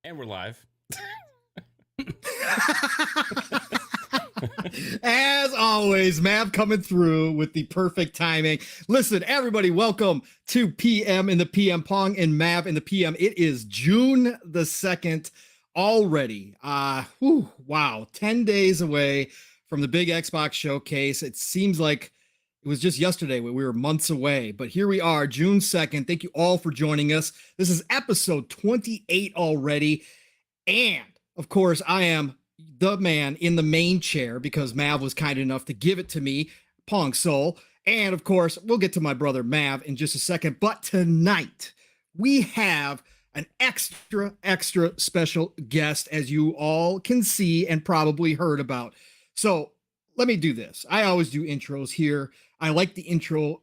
And we're live. As always, Mav coming through with the perfect timing. Listen, everybody, welcome to PM in the PM, Pong and Mav in the PM. It is June the 2nd already. Wow, 10 days away from the big Xbox showcase. It seems like it was just yesterday when we were months away, but here we are, June 2nd. Thank you all for joining us. This is episode 28 already. And of course, I am the man in the main chair because Mav was kind enough to give it to me, Pong Soul. And of course, we'll get to my brother Mav in just a second. But tonight, we have an extra special guest, as you all can see and probably heard about. So let me do this. I always do intros here. I like the intro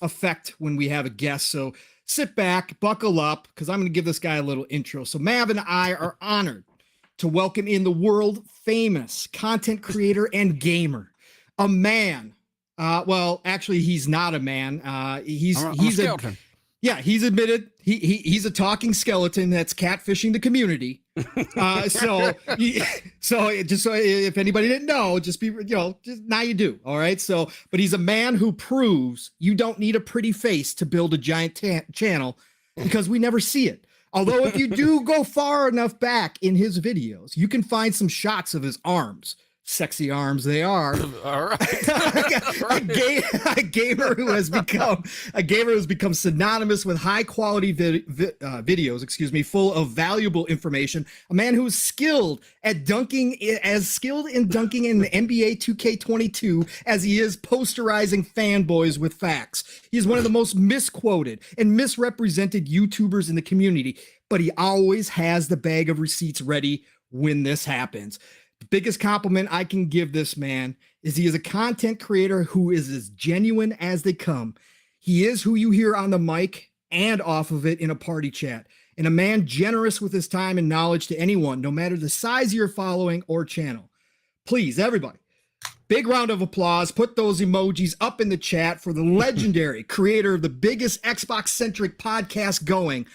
effect when we have a guest. So sit back, buckle up, because I'm going to give this guy a little intro. So Mav and I are honored to welcome in the world famous content creator and gamer, a man. Well, actually, he's not a man. He's a skeleton. He's admitted he's a talking skeleton that's catfishing the community. So if anybody didn't know, just now you do. All right. So, but he's a man who proves you don't need a pretty face to build a giant channel, because we never see it. Although if you do go far enough back in his videos, you can find some shots of his arms. Sexy arms they are. All right. a gamer who has become synonymous with high quality videos, full of valuable information. A man who is skilled in dunking in the NBA 2K22 as he is posterizing fanboys with facts. He is one of the most misquoted and misrepresented YouTubers in the community, but he always has the bag of receipts ready when this happens. The biggest compliment I can give this man is he is a content creator who is as genuine as they come. He is who you hear on the mic and off of it in a party chat, and a man generous with his time and knowledge to anyone, no matter the size of your following or channel. Please, everybody, big round of applause. Put those emojis up in the chat for the legendary creator of the biggest Xbox-centric podcast going.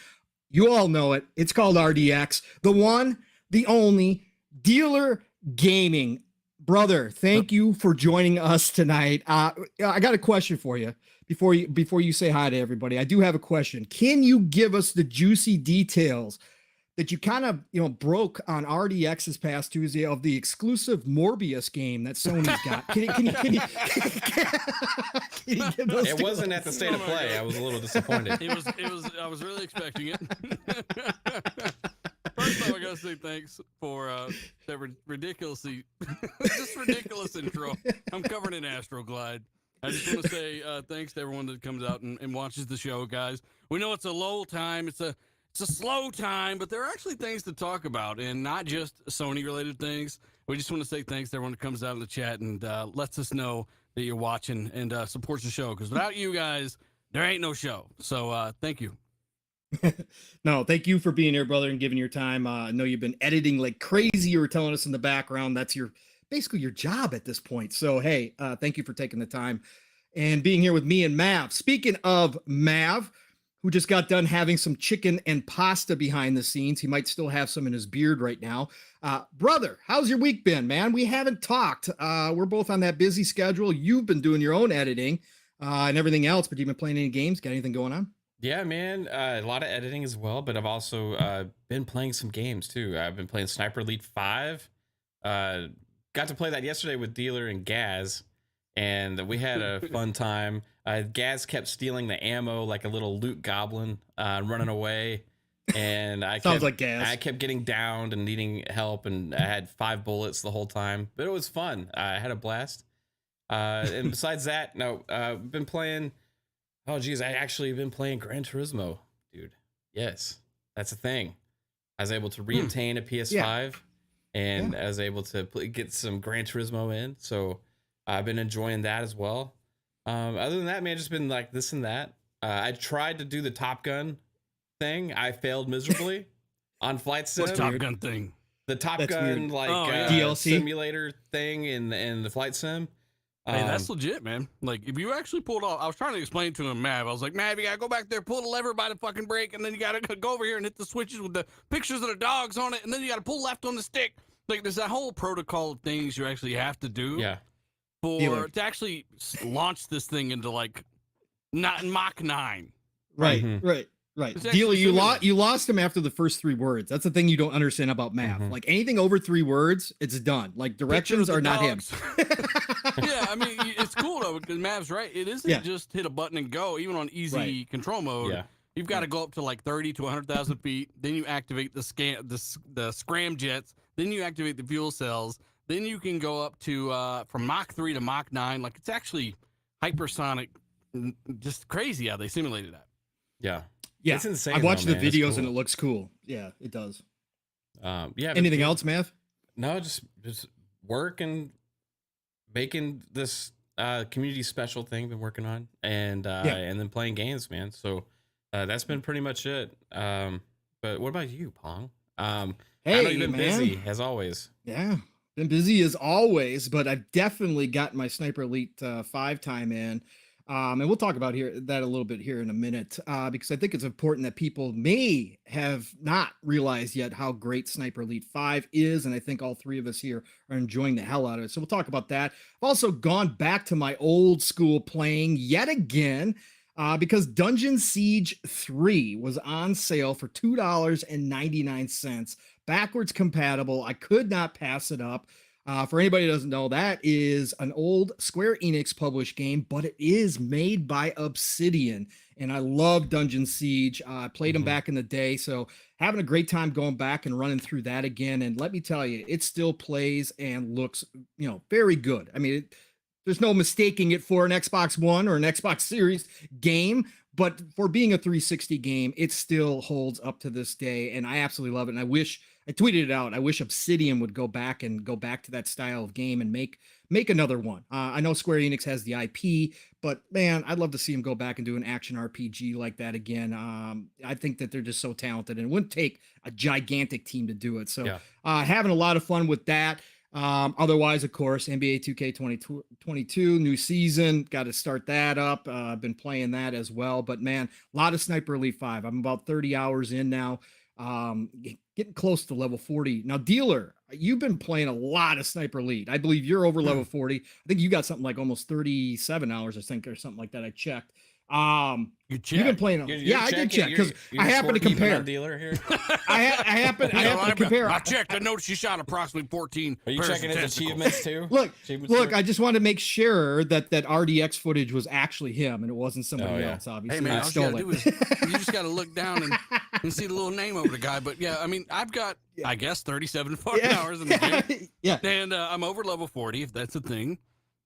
You all know it. It's called RDX. The one, the only, DealerGaming. Brother, thank you for joining us tonight. I got a question for you before you say hi to everybody. I do have a question. Can you give us the juicy details that you kind of broke on RDX's past Tuesday of the exclusive Morbius game that Sony's got? Can you give those It wasn't at the state of play. I was a little disappointed. It was. I was really expecting it. First off, I gotta say thanks for that ridiculous intro. I'm covered in Astroglide. I just want to say thanks to everyone that comes out and watches the show, guys. We know it's a low time, it's a slow time, but there are actually things to talk about, and not just Sony-related things. We just want to say thanks to everyone that comes out in the chat and lets us know that you're watching and supports the show, because without you guys, there ain't no show. So thank you. No, thank you for being here, brother, and giving your time. I know you've been editing like crazy. You were telling us in the background that's basically your job at this point. So hey, thank you for taking the time and being here with me and Mav. Speaking of Mav, who just got done having some chicken and pasta behind the scenes. He might still have some in his beard right now. Brother, how's your week been, man? We haven't talked. We're both on that busy schedule. You've been doing your own editing and everything else, but you've been playing any games? Got anything going on? Yeah, man, a lot of editing as well, but I've also been playing some games too. I've been playing Sniper Elite 5. Got to play that yesterday with Dealer and Gaz, and we had a fun time. Gaz kept stealing the ammo like a little loot goblin, running away, and I kept getting downed and needing help, and I had 5 bullets the whole time, but it was fun. I had a blast. And besides that, I've been playing. Oh, geez, I actually have been playing Gran Turismo, dude. Yes, that's a thing. I was able to reobtain a PS5, and I was able to get some Gran Turismo in, so I've been enjoying that as well. Other than that, man, just been like this and that. I tried to do the Top Gun thing. I failed miserably on Flight Sim. What's Top Gun thing? The Top Gun, DLC simulator thing in the Flight Sim. Hey, that's legit, man. Like, if you actually pulled off, I was trying to explain to him, Mav. I was like, Mav, you gotta go back there, pull the lever by the fucking brake, and then you gotta go over here and hit the switches with the pictures of the dogs on it, and then you gotta pull left on the stick. Like, there's that whole protocol of things you actually have to do to actually launch this thing into, like, not Mach 9. Right, right. Dealer, you lost him after the first 3 words. That's the thing you don't understand about Mav. Like, anything over 3 words, it's done. Like, directions are not him. Yeah, I mean, it's cool, though, because Mav's right. It isn't just hit a button and go, even on easy control mode. Yeah. You've got to go up to, like, 30 to 100,000 feet. Then you activate the scram jets. Then you activate the fuel cells. Then you can go up to, from Mach 3 to Mach 9. Like, it's actually hypersonic. Just crazy how they simulated that. Yeah. Yeah, it's insane. I watched the videos and it looks cool. Yeah, it does. Yeah. Anything else, Mav? No, just work and making this community special thing been working on, and then playing games, man. So that's been pretty much it. But what about you, Pong? Hey, I know you've been busy as always. Yeah, been busy as always, but I've definitely got my Sniper Elite 5 time in. And we'll talk about that a little bit here in a minute, because I think it's important that people may have not realized yet how great Sniper Elite 5 is. And I think all 3 of us here are enjoying the hell out of it. So we'll talk about that. I've also gone back to my old school playing yet again, because Dungeon Siege 3 was on sale for $2.99, backwards compatible. I could not pass it up. For anybody who doesn't know, that is an old Square Enix published game, but it is made by Obsidian. And I love Dungeon Siege. I played them back in the day, so having a great time going back and running through that again. And let me tell you, it still plays and looks, very good. I mean, there's no mistaking it for an Xbox One or an Xbox Series game, but for being a 360 game, it still holds up to this day. And I absolutely love it. And I tweeted it out. I wish Obsidian would go back to that style of game and make another one. I know Square Enix has the IP, but man, I'd love to see them go back and do an action RPG like that again. I think that they're just so talented, and it wouldn't take a gigantic team to do it. So having a lot of fun with that. Otherwise, of course, NBA 2K22 new season, got to start that up. I've been playing that as well, but man, a lot of Sniper Elite 5. I'm about 30 hours in now. Getting close to level 40. Now, Dealer, you've been playing a lot of Sniper Elite. I believe you're over level 40. I think you got something like almost 37 hours, I think, or something like that. I checked. You've been playing. I did check because I happen to compare. Dealer here. I happen to compare. I checked. I noticed you shot approximately 14. Are you checking his achievements too? Look. I just wanted to make sure that RDX footage was actually him and it wasn't somebody else. Obviously, hey man, all you gotta do is you just gotta look down and see the little name over the guy. But yeah, I mean, I've got I guess 37 to 40 hours in the game. And I'm over level 40 if that's a thing.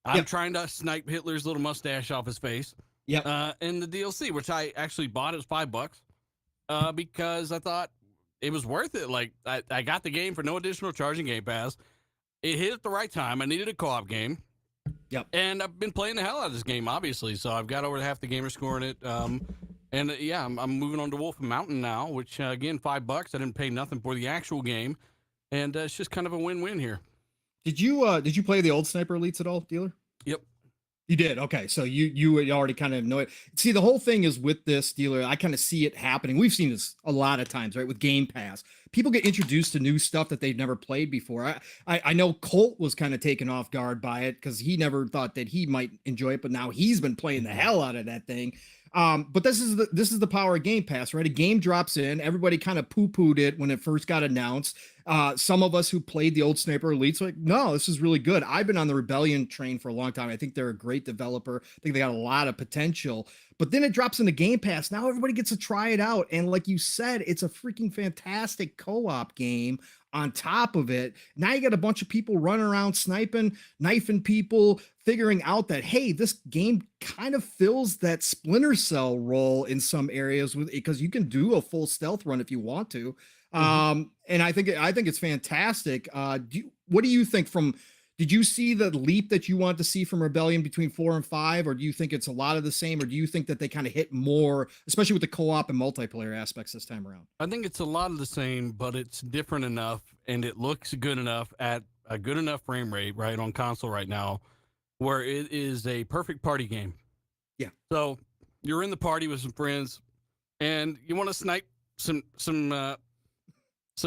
I'm trying to snipe Hitler's little mustache off his face. In the DLC, which I actually bought, it was $5, because I thought it was worth it. Like I got the game for no additional charging Game Pass. It hit at the right time. I needed a co-op game. And I've been playing the hell out of this game, obviously. So I've got over half the gamer score in it. I'm moving on to Wolf Mountain now, which again, $5. I didn't pay nothing for the actual game, and it's just kind of a win-win here. Did you play the old Sniper Elites at all, Dealer? Yep. You did. Okay. So you already kind of know it. See, the whole thing is with this, Dealer, I kind of see it happening. We've seen this a lot of times, right? With Game Pass, people get introduced to new stuff that they've never played before. I know Colt was kind of taken off guard by it because he never thought that he might enjoy it, but now he's been playing the hell out of that thing. But this is the power of Game Pass, right? A game drops in, everybody kind of poo-pooed it when it first got announced. Some of us who played the old Sniper Elites were like, no, this is really good. I've been on the Rebellion train for a long time. I think they're a great developer. I think they got a lot of potential. But then it drops into Game Pass. Now everybody gets to try it out. And like you said, it's a freaking fantastic co-op game on top of it. Now you got a bunch of people running around sniping, knifing people, figuring out that, hey, this game kind of fills that Splinter Cell role in some areas with because you can do a full stealth run if you want to. And I think it's fantastic. What do you think did you see the leap that you want to see from Rebellion between 4 and 5, or do you think it's a lot of the same, or do you think that they kind of hit more, especially with the co-op and multiplayer aspects this time around? I think it's a lot of the same, but it's different enough and it looks good enough at a good enough frame rate, right, on console right now, where it is a perfect party game. Yeah. So you're in the party with some friends, and you want to snipe some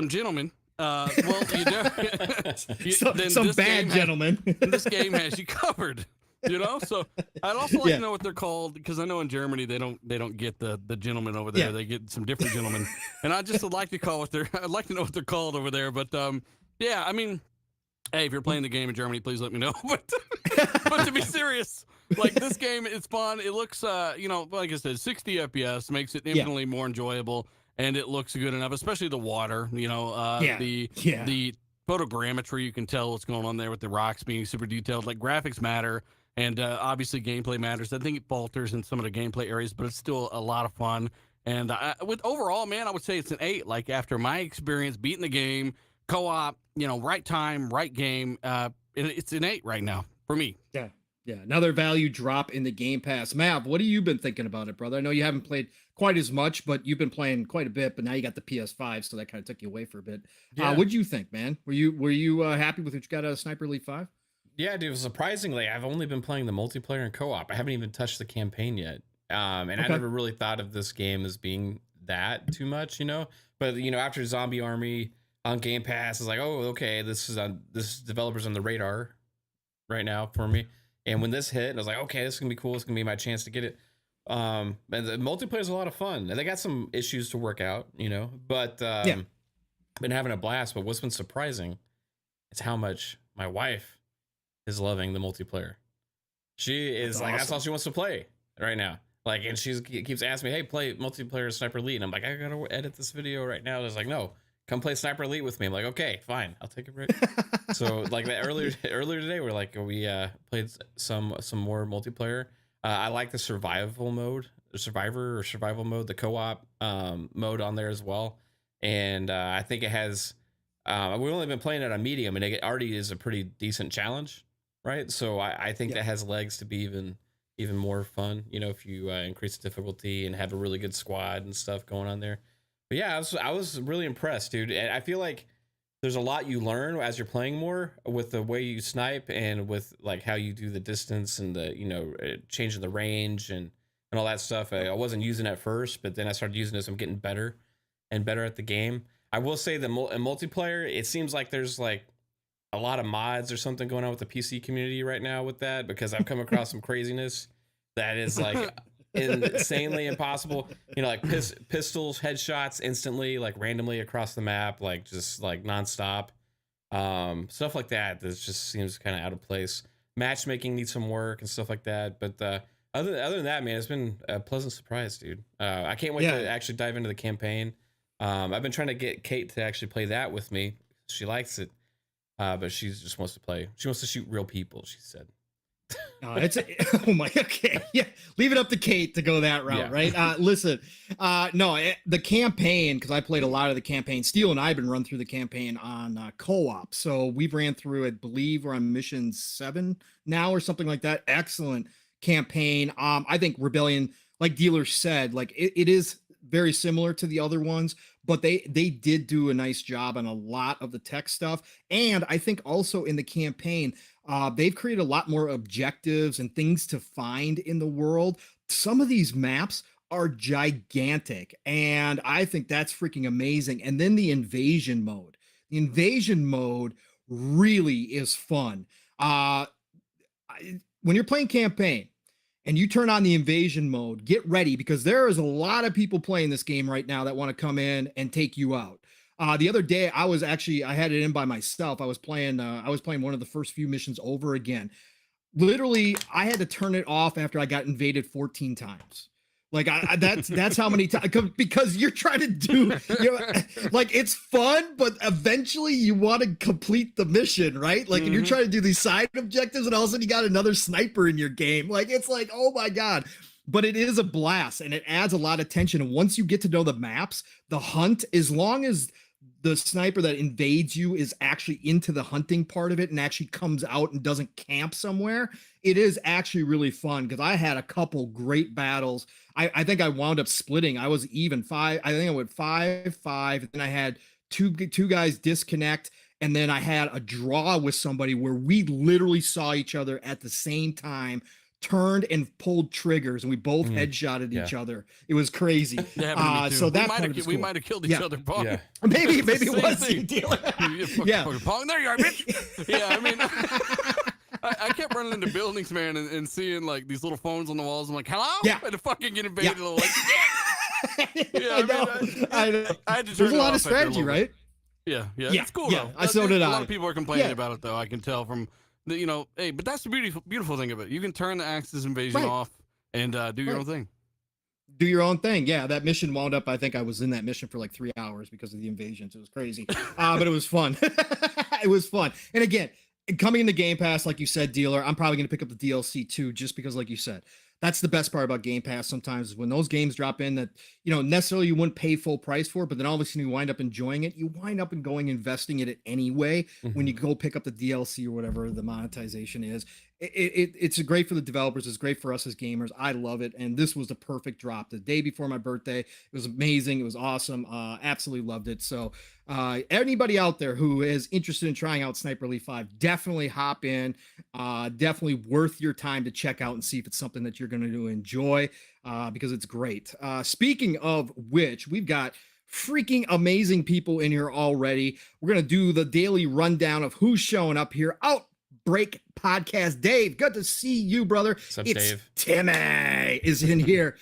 gentlemen. Well, you do. Some bad gentlemen. This game has you covered. So I'd also like to know what they're called, because I know in Germany they don't get the gentlemen over there. They get some different gentlemen, and I just would like to I'd like to know what they're called over there. But yeah, I mean, hey, if you're playing the game in Germany, please let me know. But to be serious, like, this game is fun. It looks like I said, 60 FPS makes it infinitely more enjoyable, and it looks good enough, especially the water. The photogrammetry, you can tell what's going on there with the rocks being super detailed. Like, graphics matter. And obviously gameplay matters. I think it falters in some of the gameplay areas, but it's still a lot of fun. And with overall, man, I would say it's an 8. Like, after my experience beating the game, co-op, right time, right game, it's an 8 right now for me. Yeah. Another value drop in the Game Pass. Mav, what have you been thinking about it, brother? I know you haven't played quite as much, but you've been playing quite a bit. But now you got the PS5, so that kind of took you away for a bit. Yeah. What'd you think, man? Were you happy with what you got out of Sniper Elite 5? Yeah, dude, surprisingly, I've only been playing the multiplayer and co-op. I haven't even touched the campaign yet. I never really thought of this game as being that too much, But, after Zombie Army on Game Pass, it's like, oh, okay, this developer's on the radar right now for me. And when this hit, I was like, okay, this is going to be cool. It's going to be my chance to get it. And the multiplayer is a lot of fun. They got some issues to work out, But been having a blast. But what's been surprising is how much my wife is loving the multiplayer. She is like, that's all she wants to play right now. Like, and she keeps asking me, hey, play multiplayer Sniper Elite. And I'm like, I gotta edit this video right now. It's like, no, come play Sniper Elite with me. I'm like, okay, fine, I'll take a break. So like that earlier today, we played some more multiplayer. I like the survival mode, survival mode, the co-op mode on there as well. And I think it has, we've only been playing it on medium, and it already is a pretty decent challenge. Right, so I think that has legs to be even more fun. If you increase the difficulty and have a really good squad and stuff going on there. But yeah, I was really impressed, dude. And I feel like there's a lot you learn as you're playing more with the way you snipe and with like how you do the distance and the changing the range and all that stuff. I wasn't using it at first, but then I started using it as I'm getting better and better at the game. I will say that in multiplayer, it seems like there's like a lot of mods or something going on with the PC community right now with that, because I've come across some craziness that is like insanely impossible. Like pistols, headshots instantly, like randomly across the map, like just like nonstop. Stuff like that just seems kind of out of place. Matchmaking needs some work and stuff like that. But other than that, man, it's been a pleasant surprise, dude. I can't wait to actually dive into the campaign. I've been trying to get Kate to actually play that with me. She likes it. But she just wants to play. She wants to shoot real people, she said. Okay. Yeah. Leave it up to Kate to go that route, right? Listen, the campaign, because I played a lot of the campaign. Steele and I have been run through the campaign on co-op. So we've ran through, I believe we're on mission 7 now or something like that. Excellent campaign. I think Rebellion, like Dealer said, like it is very similar to the other ones, but they did do a nice job on a lot of the tech stuff. And I think also in the campaign, they've created a lot more objectives and things to find in the world. Some of these maps are gigantic, and I think that's freaking amazing. And then the invasion mode really is fun. When you're playing campaign and you turn on the invasion mode, get ready, because there is a lot of people playing this game right now that want to come in and take you out. The other day, I had it in by myself. I was playing one of the first few missions over again. Literally, I had to turn it off after I got invaded 14 times. Like that's how many times, because you're trying to do, like, it's fun, but eventually you want to complete the mission, right? Like, and you're trying to do these side objectives, and all of a sudden you got another sniper in your game. Like, it's like, oh my God. But it is a blast, and it adds a lot of tension. And once you get to know the maps, the hunt, as long as the sniper that invades you is actually into the hunting part of it and actually comes out and doesn't camp somewhere, it is actually really fun, because I had a couple great battles. I think I wound up splitting. I was even 5. I think I went 5-5. And then I had two guys disconnect, And then I had a draw with somebody where we literally saw each other at the same time, turned and pulled triggers, and we both headshotted each other. It was crazy. That happened to me too. So that we might have killed each other, Pong. Yeah. Maybe it was you, Dealer. Pong, there you are, bitch. Yeah, I mean, I kept running into buildings, man, and seeing like these little phones on the walls. I'm like, hello? Yeah. And to fucking get invaded. Yeah. Like, yeah, I know. I had to There's turn a it lot of off after strategy, little bit. right? Yeah, Yeah, it's cool yeah, though. so did A I. lot of people are complaining Yeah. about it though. I can tell from the, hey, but that's the beautiful thing of it. You can turn the Axis invasion Right. off and do your own thing. Do your own thing. Yeah, that mission wound up. I think I was in that mission for like 3 hours because of the invasions. It was crazy, but it was fun. It was fun. And again, coming into Game Pass, like you said, Dealer, I'm probably going to pick up the DLC too, just because, like you said, that's the best part about Game Pass sometimes is when those games drop in that, necessarily you wouldn't pay full price for, but then all of a sudden you wind up enjoying it. You wind up investing in it anyway when you go pick up the DLC or whatever the monetization is. It's great for the developers. It's great for us as gamers. I love it. And this was the perfect drop the day before my birthday. It was amazing. It was awesome. Absolutely loved it. So anybody out there who is interested in trying out Sniper Elite 5, definitely hop in. Definitely worth your time to check out and see if it's something that you're going to enjoy because it's great. Speaking of which, we've got freaking amazing people in here already. We're going to do the daily rundown of who's showing up here. Outbreak Podcast. Dave, good to see you, brother. What's up, It's Dave? Timmy is in here.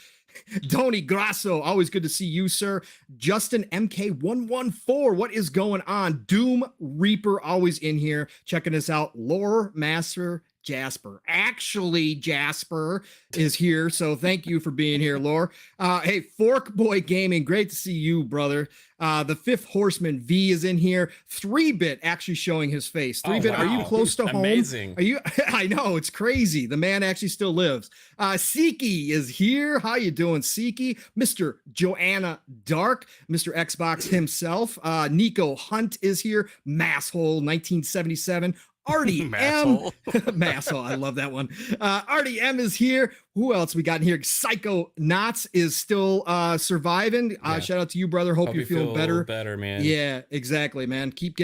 Tony Grasso, always good to see you, sir. Justin MK114, what is going on? Doom Reaper, always in here, checking us out. Lore Master Jasper. Actually, Jasper is here, so thank you for being here, Lore. Hey, Forkboy Gaming, great to see you, brother. The Fifth Horseman V is in here. 3-Bit actually showing his face. 3-Bit, wow. Are you close to home? Amazing. Are you? I know, it's crazy. The man actually still lives. Siki is here. How you doing, Siki? Mr. Joanna Dark, Mr. Xbox himself. Nico Hunt is here. Masshole 1977. Artie M. Masshole. I love that one. Artie M is here. Who else we got in here? Psycho Knots is still surviving. Shout out to you, brother. Hope you're feeling better. Better, man. Yeah, exactly, man. Keep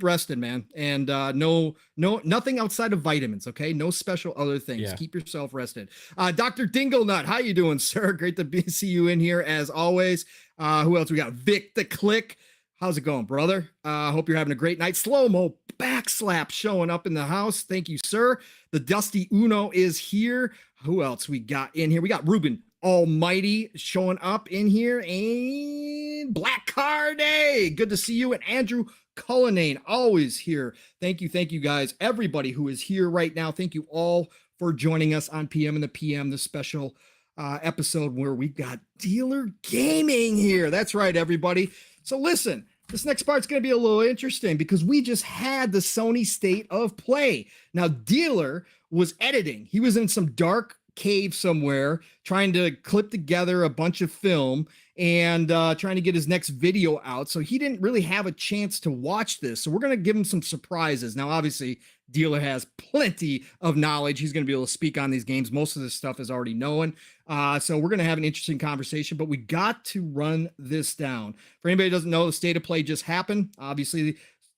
resting, man. And nothing outside of vitamins, okay? No special other things. Yeah. Keep yourself rested. Dr. Dinglenut, how you doing, sir? Great to see you in here as always. Who else we got? Vic the Click. How's it going, brother? Hope you're having a great night. Slow-mo backslap showing up in the house. Thank you, sir. The Dusty Uno is here. Who else we got in here? We got Ruben Almighty showing up in here. And Black Carday. Good to see you. And Andrew Cullinane, always here. Thank you, guys. Everybody who is here right now, thank you all for joining us on PM and the PM, this special episode where we got DealerGaming here. That's right, everybody. So listen, this next part's going to be a little interesting because we just had the Sony State of Play. Now, Dealer was editing. He was in some dark cave somewhere trying to clip together a bunch of film and trying to get his next video out. So he didn't really have a chance to watch this. So we're going to give him some surprises. Now, obviously, Dealer has plenty of knowledge. He's going to be able to speak on these games. Most of this stuff is already known. So we're going to have an interesting conversation, but we got to run this down. For anybody who doesn't know, the State of Play just happened. Obviously,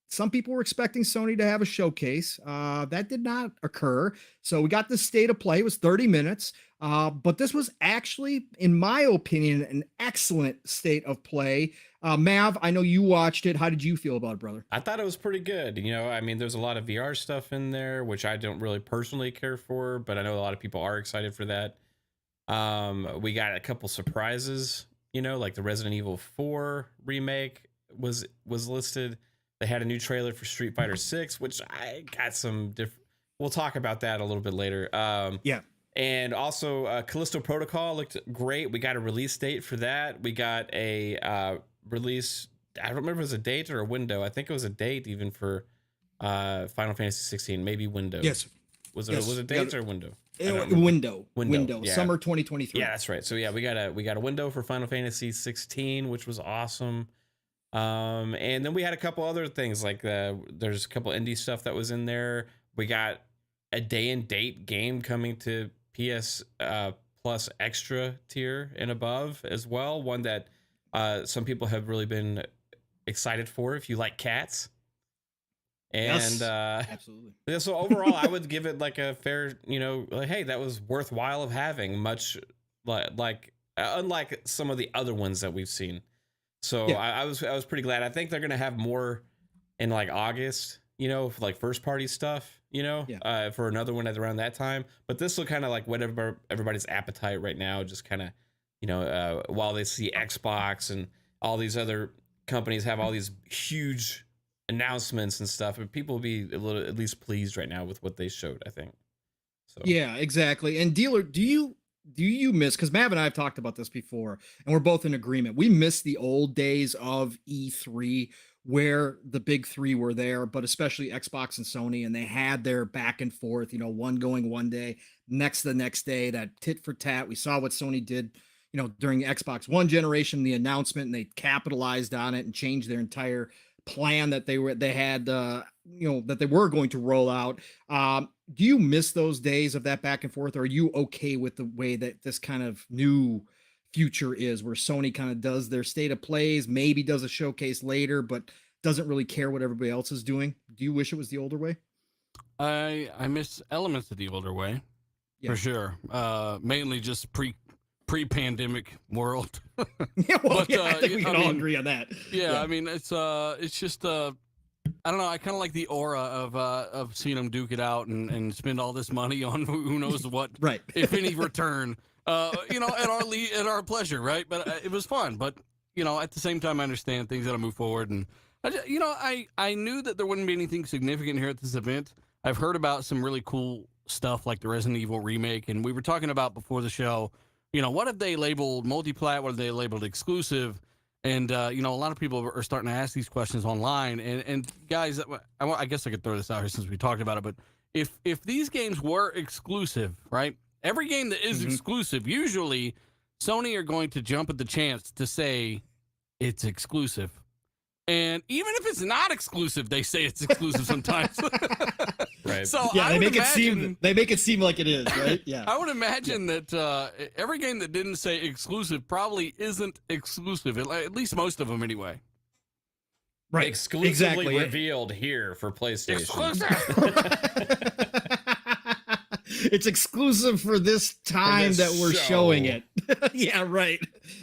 some people were expecting Sony to have a showcase. That did not occur. So we got the State of Play. It was 30 minutes. But this was actually, in my opinion, an excellent State of Play. Mav, I know you watched it. How did you feel about it, brother? I thought it was pretty good. I mean, there's a lot of VR stuff in there, which I don't really personally care for, but I know a lot of people are excited for that. We got a couple surprises, like the Resident Evil 4 remake was listed. They had a new trailer for Street Fighter 6, which I got some different. We'll talk about that a little bit later. Yeah. And also Callisto Protocol looked great. We got a release date for that. We got a release. I don't remember if it was a date or a window. I think it was a date even for Final Fantasy 16, maybe window. Yes. Was it a date or a window? Window. Yeah. Summer 2023. Yeah, that's right. So yeah, we got a window for Final Fantasy 16, which was awesome. And then we had a couple other things like there's a couple indie stuff that was in there. We got a day and date game coming to PS Plus Extra tier and above as well. One that some people have really been excited for if you like cats. And absolutely. yeah, so overall, I would give it like a fair, like, hey, that was worthwhile of having. Much like unlike some of the other ones that we've seen. So Yeah. I was pretty glad. I think they're gonna have more in like August, for like first party stuff, for another one at around that time. But this will kind of like whatever everybody's appetite right now, just kind of, while they see Xbox and all these other companies have all these huge announcements and stuff, but people will be a little at least pleased right now with what they showed, I think. So Yeah, exactly. And Dealer, do you miss, because Mav and I have talked about this before and we're both in agreement, we miss the old days of E3 where the big three were there, but especially Xbox and Sony, and they had their back and forth, one going one day, next the next day, that tit for tat. We saw what Sony did, during the Xbox One generation, the announcement, and they capitalized on it and changed their entire plan that they had that they were going to roll out. Do you miss those days of that back and forth, or are you okay with the way that this kind of new future is, where Sony kind of does their state of plays, maybe does a showcase later, but doesn't really care what everybody else is doing? Do you wish it was the older way? I miss elements of the older way, for sure. Mainly just pre-pandemic world. Yeah, well, but, I think we can all agree on that. Yeah, I mean, it's just I don't know. I kind of like the aura of seeing them duke it out and spend all this money on who knows what, right? If any return, at our pleasure, right? But it was fun. But at the same time, I understand things gotta move forward, and I knew that there wouldn't be anything significant here at this event. I've heard about some really cool stuff like the Resident Evil remake, and we were talking about before the show. What have they labeled multi-plat? What have they labeled exclusive? And, a lot of people are starting to ask these questions online. And guys, I guess I could throw this out here since we talked about it. But if these games were exclusive, right? Every game that is exclusive, usually Sony are going to jump at the chance to say it's exclusive. And even if it's not exclusive, they say it's exclusive sometimes. Right. So yeah, they make it seem like it is, right? Yeah. I would imagine that every game that didn't say exclusive probably isn't exclusive. At least most of them, anyway. Right. Exclusively revealed here for PlayStation. Exclusive. It's exclusive for this time that we're showing it. Yeah, right.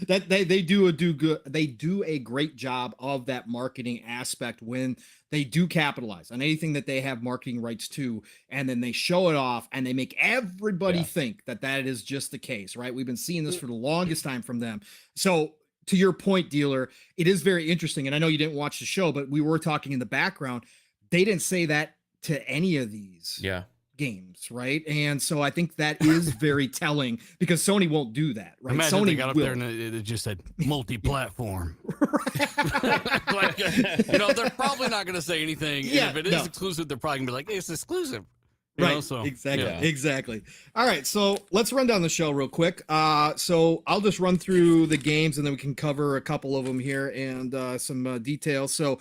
That they do a great job of that marketing aspect when they do capitalize on anything that they have marketing rights to, and then they show it off and they make everybody think that is just the case, right? We've been seeing this for the longest time from them. So to your point, Dealer, it is very interesting. And I know you didn't watch the show, but we were talking in the background. They didn't say that to any of these games, right? And so I think that is very telling, because Sony won't do that, right? Imagine Sony they got up there and it just said multi-platform. Like, they're probably not going to say anything. Yeah, if it is exclusive, they're probably going to be like, it's exclusive. So, exactly. All right, so let's run down the show real quick. So I'll just run through the games and then we can cover a couple of them here and some details. So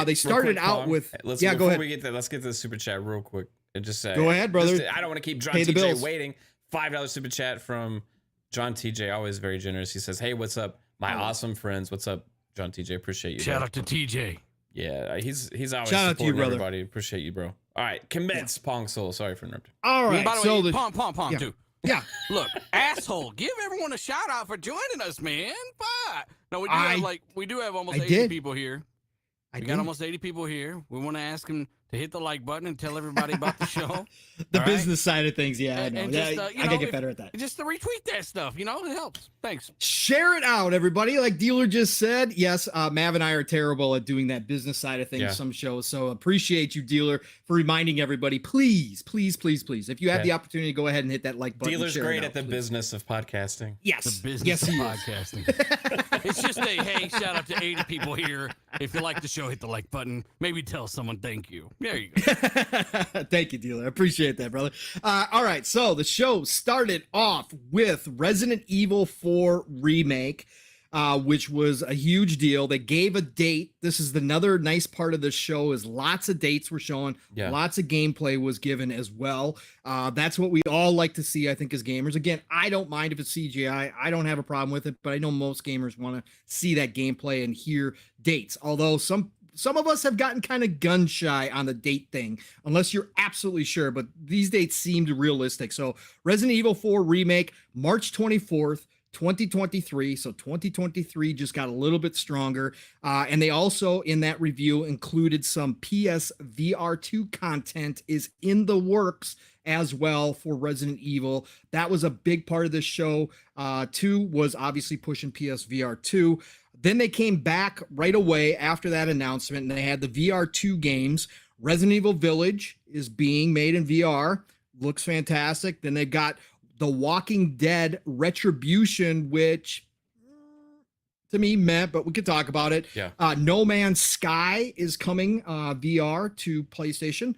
they started out with go ahead. Let's get to the super chat real quick. And just say, go ahead, brother. I don't want to keep John TJ waiting. $5 super chat from John TJ, always very generous. He says, "Hey, what's up, my awesome friends? What's up, John TJ? Appreciate you. Shout out to TJ. Yeah, he's always shout out to you, brother. Everybody. Appreciate you, bro. All right, commence Pong Soul. Sorry for interrupting. All right, by the way, Pong too. Yeah. Look, asshole, give everyone a shout out for joining us, man. Bye. No, we do have almost 80 people here. We got almost 80 people here. We want to ask them to hit the like button and tell everybody about the show. The business side of things, I know. Just, I gotta get better at that. Just to retweet that stuff, it helps. Thanks. Share it out, everybody. Like Dealer just said, yes, Mav and I are terrible at doing that business side of things. Some shows, so appreciate you, Dealer, for reminding everybody. Please, if you have the opportunity, go ahead and hit that like button. Dealer's great at the business of podcasting. Yes, the business of podcasting. It's just hey, shout out to 80 people here. If you like the show, hit the like button. Maybe tell someone thank you. There you go. Thank you, Dealer. I appreciate that, brother. All right, so the show started off with Resident Evil 4 Remake, which was a huge deal. They gave a date. This is another nice part of the show, is lots of dates were showing. Lots of gameplay was given as well. That's what we all like to see, I think, as gamers. Again, I don't mind if it's CGI. I don't have a problem with it, but I know most gamers want to see that gameplay and hear dates. Although some some of us have gotten kind of gun shy on the date thing, unless you're absolutely sure, but these dates seemed realistic. So Resident Evil 4 Remake, March 24th, 2023. So 2023 just got a little bit stronger. And they also, in that review, included some PS VR2 content is in the works as well for Resident Evil. That was a big part of this show. 2 was obviously pushing PS VR2. Then they came back right away after that announcement, and they had the VR2 games. Resident Evil Village is being made in VR. Looks fantastic. Then they've got The Walking Dead Retribution, which to me meant, but we could talk about it. Yeah. No Man's Sky is coming VR to PlayStation,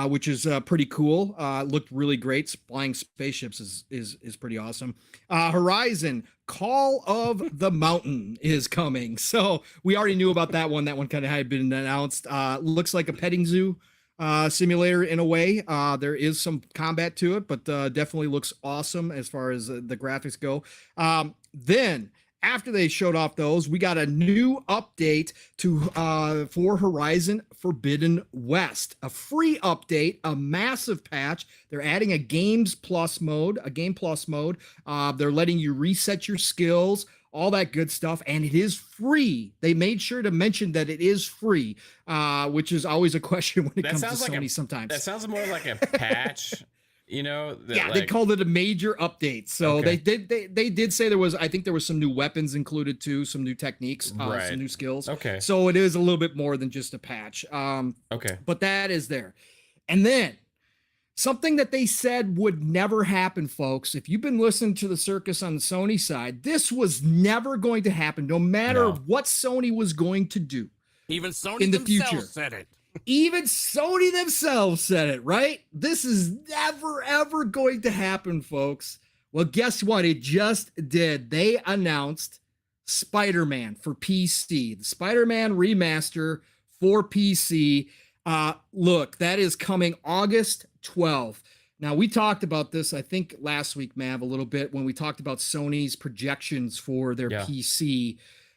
which is pretty cool. Looked really great. Flying spaceships is pretty awesome. Horizon Call of the Mountain is coming. So we already knew about that one. That one kind of had been announced. Looks like a petting zoo simulator in a way. There is some combat to it, but definitely looks awesome as far as the graphics go. Then after they showed off those, we got a new update to for Horizon Forbidden West, a free update, a massive patch. They're adding a Game Plus mode. They're letting you reset your skills, all that good stuff, and it is free. They made sure to mention that it is free, which is always a question when it comes to Sony sometimes. That sounds more like a patch. They called it a major update. So they did say there was, I think there was some new weapons included too, some new techniques, some new skills. Okay. So it is a little bit more than just a patch. But that is there. And then something that they said would never happen, folks. If you've been listening to the circus on the Sony side, this was never going to happen, no matter what Sony was going to do. Even Sony in the future said it. Even Sony themselves said it, right? This is never, ever going to happen, folks. Well, guess what? It just did. They announced Spider-Man for PC, the Spider-Man remaster for PC. Look, that is coming August 12th. Now, we talked about this, I think, last week, Mav, a little bit when we talked about Sony's projections for their PC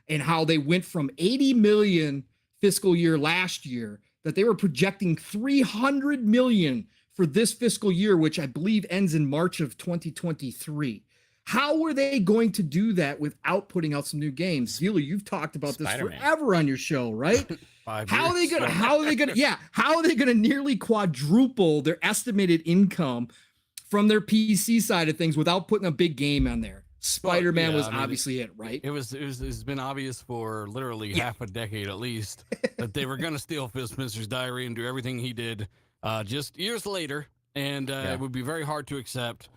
and how they went from 80 million fiscal year last year that they were projecting 300 million for this fiscal year, which I believe ends in March of 2023. How were they going to do that without putting out some new games? Zealer, you've talked about this forever on your show, right? How are they gonna nearly quadruple their estimated income from their PC side of things without putting a big game on there? Spider-Man was obviously it, right? It's been obvious for literally half a decade at least that they were going to steal Phil Spencer's diary and do everything he did just years later. And it would be very hard to accept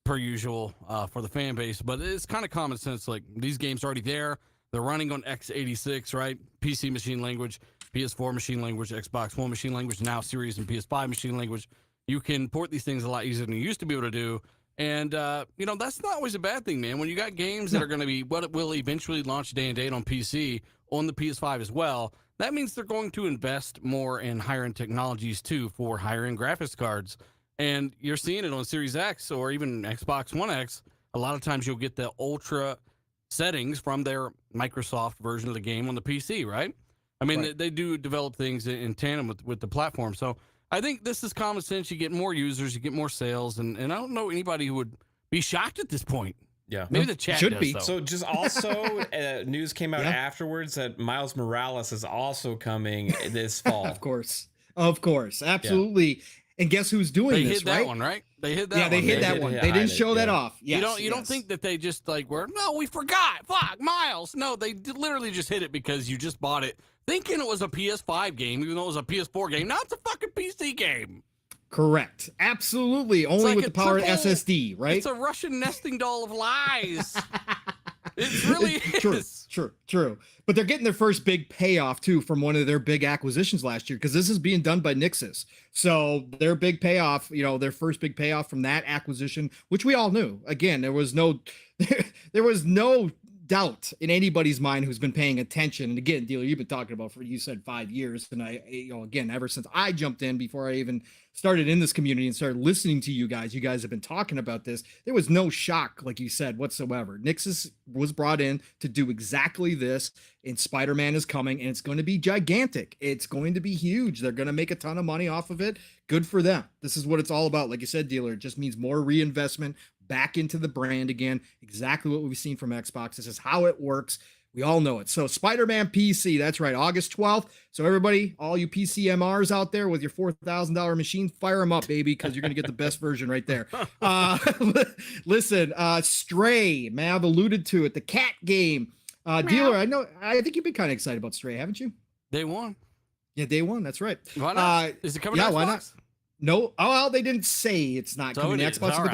per usual for the fan base. But it's kind of common sense. Like, these games are already there. They're running on x86, right? PC machine language, PS4 machine language, Xbox One machine language, now Series and PS5 machine language. You can port these things a lot easier than you used to be able to do. And, that's not always a bad thing, man. When you got games that are going to be what will eventually launch day and date on PC, on the PS5 as well, that means they're going to invest more in higher-end technologies, too, for higher-end graphics cards. And you're seeing it on Series X or even Xbox One X. A lot of times you'll get the ultra settings from their Microsoft version of the game on the PC, right? I mean, they do develop things in tandem with the platform. So I think this is common sense. You get more users, you get more sales, and I don't know anybody who would be shocked at this point. Yeah, maybe the chat should does, be. though. So just also news came out afterwards that Miles Morales is also coming this fall. Of course, absolutely. Yeah. And guess who's doing this? They hid that one, right? They hid that. Yeah, they hid that one. They didn't show that off. Yes, you don't think that they just we forgot. Fuck, Miles. No, they literally just hid it because you just bought it thinking it was a PS5 game, even though it was a PS4 game. Now it's a fucking PC game. Correct. Absolutely. Only with the power of SSD, right? It's a Russian nesting doll of lies. It really is. True. But they're getting their first big payoff, too, from one of their big acquisitions last year, because this is being done by Nixxes. So their big payoff, their first big payoff from that acquisition, which we all knew. Again, there was no doubt in anybody's mind who's been paying attention. And again, Dealer, you've been talking about for, you said 5 years. And again, ever since I jumped in, before I even started in this community and started listening to you guys have been talking about this. There was no shock, like you said, whatsoever. Nixus was brought in to do exactly this, and Spider-Man is coming, and it's going to be gigantic. It's going to be huge. They're going to make a ton of money off of it. Good for them. This is what it's all about. Like you said, Dealer, it just means more reinvestment back into the brand again. Exactly what we've seen from Xbox. This is how it works. We all know it. So Spider-Man PC, that's right, August 12th. So everybody, all you PCMRs out there with your $4,000 machine, fire them up, baby, because you're going to get the best version right there. Listen, Stray, Mav alluded to it, the cat game. Dealer, I think you've been kind of excited about Stray, haven't you? Day one. Yeah, day one, that's right. Why not? Is it coming to Xbox? Why not? No, well, they didn't say it's not coming to Xbox, but right.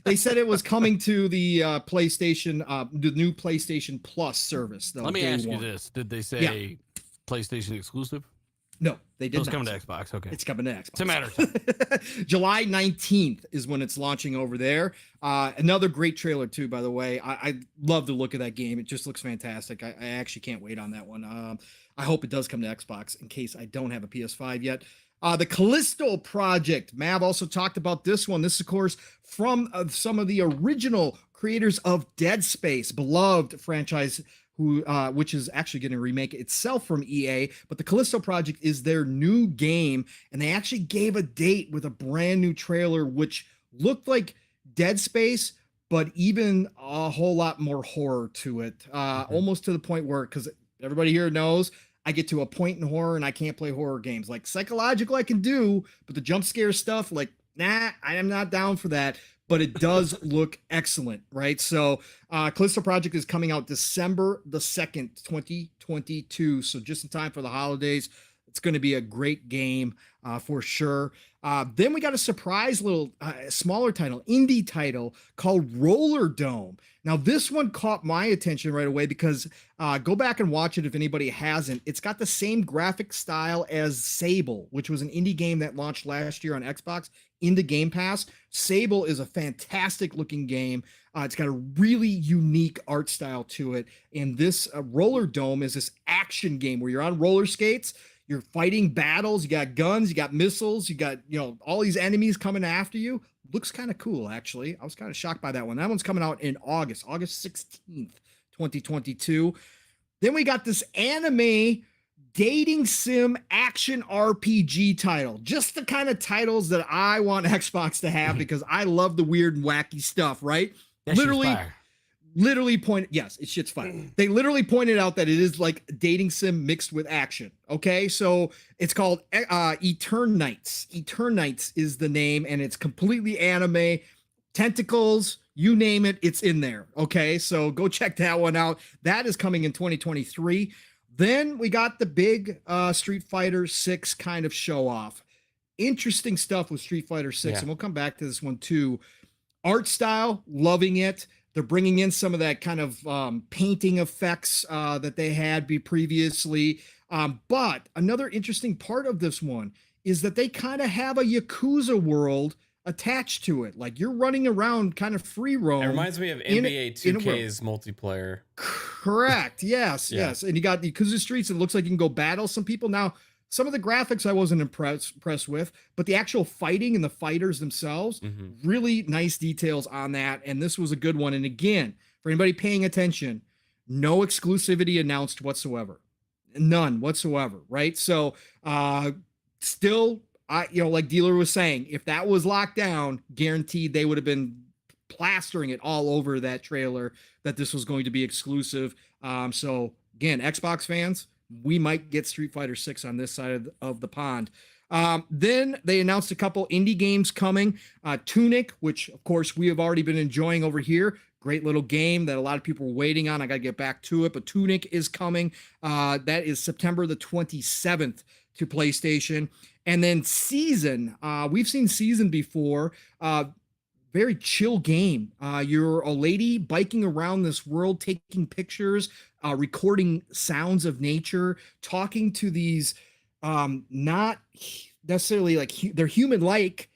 they said it was coming to the PlayStation, the new PlayStation Plus service. Though, Let me ask you this: did they say PlayStation exclusive? No, they didn't. It's coming to Xbox. Okay, it's coming to Xbox. It's a matter of time. July 19th is when it's launching over there. Another great trailer too, by the way. I love the look of that game. It just looks fantastic. I actually can't wait on that one. I hope it does come to Xbox in case I don't have a PS5 yet. The Callisto Project. Mav also talked about this one. This, of course, from some of the original creators of Dead Space, beloved franchise, which is actually going to remake itself from EA. But the Callisto Project is their new game, and they actually gave a date with a brand new trailer, which looked like Dead Space, but even a whole lot more horror to it, almost to the point where, because everybody here knows, I get to a point in horror and I can't play horror games. Like psychological I can do, but the jump scare stuff, like, nah, I am not down for that. But it does look excellent, right? So Callisto Project is coming out December the 2nd, 2022. So just in time for the holidays. It's going to be a great game for sure. Then we got a surprise little smaller title, indie title called Roller Dome. Now this one caught my attention right away because go back and watch it if anybody hasn't. It's got the same graphic style as Sable, which was an indie game that launched last year on Xbox into Game Pass. Sable is a fantastic looking game. It's got a really unique art style to it. And this Roller Dome is this action game where you're on roller skates. You're fighting battles. You got guns. You got missiles. You got, all these enemies coming after you. Looks kind of cool, actually. I was kind of shocked by that one. That one's coming out in August 16th, 2022. Then we got this anime dating sim action RPG title. Just the kind of titles that I want Xbox to have because I love the weird and wacky stuff, right? Literally pointed, yes, it shit's fine. They literally pointed out that it is like dating sim mixed with action. Okay, so it's called Eternites. Eternites is the name, and it's completely anime, tentacles, you name it, it's in there. Okay, so go check that one out. That is coming in 2023. Then we got the big Street Fighter 6 kind of show off. Interesting stuff with Street Fighter 6, and we'll come back to this one too. Art style, loving it. They're bringing in some of that kind of painting effects that they had previously. But another interesting part of this one is that they kind of have a Yakuza world attached to it. Like you're running around kind of free roam. It reminds me of NBA 2K's multiplayer. Correct. Yes. Yes. And you got the Yakuza streets. It looks like you can go battle some people. Now, some of the graphics I wasn't impressed with, but the actual fighting and the fighters themselves, really nice details on that. And this was a good one. And again, for anybody paying attention, no exclusivity announced whatsoever. None whatsoever, right? So still, like Dealer was saying, if that was locked down, guaranteed they would have been plastering it all over that trailer that this was going to be exclusive. So again, Xbox fans, we might get Street Fighter 6 on this side of the pond. Then they announced a couple indie games coming. Tunic, which of course we have already been enjoying over here. Great little game that a lot of people were waiting on. I got to get back to it, but Tunic is coming. That is September the 27th to PlayStation. And then Season, we've seen Season before. Very chill game. You're a lady biking around this world, taking pictures, recording sounds of nature, talking to these not necessarily like they're human-like,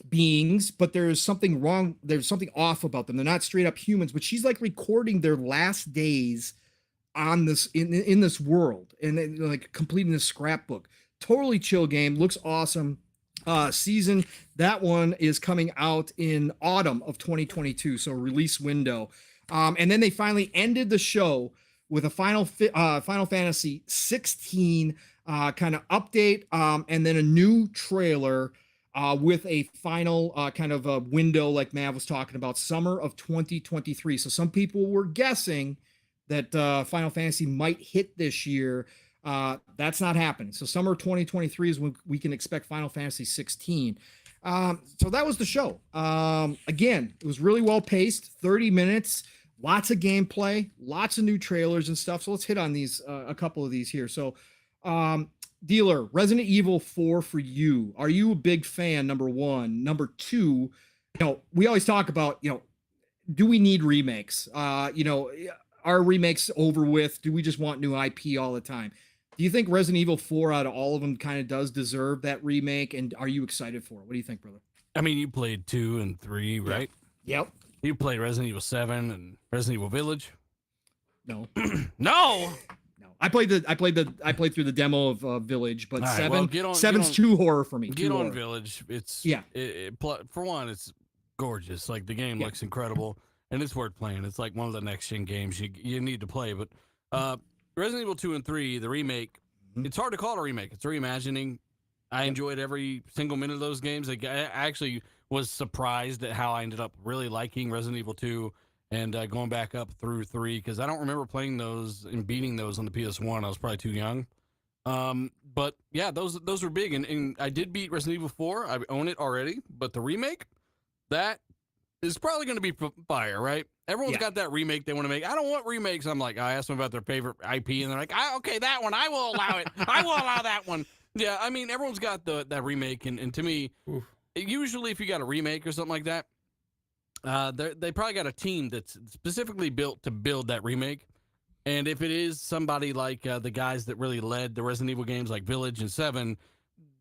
beings, but there's something wrong. There's something off about them. They're not straight up humans, but she's like recording their last days on this in this world and then, like completing this scrapbook. Totally chill game. Looks awesome. Season, that one is coming out in autumn of 2022, so release window. And then they finally ended the show with a Final Fantasy 16 kind of update, and then a new trailer with a final kind of a window, like Mav was talking about, summer of 2023. So some people were guessing that Final Fantasy might hit this year. That's not happening. So summer 2023 is when we can expect Final Fantasy 16. So that was the show. Again, it was really well paced, 30 minutes, lots of gameplay, lots of new trailers and stuff. So let's hit on these, a couple of these here. So, Dealer, Resident Evil 4 for you. Are you a big fan? Number one. Number two, we always talk about, do we need remakes? Are remakes over with? Do we just want new IP all the time? Do you think Resident Evil 4 out of all of them kind of does deserve that remake? And are you excited for it? What do you think, brother? I mean, you played 2 and 3, right? Yep. You played Resident Evil 7 and Resident Evil Village? No. No! I played through the demo of Village, but Right, well, seven's too horror for me. Get on Village. It's for one, it's gorgeous. Like the game looks incredible, and it's worth playing. It's like one of the next gen games you need to play. But Resident Evil 2 and 3, the remake, it's hard to call it a remake. It's a reimagining. I enjoyed every single minute of those games. Like, I actually was surprised at how I ended up really liking Resident Evil 2. And going back up through 3, because I don't remember playing those and beating those on the PS1. I was probably too young. But yeah, those were big. And I did beat Resident Evil 4. I own it already. But the remake, that is probably going to be fire, right? Everyone's got that remake they want to make. I don't want remakes. I'm like, I asked them about their favorite IP, and they're like, okay, that one, I will allow it. I will allow that one. Yeah, I mean, everyone's got that remake. And to me, usually if you got a remake or something like that, they probably got a team that's specifically built to build that remake. And if it is somebody like the guys that really led the Resident Evil games like Village and 7,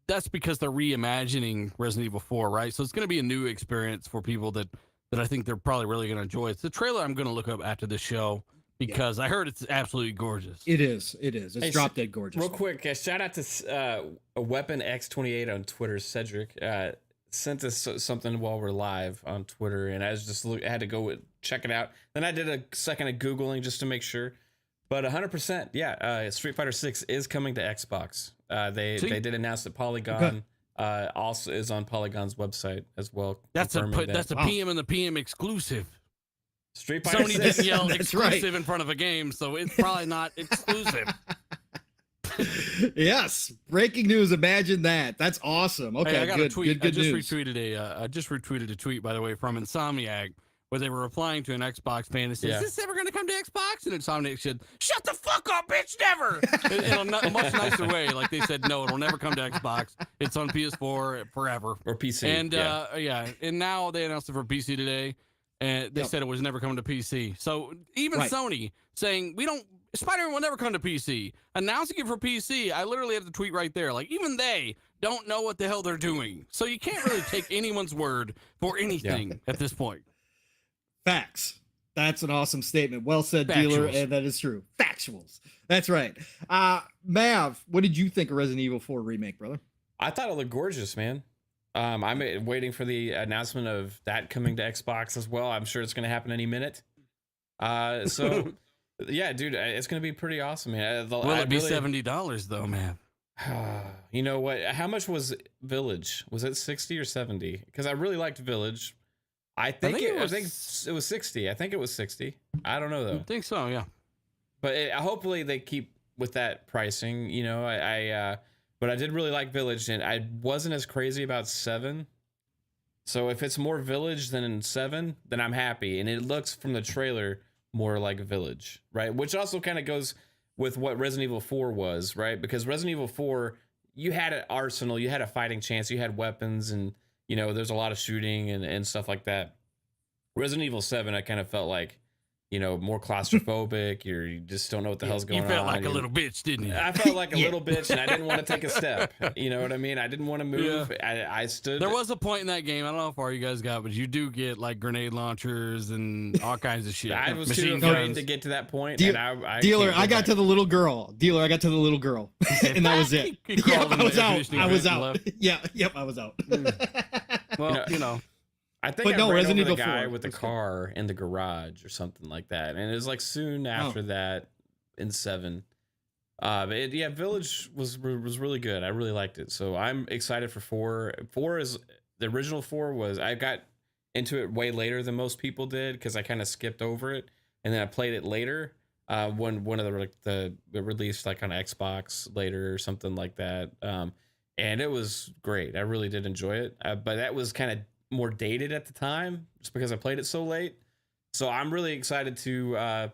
that's because they're reimagining Resident Evil 4, right? So it's going to be a new experience for people that I think they're probably really going to enjoy. It's the trailer I'm going to look up after this show because I heard it's absolutely gorgeous. It is. It's drop dead gorgeous. Real quick, shout out to Weapon X28 on Twitter, Cedric. Sent us something while we're live on Twitter, and I had to go check it out. Then I did a second of Googling just to make sure. But 100%, Street Fighter 6 is coming to Xbox. They did announce that Polygon also is on Polygon's website as well. That's a PM and the PM exclusive. Street Fighter Sony 6. didn't yell exclusive in front of a game, so it's probably not exclusive. Yes, breaking news. Imagine that. That's awesome. Okay, hey, I got a tweet. Good news. I just retweeted a tweet, by the way, from Insomniac, where they were replying to an Xbox fan that says, "Is this ever going to come to Xbox?" And Insomniac said, "Shut the fuck up, bitch! Never." in a much nicer way. Like they said, "No, it'll never come to Xbox. It's on PS4 forever or PC." And and now they announced it for PC today, and they said it was never coming to PC. So even Sony saying Spider-Man will never come to PC. Announcing it for PC, I literally have the tweet right there. Like, even they don't know what the hell they're doing. So you can't really take anyone's word for anything at this point. Facts. That's an awesome statement. Well said, Dealer, and that is true. Factuals. That's right. Mav, what did you think of Resident Evil 4 remake, brother? I thought it looked gorgeous, man. I'm waiting for the announcement of that coming to Xbox as well. I'm sure it's going to happen any minute. So... Yeah, dude, it's gonna be pretty awesome, man. Will it be $70 though, man? You know what? How much was Village? Was it 60 or 70? Because I really liked Village. I think it was 60. I think it was 60. I don't know though. I think so, yeah. But hopefully they keep with that pricing. You know, but I did really like Village, and I wasn't as crazy about 7. So if it's more Village than 7, then I'm happy. And it looks from the trailer more like Village, right? Which also kind of goes with what Resident Evil 4 was, right? Because Resident Evil 4, you had an arsenal, you had a fighting chance, you had weapons, and there's a lot of shooting and stuff like that. Resident Evil 7, I kind of felt like more claustrophobic. You just don't know what the hell's going on. You felt like a little bitch, didn't you? I felt like a little bitch, and I didn't want to take a step. You know what I mean? I didn't want to move. Yeah. I stood. There was a point in that game, I don't know how far you guys got, but you do get like grenade launchers and all kinds of shit. I was too Machine afraid guns. to get to that point. Dealer, and I Dealer, can't I go got back. to the little girl. Dealer, I got to the little girl, and that was it. He crawled in I was the out. conditioning I was vent and out. left. Yep, I was out. Well, I think But I no, ran Resident over the Evil guy 4 with the was good. car in the garage or something like that, and it was like soon after that in 7. Village was really good. I really liked it, so I'm excited for 4. 4 is the original 4 was I got into it way later than most people did because I kind of skipped over it, and then I played it later. When one of the released like on Xbox later or something like that, and it was great. I really did enjoy it, but that was kind of more dated at the time just because I played it so late. So I'm really excited to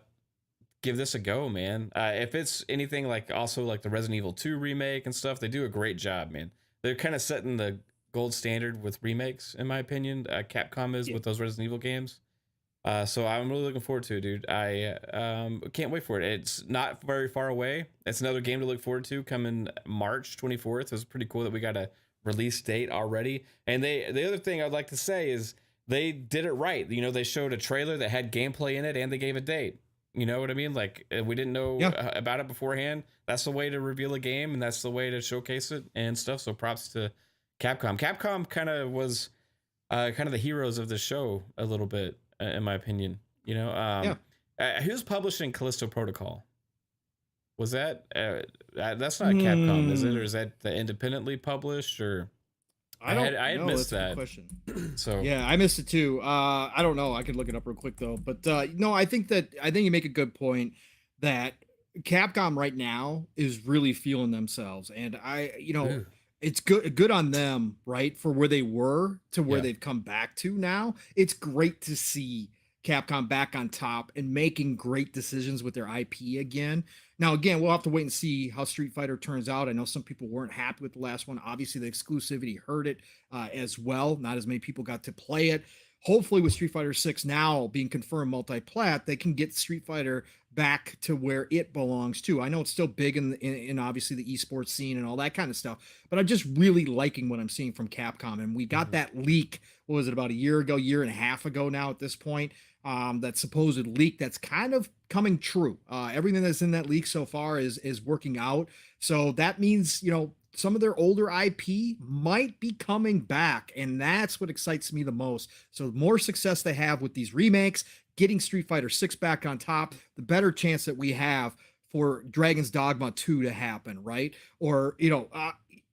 give this a go, man. If it's anything like also like the Resident Evil 2 remake and stuff, they do a great job, man. They're kind of setting the gold standard with remakes, in my opinion. Capcom is with those Resident Evil games. So I'm really looking forward to it, dude. I can't wait for it. It's not very far away. It's another game to look forward to coming March 24th. It's pretty cool that we got a release date already. And the other thing I'd like to say is they did it right. They showed a trailer that had gameplay in it and they gave a date. You know what I mean? Like we didn't know about it beforehand. That's the way to reveal a game and that's the way to showcase it and stuff. So props to Capcom. Capcom kind of was kind of the heroes of the show a little bit, in my opinion. Who's publishing Callisto Protocol? Was that that's not Capcom, is it? Or is that the independently published? Or I had missed that. Question. So yeah, I missed it too. I don't know. I could look it up real quick though. But no, I think you make a good point that Capcom right now is really feeling themselves, and it's good on them, right? For where they were to where they've come back to now. It's great to see Capcom back on top and making great decisions with their IP again. Now, again, we'll have to wait and see how Street Fighter turns out. I know some people weren't happy with the last one. Obviously, the exclusivity hurt it as well. Not as many people got to play it. Hopefully, with Street Fighter 6 now being confirmed multi-plat, they can get Street Fighter back to where it belongs to. I know it's still big in obviously the esports scene and all that kind of stuff, but I'm just really liking what I'm seeing from Capcom. And we got that leak, what was it, about a year and a half ago now at this point, that supposed leak that's kind of coming true. Everything that's in that leak so far is working out. So that means, some of their older IP might be coming back, and that's what excites me the most. So the more success they have with these remakes, getting Street Fighter 6 back on top, the better chance that we have for Dragon's Dogma 2 to happen, right? Or,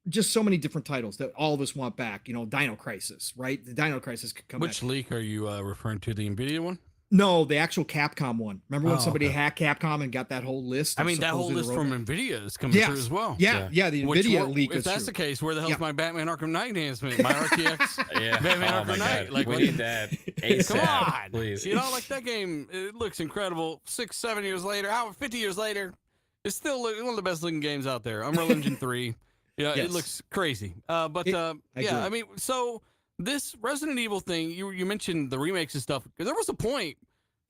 just so many different titles that all of us want back. Dino Crisis, right? The Dino Crisis could come back. Which leak are you referring to? The NVIDIA one? No, the actual Capcom one. Remember when somebody hacked Capcom and got that whole list? I mean, that whole list from NVIDIA is coming through as well. Yeah, the NVIDIA leak. If that's the case, where the hell's my Batman Arkham Knight enhancement? My RTX Batman Arkham Knight. Like, we need that ASAP, come on, please. like that game, it looks incredible. 6-7 years later, 50 years later, it's still one of the best looking games out there. Unreal Engine 3. Yeah, it looks crazy. I mean, so this Resident Evil thing, you mentioned the remakes and stuff, because there was a point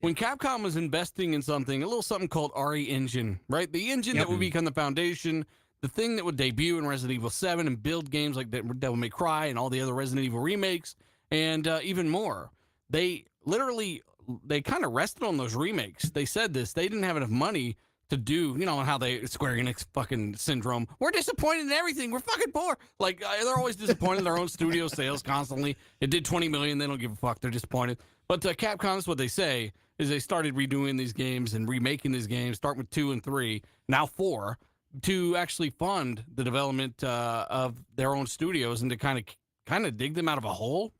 when Capcom was investing in something, a little something called RE Engine, right? The engine that would become the foundation, the thing that would debut in Resident Evil 7 and build games like Devil May Cry and all the other Resident Evil remakes, and even more. They kind of rested on those remakes. They said this, they didn't have enough money to do, how they Square Enix fucking syndrome. We're disappointed in everything. We're fucking poor. Like, they're always disappointed in their own studio sales constantly. It did 20 million. They don't give a fuck. They're disappointed. But Capcom's what they say is they started redoing these games and remaking these games, starting with 2 and 3, now 4, to actually fund the development of their own studios and to kind of dig them out of a hole.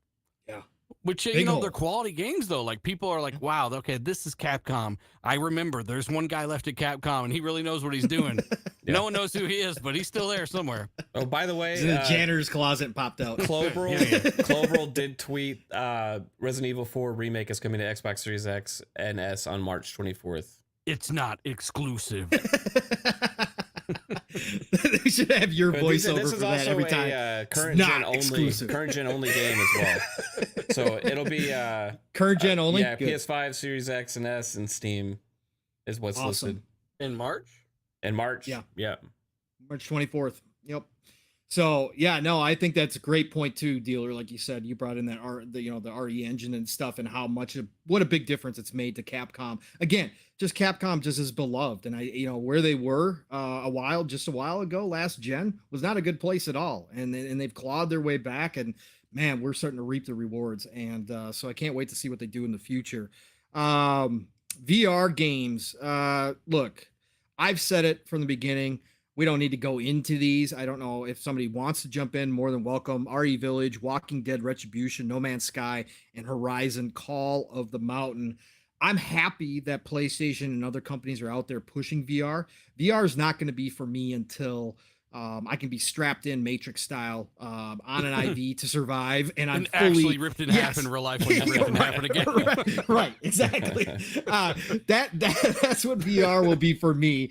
Yeah. Which, they're quality games, though. Like, people are like, wow, okay, this is Capcom. I remember there's one guy left at Capcom, and he really knows what he's doing. No one knows who he is, but he's still there somewhere. Oh, by the way, he's in the janitor's closet and popped out. Cloverl did tweet Resident Evil 4 remake is coming to Xbox Series X and S on March 24th. It's not exclusive. They should have your voiceover for that every time. Current gen only game as well. So it'll be current gen only. Yeah, Good. PS5, Series X and S, and Steam is what's listed in March. In March, yeah, March 24th. Yep. So yeah, no, I think that's a great point too, Dealer. Like you said, you brought in that the RE engine and stuff, and how much what a big difference it's made to Capcom. Again, just Capcom just is beloved, and where they were a while ago, last gen was not a good place at all, and they've clawed their way back, and man, we're starting to reap the rewards, and so I can't wait to see what they do in the future. VR games, look, I've said it from the beginning. We don't need to go into these. I don't know if somebody wants to jump in, more than welcome. RE Village, Walking Dead Retribution, No Man's Sky, and Horizon Call of the Mountain. I'm happy that PlayStation and other companies are out there pushing VR. VR is not going to be for me until I can be strapped in Matrix style on an IV to survive, and I'm fully actually ripped in half in real life when you rip in half again. right, exactly. That's what VR will be for me.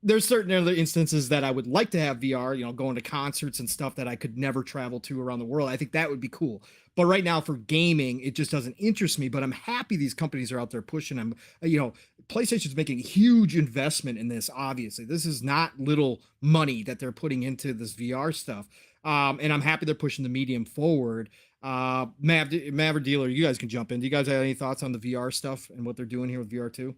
There's certain other instances that I would like to have VR, going to concerts and stuff that I could never travel to around the world. I think that would be cool. But right now for gaming, it just doesn't interest me, but I'm happy these companies are out there pushing them. PlayStation's making a huge investment in this. Obviously, this is not little money that they're putting into this VR stuff. And I'm happy they're pushing the medium forward. Mav or Dealer, you guys can jump in. Do you guys have any thoughts on the VR stuff and what they're doing here with VR2?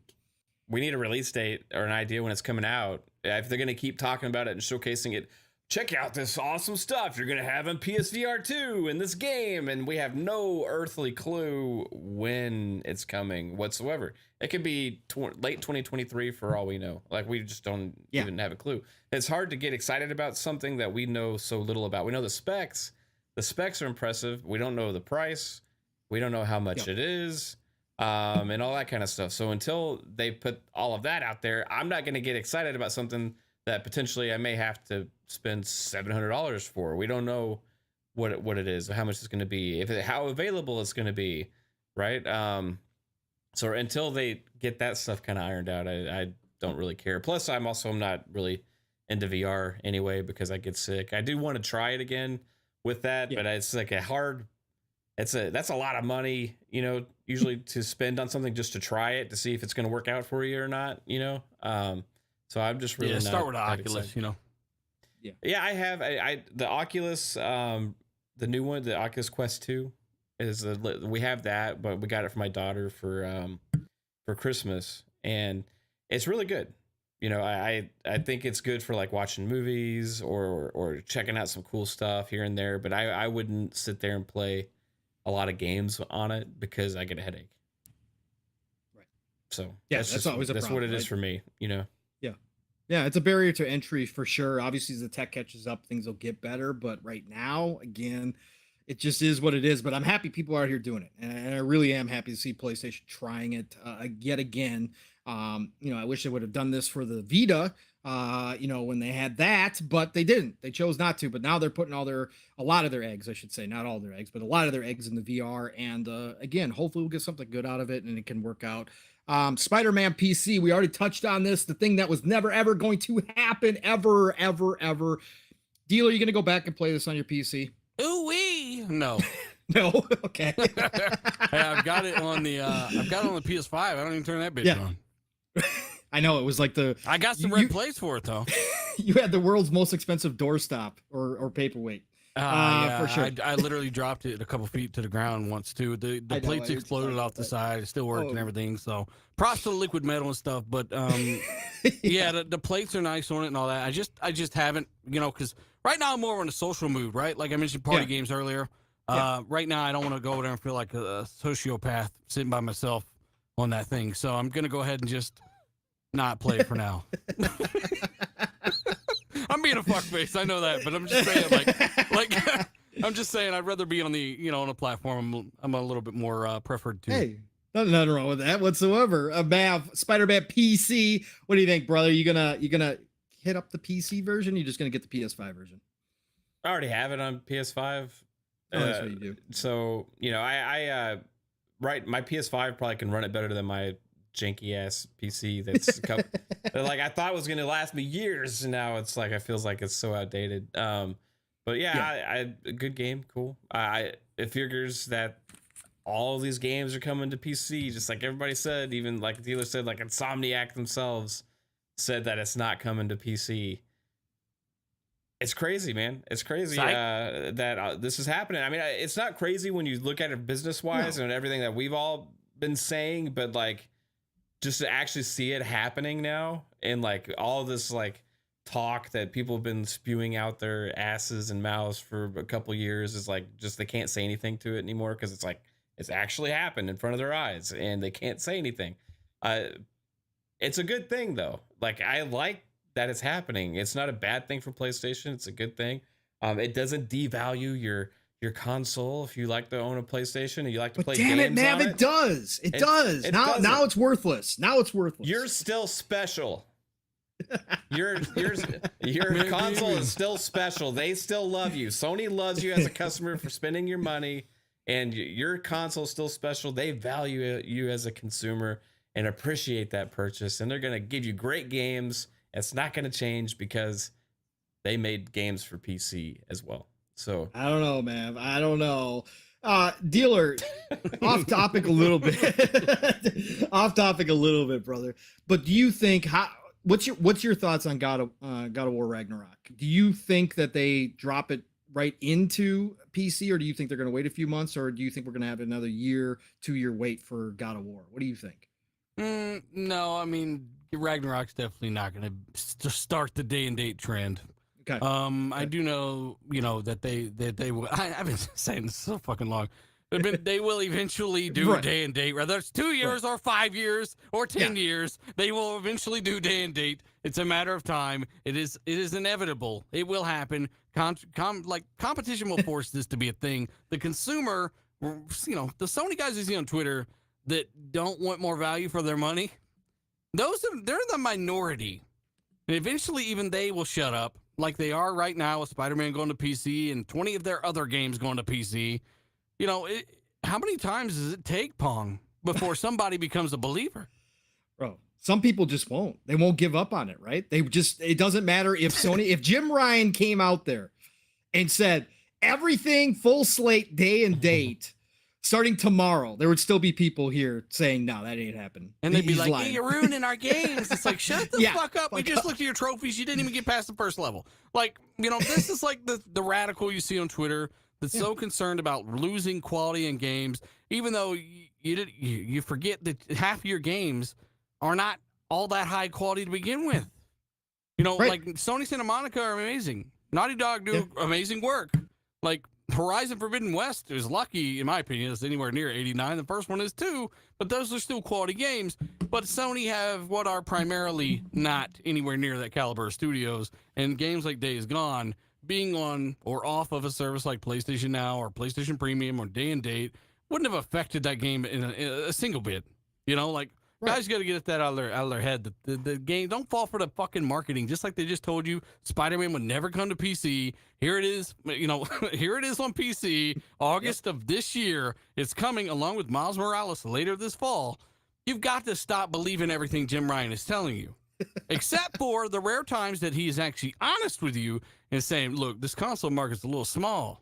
We need a release date or an idea when it's coming out. If they're going to keep talking about it and showcasing it, check out this awesome stuff you're going to have in PSVR 2 in this game. And we have no earthly clue when it's coming whatsoever. It could be late 2023 for all we know. Like, we just don't even have a clue. It's hard to get excited about something that we know so little about. We know the specs. The specs are impressive. We don't know the price. We don't know how much it is, and all that kind of stuff. So until they put all of that out there, I'm not going to get excited about something that potentially I may have to spend $700 for. We don't know what it is, how much it's going to be, how available it's going to be, right? So until they get that stuff kind of ironed out, I don't really care. Plus, I'm not really into VR anyway because I get sick. I do want to try it again with that, but it's like that's a lot of money, usually to spend on something just to try it to see if it's going to work out for you or not, So I'm just really start with Oculus, Yeah, I have the Oculus, the new one, the Oculus Quest 2 we have that, but we got it for my daughter for Christmas, and it's really good. I think it's good for like watching movies or checking out some cool stuff here and there, but I wouldn't sit there and play a lot of games on it because I get a headache. Right. So that's always a problem. That's what it is for me, Yeah, it's a barrier to entry for sure. Obviously, as the tech catches up, things will get better. But right now, again, it just is what it is. But I'm happy people are out here doing it, and I really am happy to see PlayStation trying it yet again. I wish they would have done this for the Vita, when they had that, but they didn't. They chose not to. But now they're putting a lot of their eggs, I should say, not all their eggs, but a lot of their eggs in the VR. And again, hopefully we'll get something good out of it, and it can work out. Spider-Man PC, we already touched on this, the thing that was never ever going to happen ever. Dealer, you gonna go back and play this on your PC? Ooh-wee. No. No. Okay. Hey, I've got it on the PS5. I don't even turn that bitch on. I know, it was like I got some red plates for it though. You had the world's most expensive doorstop or paperweight. Yeah, for sure. I literally dropped it a couple feet to the ground once too. The plates exploded off the side. It still worked and everything. So props to the liquid metal and stuff. But the plates are nice on it and all that. I just haven't, because right now I'm more in a social mood, right? Like I mentioned party games earlier. Right now I don't want to go over there and feel like a sociopath sitting by myself on that thing. So I'm gonna go ahead and just not play it for now. I'm being a fuckface, I know that, but I'm just saying, like I'm just saying, I'd rather be on the, on a platform I'm a little bit more preferred to. Hey, nothing wrong with that whatsoever. Mav, Spider-Man PC, what do you think, brother? You gonna hit up the PC version? You're just gonna get the PS5 version? I already have it on PS5. Oh, that's what you do. So I my PS5 probably can run it better than my janky ass PC that's like I thought was gonna last me years, and now it's like it feels like it's so outdated. But I a good game, cool. It figures that all of these games are coming to PC, just like everybody said. Even like the dealer said, like Insomniac themselves said that it's not coming to PC. It's crazy, man. It's crazy that this is happening. I mean, it's not crazy when you look at it business wise and everything that we've all been saying, but like just to actually see it happening now and like all this like talk that people have been spewing out their asses and mouths for a couple years is like just they can't say anything to it anymore because it's like it's actually happened in front of their eyes and they can't say anything. It's a good thing though. Like I like that it's happening. It's not a bad thing for PlayStation. It's a good thing. It doesn't devalue your console if you like to own a PlayStation and you like to play games. Damn it, man! on It does. It does. Now it's worthless. Now it's worthless. You're still special. Your console is still special. They still love you. Sony loves you as a customer for spending your money, and your console is still special. They value you as a consumer and appreciate that purchase, and they're gonna give you great games. It's not going to change because they made games for PC as well. So I don't know, man. I don't know. Dealer, off topic a little bit. Off topic a little bit, brother. But do you think what's your thoughts on God of War Ragnarok? Do you think that they drop it right into PC, or do you think they're going to wait a few months, or do you think we're going to have another 2-year wait for God of War? What do you think? No, I mean, Ragnarok's definitely not going to start the day and date trend. Okay. I do know, that they will. I've been saying this so fucking long. They will eventually do day and date, whether it's 2 years or 5 years or 10 years. They will eventually do day and date. It's a matter of time. It is inevitable. It will happen. Competition will force this to be a thing. The consumer, the Sony guys you see on Twitter that don't want more value for their money, they're the minority. And eventually even they will shut up like they are right now with Spider-Man going to PC and 20 of their other games going to PC. How many times does it take, Pong, before somebody becomes a believer? Bro, some people just won't. They won't give up on it, right? It doesn't matter if Sony, if Jim Ryan came out there and said everything full slate day and date starting tomorrow, there would still be people here saying, no, that ain't happening. And they'd be like, lying. hey, you're ruining our games. It's like, shut the fuck up. We just looked at your trophies. You didn't even get past the first level. Like, this is like the radical you see on Twitter that's so concerned about losing quality in games, even though you forget that half of your games are not all that high quality to begin with. Like Sony Santa Monica are amazing. Naughty Dog do amazing work. Like, Horizon Forbidden West is lucky, in my opinion, it's anywhere near 89. The first one is too, but those are still quality games. But Sony have what are primarily not anywhere near that caliber of studios, and games like Days Gone being on or off of a service like PlayStation Now or PlayStation Premium or Day and Date wouldn't have affected that game in a single bit. Guys got to get that out of their head. The game, don't fall for the fucking marketing. Just like they just told you, Spider-Man would never come to PC. Here it is, here it is on PC, August of this year. It's coming along with Miles Morales later this fall. You've got to stop believing everything Jim Ryan is telling you, except for the rare times that he is actually honest with you and saying, look, this console market's a little small.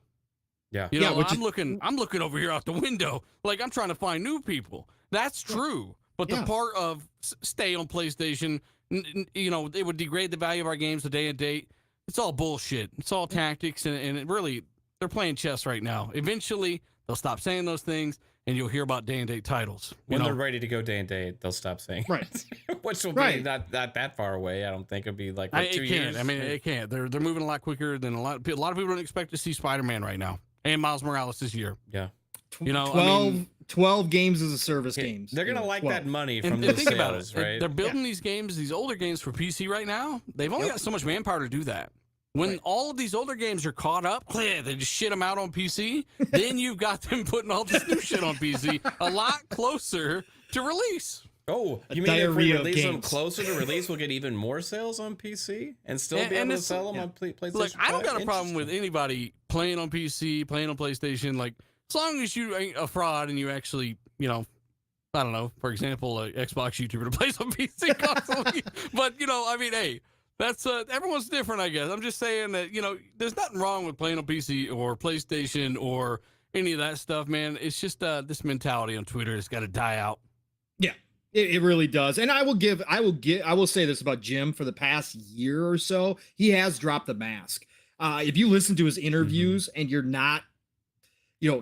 Yeah. I'm looking over here out the window. Like I'm trying to find new people. That's true. But the part of stay on PlayStation, it would degrade the value of our games the day and date. It's all bullshit. It's all tactics, and it really, they're playing chess right now. Eventually, they'll stop saying those things, and you'll hear about day and date titles. When they're ready to go day and date, they'll stop saying it. Which will be not that far away. I don't think it'll be like 2 years. I mean, it can't. They're moving a lot quicker than a lot of people don't expect to see Spider-Man right now and Miles Morales this year. Yeah. 12 games as a service games. They're going to like 12. that money from and those think sales, about it. right? They're building these games, these older games for PC right now. They've only got so much manpower to do that. When all of these older games are caught up, they just shit them out on PC. Then you've got them putting all this new shit on PC a lot closer to release. Oh, you mean if we release them closer to release, we'll get even more sales on PC and still be able to sell them on PlayStation? Look, I don't got a problem with anybody playing on PC, playing on PlayStation. Like, as long as you ain't a fraud and you actually, I don't know, for example, an Xbox YouTuber that plays on PC constantly. But, hey, that's, everyone's different, I guess. I'm just saying that, there's nothing wrong with playing on PC or PlayStation or any of that stuff, man. It's just this mentality on Twitter has got to die out. Yeah, it really does. And I will say this about Jim. For the past year or so, he has dropped the mask. If you listen to his interviews and you're not,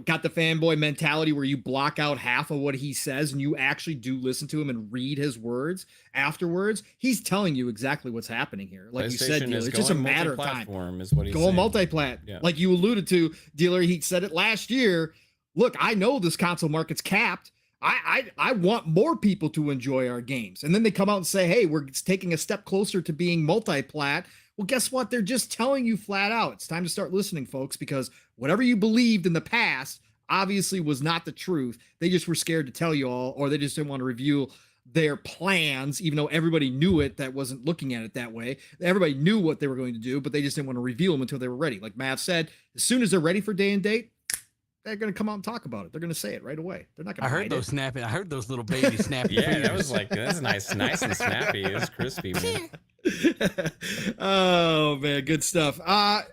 got the fanboy mentality where you block out half of what he says and you actually do listen to him and read his words afterwards, he's telling you exactly what's happening here. Like you said, Dealer, it's just a matter of time. Is what he's Go saying. multi-plat. Yeah. Like you alluded to, Dealer, he said it last year. Look, I know this console market's capped. I want more people to enjoy our games. And then they come out and say, hey, we're taking a step closer to being multi-plat. Well, guess what? They're just telling you flat out. It's time to start listening, folks, because whatever you believed in the past obviously was not the truth. They just were scared to tell you all, or they just didn't want to reveal their plans, even though everybody knew it that wasn't looking at it that way. Everybody knew what they were going to do, but they just didn't want to reveal them until they were ready. Like Mav said, as soon as they're ready for day and date, they're going to come out and talk about it. They're going to say it right away. They're not going to I heard those little baby snapping. Yeah, that was like, that's nice and snappy. It was crispy, man. Oh man, good stuff.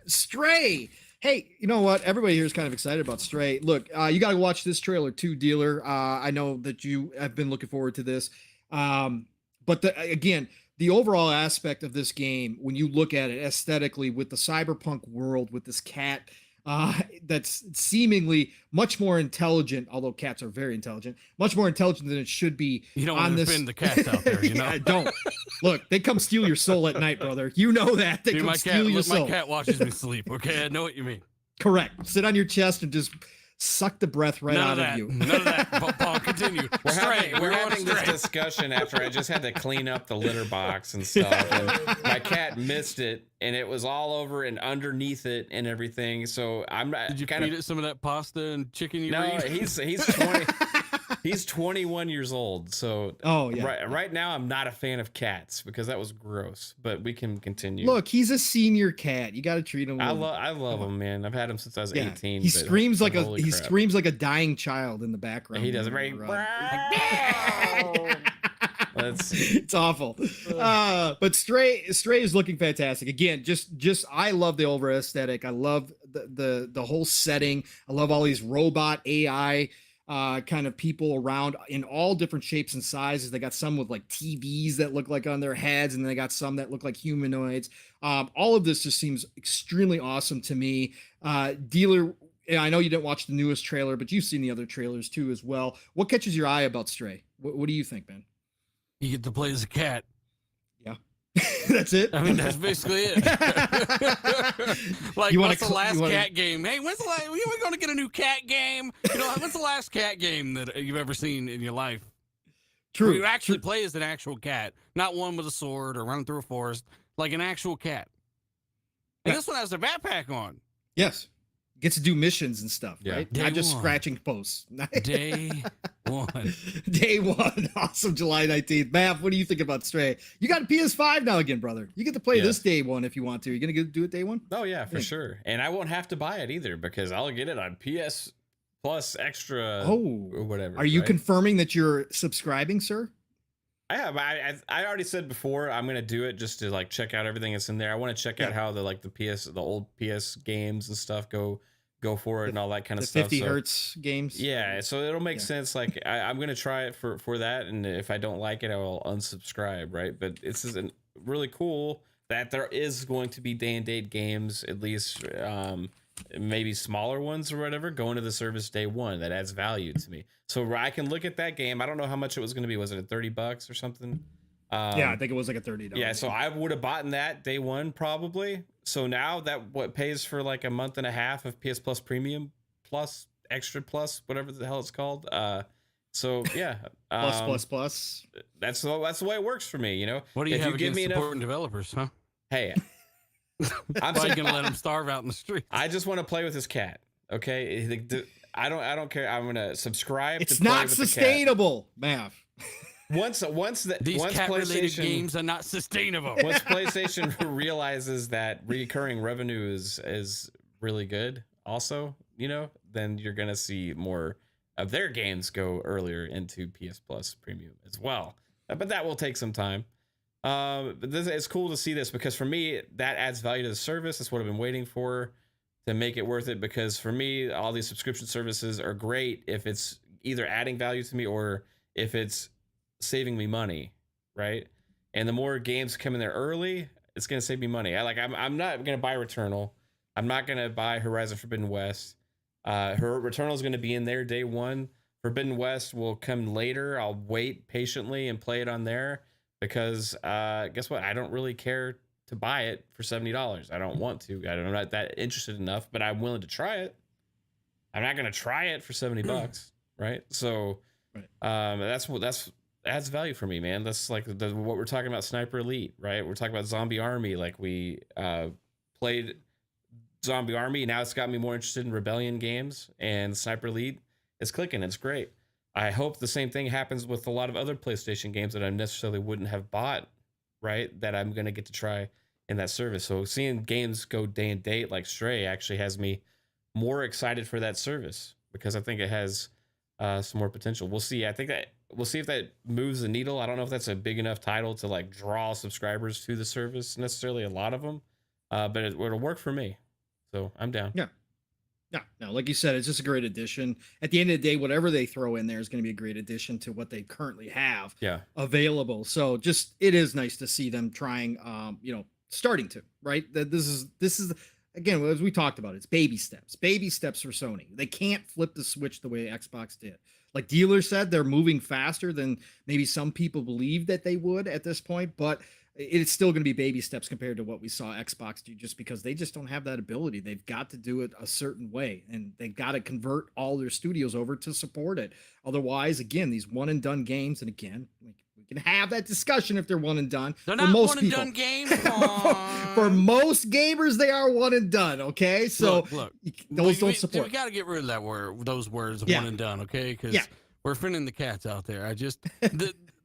Stray. Hey, you know what? Everybody here is kind of excited about Stray. Look, you got to watch this trailer too, Dealer. I know that you have been looking forward to this. But again, the overall aspect of this game, when you look at it aesthetically with the cyberpunk world, with this cat that's seemingly much more intelligent, although cats are very intelligent, much more intelligent than it should be. You don't want to defend the cats out there, you know? Yeah, don't. Look, they come steal your soul at night, brother. You know that. They Dude, come steal your soul. My cat watches me sleep, okay? I know what you mean. Correct. Sit on your chest and just suck the breath right out of you. None of that. Paul, continue. We're having this discussion after I just had to clean up the litter box and stuff. And my cat missed it, and it was all over and underneath it and everything. So I'm not. Did you feed it some of that pasta and chicken you No, eat? he's 20. He's 21 years old. So right now I'm not a fan of cats because that was gross. But we can continue. Look, he's a senior cat. You got to treat him. I love him, man. I've had him since I was 18. He screams like screams like a dying child in the background. He does it right. It's awful. But Stray is looking fantastic. Again, just I love the overall aesthetic. I love the whole setting. I love all these robot AI kind of people around in all different shapes and sizes. They got some with like TVs that look like on their heads, and they got some that look like humanoids. All of this just seems extremely awesome to me. Dealer, I know you didn't watch the newest trailer, but you've seen the other trailers too as well. What catches your eye about Stray? What do you think, man? You get to play as a cat. Yeah. That's it. I mean, that's basically it. Like, what's the last cat game? Hey, when's the last? We're going to get a new cat game. You know, when's the last cat game that you've ever seen in your life? True. Where you actually play as an actual cat, not one with a sword or running through a forest, like an actual cat. And this one has a backpack on. Yes. Gets to do missions and stuff, right? Day Not just one. scratching posts. Day one. Day one. Awesome. July 19th. Mav, what do you think about Stray? You got a PS5 now again, brother. You get to play this day one if you want to. You going to do it day one? Oh, yeah, for sure. And I won't have to buy it either because I'll get it on PS Plus Extra or whatever. Are you confirming that you're subscribing, sir? I have. I already said before I'm gonna do it just to like check out everything that's in there. I want to check out how the old PS games and stuff go for it and all that kind of stuff. 50 hertz games. Yeah, so it'll make sense. Like I'm gonna try it for that, and if I don't like it, I will unsubscribe. Right, but this is really cool that there is going to be day and date games, at least maybe smaller ones or whatever, going to the service day one. That adds value to me. So I can look at that game. I don't know how much it was going to be. Was it at $30 or something? Yeah, I think it was like a $30. Yeah, so I would have bought that day one probably. So now that what pays for like a month and a half of PS Plus Premium Plus Extra Plus, whatever the hell it's called. So yeah, plus. That's the way it works for me. You know, what do you have against supporting developers, huh? Hey, I'm probably gonna let him starve out in the street. I just want to play with his cat. Okay, I don't care. I'm gonna subscribe. It's not sustainable, Mav. Once cat-related games are not sustainable. Once PlayStation realizes that recurring revenue is really good, also, you know, then you're gonna see more of their games go earlier into PS Plus Premium as well. But that will take some time. But it's cool to see this because for me, that adds value to the service. That's what I've been waiting for. to make it worth it, because for me, all these subscription services are great if it's either adding value to me or if it's saving me money, right? And the more games come in there early, it's gonna save me money. I'm not gonna buy Returnal. I'm not gonna buy Horizon Forbidden West. Returnal is gonna be in there day one. Forbidden West will come later. I'll wait patiently and play it on there because guess what? I don't really care to buy it for $70. I don't want to. I'm not that interested enough, but I'm willing to try it. I'm not gonna try it for $70, right? So that's adds value for me, man. That's like what we're talking about, Sniper Elite, right? We're talking about Zombie Army. Like we played Zombie Army. Now it's got me more interested in Rebellion games, and Sniper Elite is clicking. It's great. I hope the same thing happens with a lot of other PlayStation games that I necessarily wouldn't have bought, right? That I'm going to get to try in that service. So seeing games go day and date like Stray actually has me more excited for that service because I think it has some more potential. We'll see. I think that we'll see if that moves the needle. I don't know if that's a big enough title to like draw subscribers to the service necessarily, a lot of them, but it'll work for me. So I'm down. Yeah. Yeah, no, like you said, it's just a great addition. At the end of the day, whatever they throw in there is going to be a great addition to what they currently have available. So just, it is nice to see them trying, starting to, right? That this is again, as we talked about, it's baby steps for Sony. They can't flip the switch the way Xbox did. Like Dealer said, they're moving faster than maybe some people believe that they would at this point, but it's still going to be baby steps compared to what we saw Xbox do, just because they just don't have that ability. They've got to do it a certain way, and they've got to convert all their studios over to support it. Otherwise, again, these one and done games, and again, we can have that discussion if they're one and done. They're not one and done games. For most gamers, they are one and done. Okay, so look, those don't support. We got to get rid of that word, those words, one and done. Okay, because we're offending the cats out there.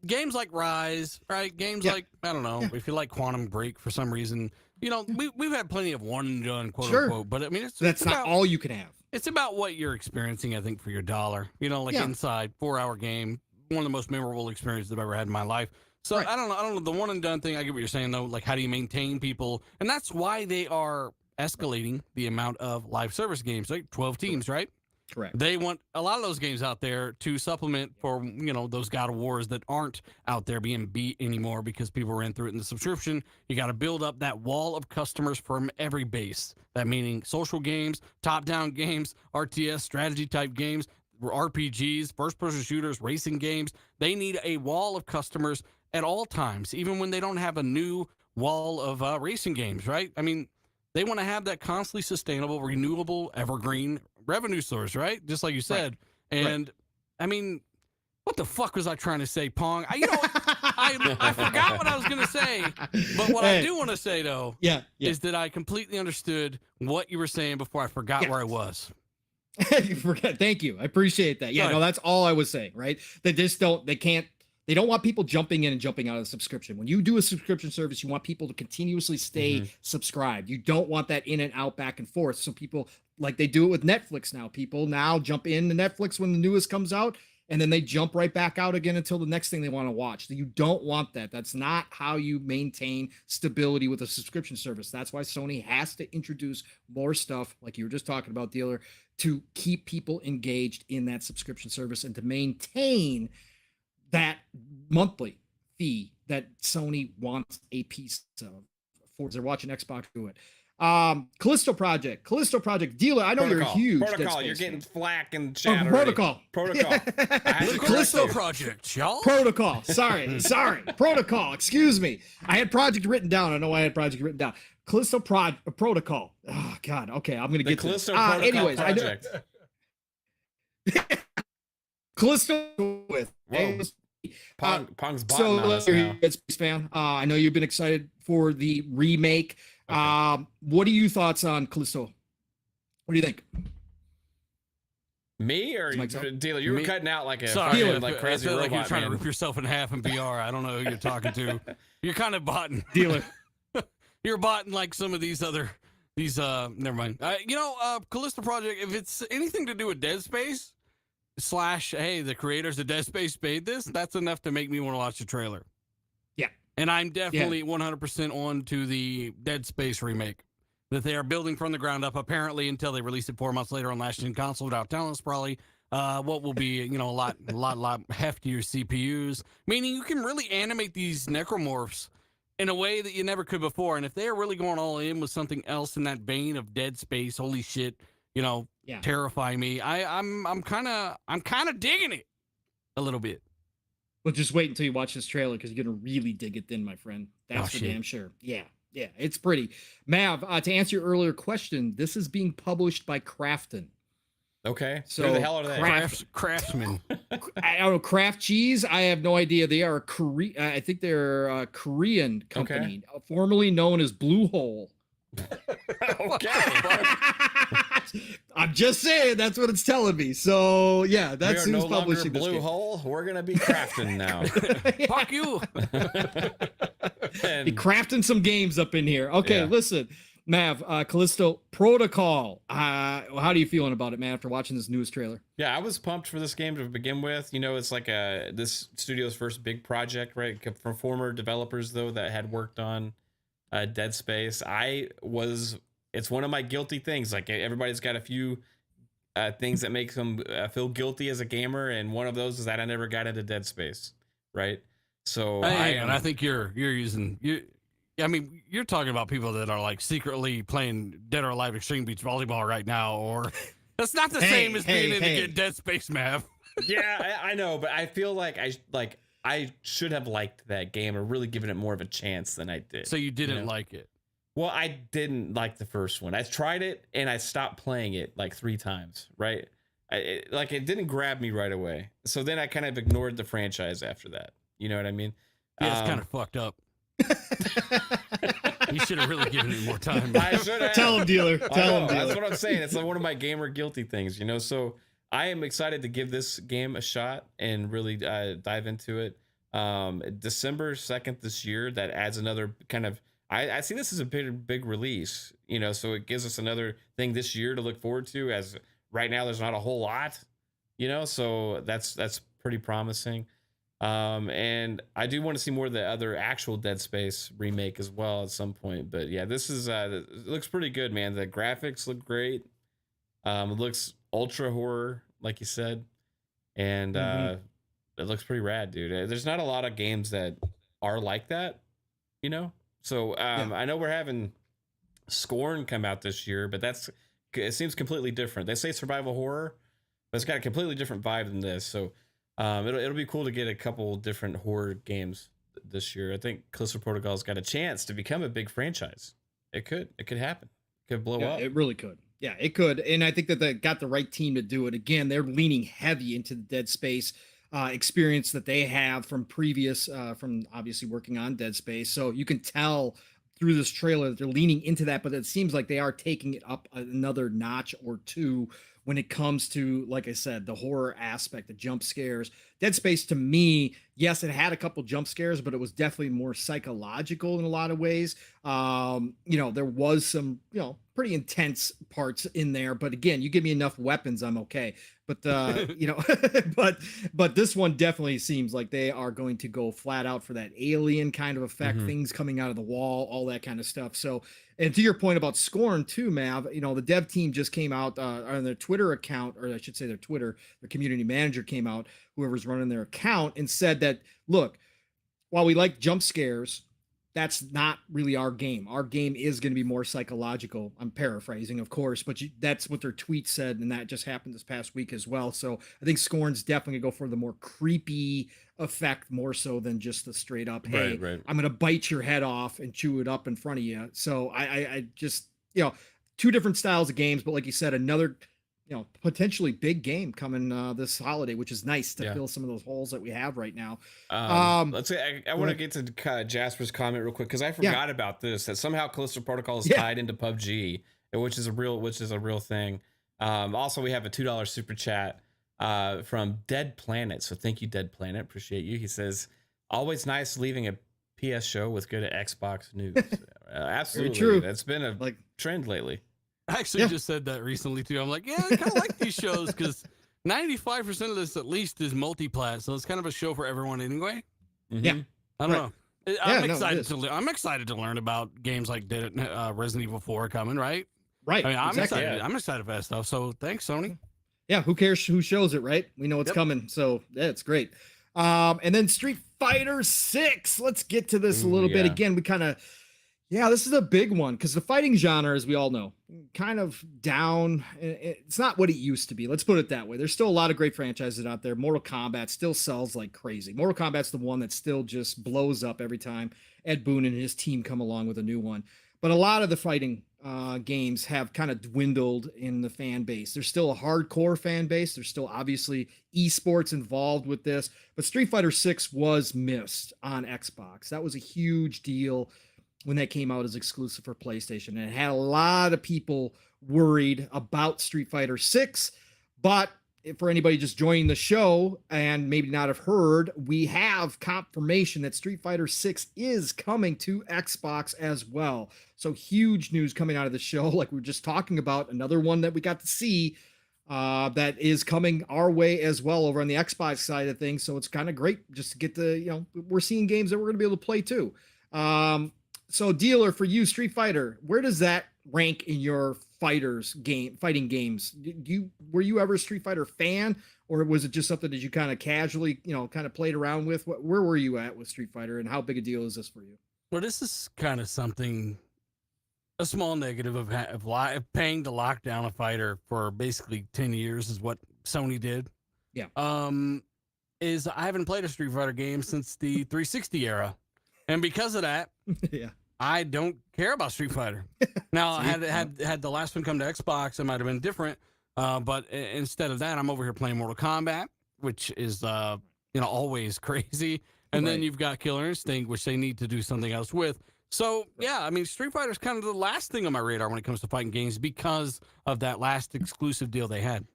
Games like Rise, right? Games like, I don't know, if you like Quantum Break for some reason, we've had plenty of one and done, quote unquote, but I mean, that's not all you can have. It's about what you're experiencing, I think, for your dollar. Inside, 4-hour game, one of the most memorable experiences I've ever had in my life. So I don't know, the one and done thing, I get what you're saying though, like how do you maintain people? And that's why they are escalating the amount of live service games, like 12 teams, right? Correct. They want a lot of those games out there to supplement for, those God of Wars that aren't out there being beat anymore because people ran through it in the subscription. You got to build up that wall of customers from every base. That meaning social games, top-down games, RTS, strategy-type games, RPGs, first-person shooters, racing games. They need a wall of customers at all times, even when they don't have a new wall of racing games, right? I mean, they want to have that constantly sustainable, renewable, evergreen revenue source, right? Just like you said. Right. And I mean, what the fuck was I trying to say, Pong? I forgot what I was going to say. But what I do want to say, though, is that I completely understood what you were saying before I forgot where I was. You forget. Thank you. I appreciate that. Yeah, no, that's all I was saying, right? They don't want people jumping in and jumping out of the subscription. When you do a subscription service, you want people to continuously stay subscribed. You don't want that in and out, back and forth. So people, like they do it with Netflix now. People now jump into Netflix when the newest comes out, and then they jump right back out again until the next thing they want to watch. You don't want that. That's not how you maintain stability with a subscription service. That's why Sony has to introduce more stuff, like you were just talking about, Dealer, to keep people engaged in that subscription service and to maintain that monthly fee that Sony wants a piece of. For they're watching Xbox do it. Callisto Project, Dealer. I know you're huge. Protocol, you're getting flack and chat. Protocol. Callisto Project, y'all. Protocol. Sorry. Protocol. Excuse me. I had project written down. I know I had project written down. Callisto Protocol. Oh God. Okay, I'm gonna get to Callisto Protocol anyways, project. Callisto with. Pong's bottom on us now. Space fan. I know you've been excited for the remake. Okay. What are your thoughts on Callisto? What do you think? Me or Dealer? You were cutting out like a crazy robot. Like you're trying man. to rip yourself in half in VR. I don't know who you're talking to. You're kind of botting. Dealer. You're botting like some of these never mind. Callisto Project, if it's anything to do with Dead Space / hey, the creators of Dead Space made this, that's enough to make me want to watch the trailer. Yeah. And I'm definitely 100% on to the Dead Space remake. that they are building from the ground up, apparently, until they release it 4 months later on last-gen console without telling us probably what will be, a lot heftier CPUs, meaning you can really animate these necromorphs in a way that you never could before. And if they are really going all in with something else in that vein of Dead Space, holy shit, terrify me. I'm kind of digging it a little bit. Well, just wait until you watch this trailer because you're gonna really dig it then, my friend. That's for shit. damn sure. Yeah, it's pretty. Mav, to answer your earlier question, this is being published by Crafton. Okay. So Who the hell are they? Craftsman. I don't know. Craft Cheese. I have no idea. They are I think they're a Korean company, formerly known as Blue Hole. Okay. I'm just saying that's what it's telling me. So yeah, that's we are who's no longer publishing this Blue game. Hole. We're gonna be crafting now. Fuck you. Be crafting some games up in here. Okay, Yeah. listen, Mav, Callisto Protocol. How do you feeling about it, man? After watching this newest trailer? Yeah, I was pumped for this game to begin with. It's like this studio's first big project, right? From former developers though that had worked on Dead Space. It's one of my guilty things. Like everybody's got a few things that make them feel guilty as a gamer, and one of those is that I never got into Dead Space, right? So I think you're using you. I mean, you're talking about people that are like secretly playing Dead or Alive Extreme Beach Volleyball right now, or that's not the same as being in the Dead Space map. Yeah, I know, but I feel like I should have liked that game or really given it more of a chance than I did. So you didn't like it? Well, I didn't like the first one. I tried it and I stopped playing it like 3 times, right? It didn't grab me right away. So then I kind of ignored the franchise after that. You know what I mean? Yeah, it's kind of fucked up. You should have really given it more time. I should have. Tell him, dealer. Tell him, dealer. That's what I'm saying. It's like one of my gamer guilty things, So I am excited to give this game a shot and really dive into it. December 2nd this year, that adds another kind of. I see this as a big release, so it gives us another thing this year to look forward to, as right now there's not a whole lot, so that's pretty promising. And I do want to see more of the other actual Dead Space remake as well at some point. But yeah, this is it looks pretty good, man. The graphics look great. It looks ultra horror, like you said, and it looks pretty rad, dude. There's not a lot of games that are like that, So I know we're having Scorn come out this year, but it seems completely different. They say survival horror, but it's got a completely different vibe than this. So it'll be cool to get a couple different horror games this year. I think Callisto Protocol's got a chance to become a big franchise. It could happen. It could blow up. It really could. Yeah, it could. And I think that they got the right team to do it. Again, they're leaning heavy into the Dead Space experience that they have from previous, from obviously working on Dead Space. So you can tell through this trailer that they're leaning into that, but it seems like they are taking it up another notch or two when it comes to, like I said, the horror aspect, the jump scares. Dead Space, to me, yes, it had a couple jump scares, but it was definitely more psychological in a lot of ways. There was some, pretty intense parts in there, but again, you give me enough weapons, I'm okay. But but this one definitely seems like they are going to go flat out for that alien kind of effect, things coming out of the wall, all that kind of stuff. So, and to your point about Scorn too, Mav, the dev team just came out on their Twitter account, or I should say their community manager came out, whoever's running their account, and said that, look, while we like jump scares, that's not really our game. Our game is going to be more psychological. I'm paraphrasing, of course, but that's what their tweet said, and that just happened this past week as well. So I think Scorn's definitely going to go for the more creepy effect, more so than just the straight up, hey, right. I'm going to bite your head off and chew it up in front of you. So I just, two different styles of games, but like you said, another potentially big game coming this holiday, which is nice to fill some of those holes that we have right now. Let's say I want to get to Jasper's comment real quick, because I forgot about this, that somehow Callisto Protocol is tied into PUBG, which is a real thing. Also, we have a $2 super chat from Dead Planet. So thank you, Dead Planet. Appreciate you. He says, always nice leaving a PS show with good Xbox news. Absolutely. Very true. That's been a trend lately. I actually just said that recently too. I'm like, I kind of like these shows because 95% of this at least is multi-plat, so it's kind of a show for everyone anyway. Yeah, I don't know. I'm no, excited I'm excited to learn about games like Resident Evil 4 coming, right? Right. I mean, I'm exactly. excited. I'm excited for that stuff. So thanks, Sony. Yeah, who cares who shows it, right? We know it's coming. So yeah, it's great. And then Street Fighter 6. Let's get to this a little bit. Again, we kind of this is a big one because the fighting genre, as we all know, kind of down. It's not what it used to be. Let's put it that way. There's still a lot of great franchises out there. Mortal Kombat still sells like crazy. Mortal Kombat's the one that still just blows up every time Ed Boon and his team come along with a new one. But a lot of the fighting games have kind of dwindled in the fan base. There's still a hardcore fan base. There's still obviously esports involved with this, but Street Fighter 6 was missed on Xbox. That was a huge deal when that came out as exclusive for PlayStation, and it had a lot of people worried about Street Fighter 6. But for anybody just joining the show and maybe not have heard, we have confirmation that Street Fighter 6 is coming to Xbox as well. So huge news coming out of the show, like we were just talking about. Another one that we got to see that is coming our way as well over on the Xbox side of things. So it's kind of great just to get the, we're seeing games that we're going to be able to play too. So Dealer, for you, Street Fighter, where does that rank in your fighting games? Were you ever a Street Fighter fan, or was it just something that you kind of casually, kind of played around with? Where were you at with Street Fighter, and how big a deal is this for you? Well, this is kind of a small negative of paying to lock down a fighter for basically 10 years is what Sony did. Yeah. Is I haven't played a Street Fighter game since the 360 era. And because of that, yeah, I don't care about Street Fighter. Now, had the last one come to Xbox, it might have been different. But instead of that, I'm over here playing Mortal Kombat, which is always crazy. And then you've got Killer Instinct, which they need to do something else with. So yeah, I mean, Street Fighter is kind of the last thing on my radar when it comes to fighting games because of that last exclusive deal they had.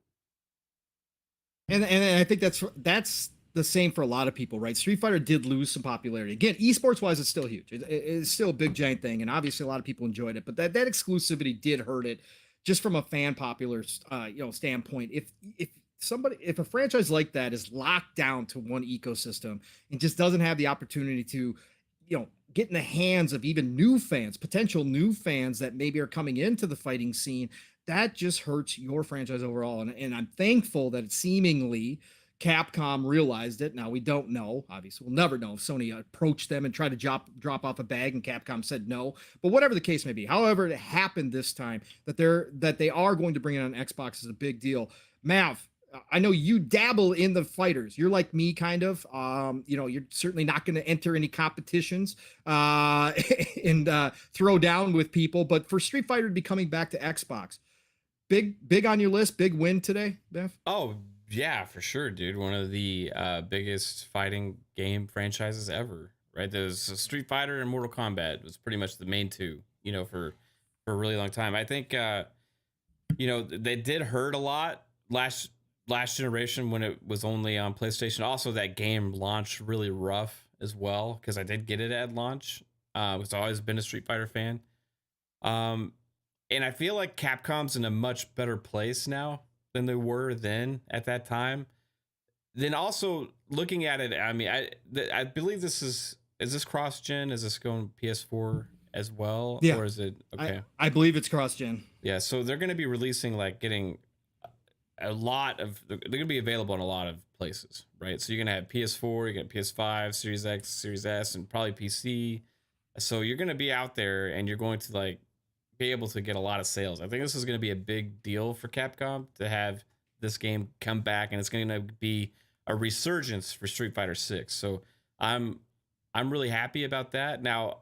And I think that's the same for a lot of people, right? Street Fighter did lose some popularity. Again, esports wise, it's still huge. It's still a big giant thing, and obviously a lot of people enjoyed it. But that exclusivity did hurt it, just from a fan popular standpoint. If a franchise like that is locked down to one ecosystem and just doesn't have the opportunity to, get in the hands of even new fans, potential new fans that maybe are coming into the fighting scene, that just hurts your franchise overall. And I'm thankful that it seemingly Capcom realized it. Now we don't know. Obviously, we'll never know if Sony approached them and tried to drop off a bag and Capcom said no. But whatever the case may be, however it happened this time, that they are going to bring it on Xbox is a big deal. Mav, I know you dabble in the fighters. You're like me, kind of. You're certainly not going to enter any competitions and throw down with people. But for Street Fighter to be coming back to Xbox, big on your list. Big win today, Bev. Oh yeah, for sure, dude. One of the biggest fighting game franchises ever. Right? There's Street Fighter and Mortal Kombat was pretty much the main two. For a really long time. I think they did hurt a lot last generation when it was only on PlayStation. Also, that game launched really rough as well because I did get it at launch. I've always been a Street Fighter fan. And I feel like Capcom's in a much better place now than they were then at that time. Then also looking at it, I mean, I believe is this cross-gen? Is this going PS4 as well? Yeah. Or is it okay? I believe it's cross-gen. Yeah, so they're going to be releasing getting they're going to be available in a lot of places, right? So you're going to have PS4, you got PS5, Series X, Series S, and probably PC. So you're going to be out there and you're going to be able to get a lot of sales. I think this is going to be a big deal for Capcom to have this game come back, and it's going to be a resurgence for Street Fighter 6. So I'm really happy about that. Now,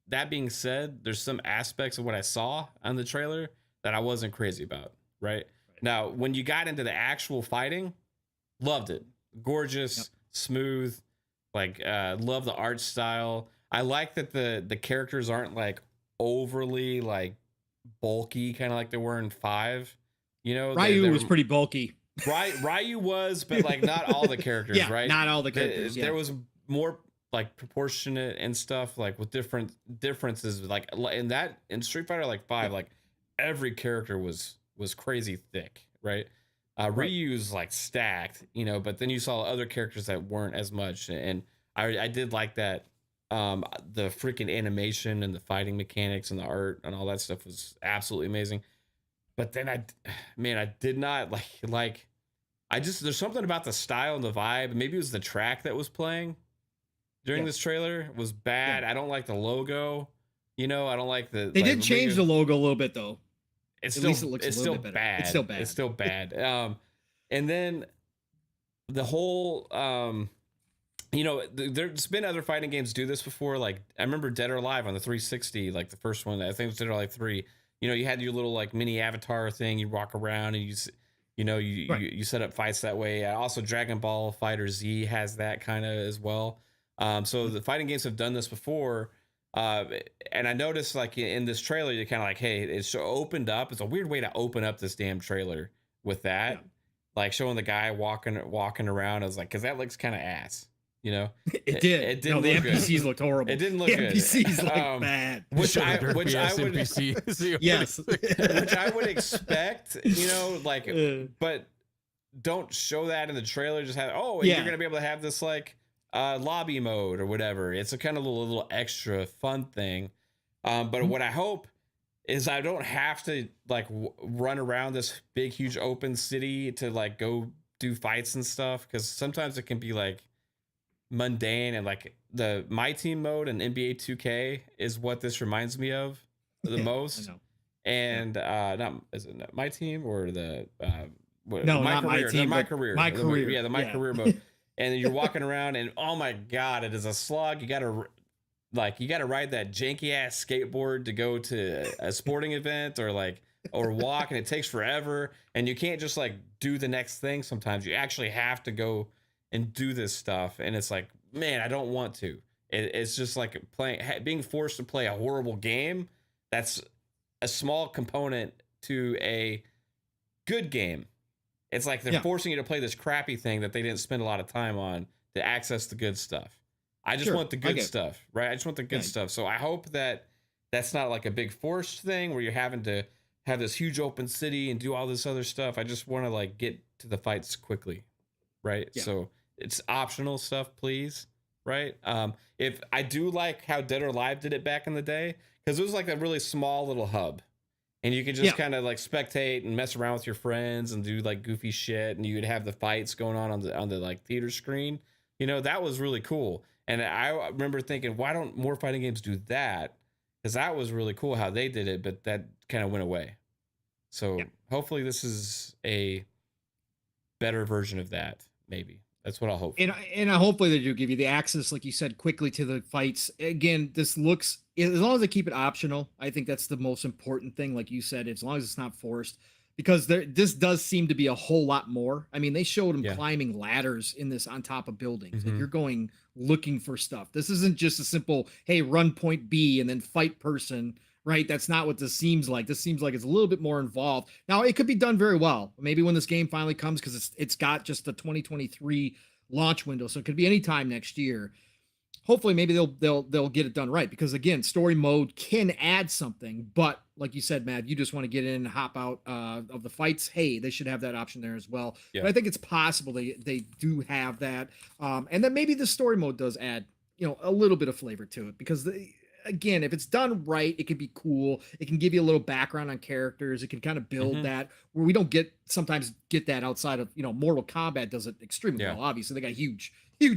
that being said, there's some aspects of what I saw on the trailer that I wasn't crazy about, right? Now, when you got into the actual fighting, loved it. Gorgeous, smooth, love the art style. I like that the characters aren't overly bulky, kind of like they were in 5. Ryu was pretty bulky. Ryu was, but not all the characters, yeah, right? Not all the characters. There was more proportionate and stuff, with different differences. In Street Fighter 5, every character was crazy thick, right? Ryu's stacked, but then you saw other characters that weren't as much, and I did like that The freaking animation and the fighting mechanics and the art and all that stuff was absolutely amazing. But then I did not like. There's something about the style and the vibe. Maybe it was the track that was playing during this trailer was bad. I don't like the logo. I don't like the. They did change the logo a little bit though. At least it looks a little bit better. Bad. It's still bad. It's still bad. And then the whole, there's been other fighting games do this before. Like I remember Dead or Alive on the 360, like the first one. I think it was Dead or Alive 3. You had your little like mini avatar thing. You walk around and you set up fights that way. Also, Dragon Ball Fighter Z has that kind of as well. So the fighting games have done this before. And I noticed like in this trailer, you're kind of like, hey, it's opened up. It's a weird way to open up this damn trailer with that, like showing the guy walking around. I was like, because that looks kind of ass, It did. It didn't. No, the NPCs looked horrible. It didn't look good. NPCs looked bad. Which I would yes, which I would expect, but don't show that in the trailer. Just have you're gonna be able to have this like lobby mode or whatever. It's a kind of little extra fun thing. But what I hope is I don't have to like run around this big huge open city to like go do fights and stuff, because sometimes it can be like mundane, and like the My Team mode and NBA 2K is what this reminds me of the most. And is it My Team or the My Career? My Career. My Career. Yeah, the My Career mode. And you're walking around and oh my god, it is a slog. You gotta ride that janky ass skateboard to go to a sporting event or walk, and it takes forever, and you can't just like do the next thing. Sometimes you actually have to go and do this stuff, and it's like, man, I don't want to. It's just like being forced to play a horrible game. That's a small component to a good game. It's like they're forcing you to play this crappy thing that they didn't spend a lot of time on to access the good stuff. I just want the good stuff, right? I just want the good stuff. So I hope that that's not like a big forced thing where you're having to have this huge open city and do all this other stuff. I just want to like get to the fights quickly, right? Yeah. So it's optional stuff, please, right? If I do like how Dead or Alive did it back in the day, because it was like a really small little hub. And you could just kind of like spectate and mess around with your friends and do like goofy shit, and you would have the fights going on the like theater screen. That was really cool. And I remember thinking, why don't more fighting games do that? Because that was really cool how they did it, but that kind of went away. So hopefully this is a better version of that. Maybe that's what I'll hope. And hopefully they do give you the access, like you said, quickly to the fights. Again, this looks, as long as they keep it optional, I think that's the most important thing. Like you said, as long as it's not forced, because this does seem to be a whole lot more. I mean, they showed them climbing ladders in this on top of buildings. Like you're going looking for stuff. This isn't just a simple, hey, run point B and then fight person, right? That's not what this seems like. This seems like it's a little bit more involved. Now, it could be done very well. Maybe when this game finally comes, because it's got just the 2023 launch window, so it could be any time next year. Hopefully, maybe they'll get it done right, because again, story mode can add something, but like you said, Matt, you just want to get in and hop out of the fights. Hey, they should have that option there as well. Yeah. But I think it's possible they do have that, and then maybe the story mode does add a little bit of flavor to it, because again, if it's done right, it can be cool. It can give you a little background on characters. It can kind of build that, where we don't sometimes get that outside of, Mortal Kombat does it extremely well. Obviously, they got huge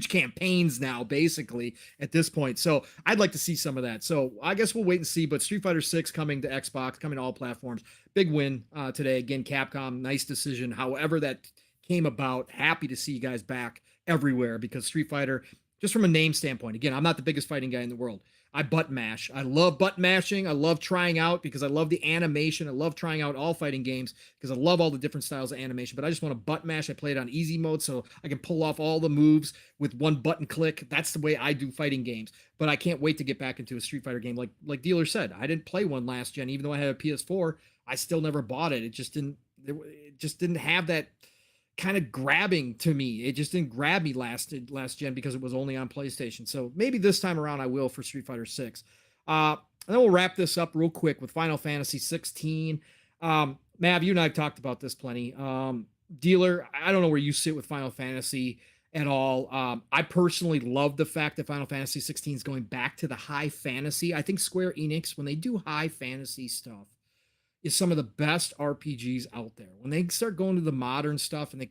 campaigns now, basically, at this point. So I'd like to see some of that. So I guess we'll wait and see. But Street Fighter 6 coming to Xbox, coming to all platforms. Big win today. Again, Capcom, nice decision. However that came about, happy to see you guys back everywhere, because Street Fighter, just from a name standpoint, again, I'm not the biggest fighting guy in the world. I butt mash. I love butt mashing. I love trying out, because I love the animation. I love trying out all fighting games because I love all the different styles of animation, but I just want to butt mash. I play it on easy mode so I can pull off all the moves with one button click. That's the way I do fighting games, but I can't wait to get back into a Street Fighter game. Like Dealer said, I didn't play one last gen, even though I had a PS4. I still never bought it. It just didn't have that kind of grabbing to me. It just didn't grab me last gen because it was only on PlayStation. So maybe this time around I will for Street Fighter 6. And then we'll wrap this up real quick with Final Fantasy 16. Mav, you and I have talked about this plenty. Dealer, I don't know where you sit with Final Fantasy. at all. I personally love the fact that Final Fantasy 16 is going back to the high fantasy. I think Square Enix, when they do high fantasy stuff, is some of the best RPGs out there. When they start going to the modern stuff and the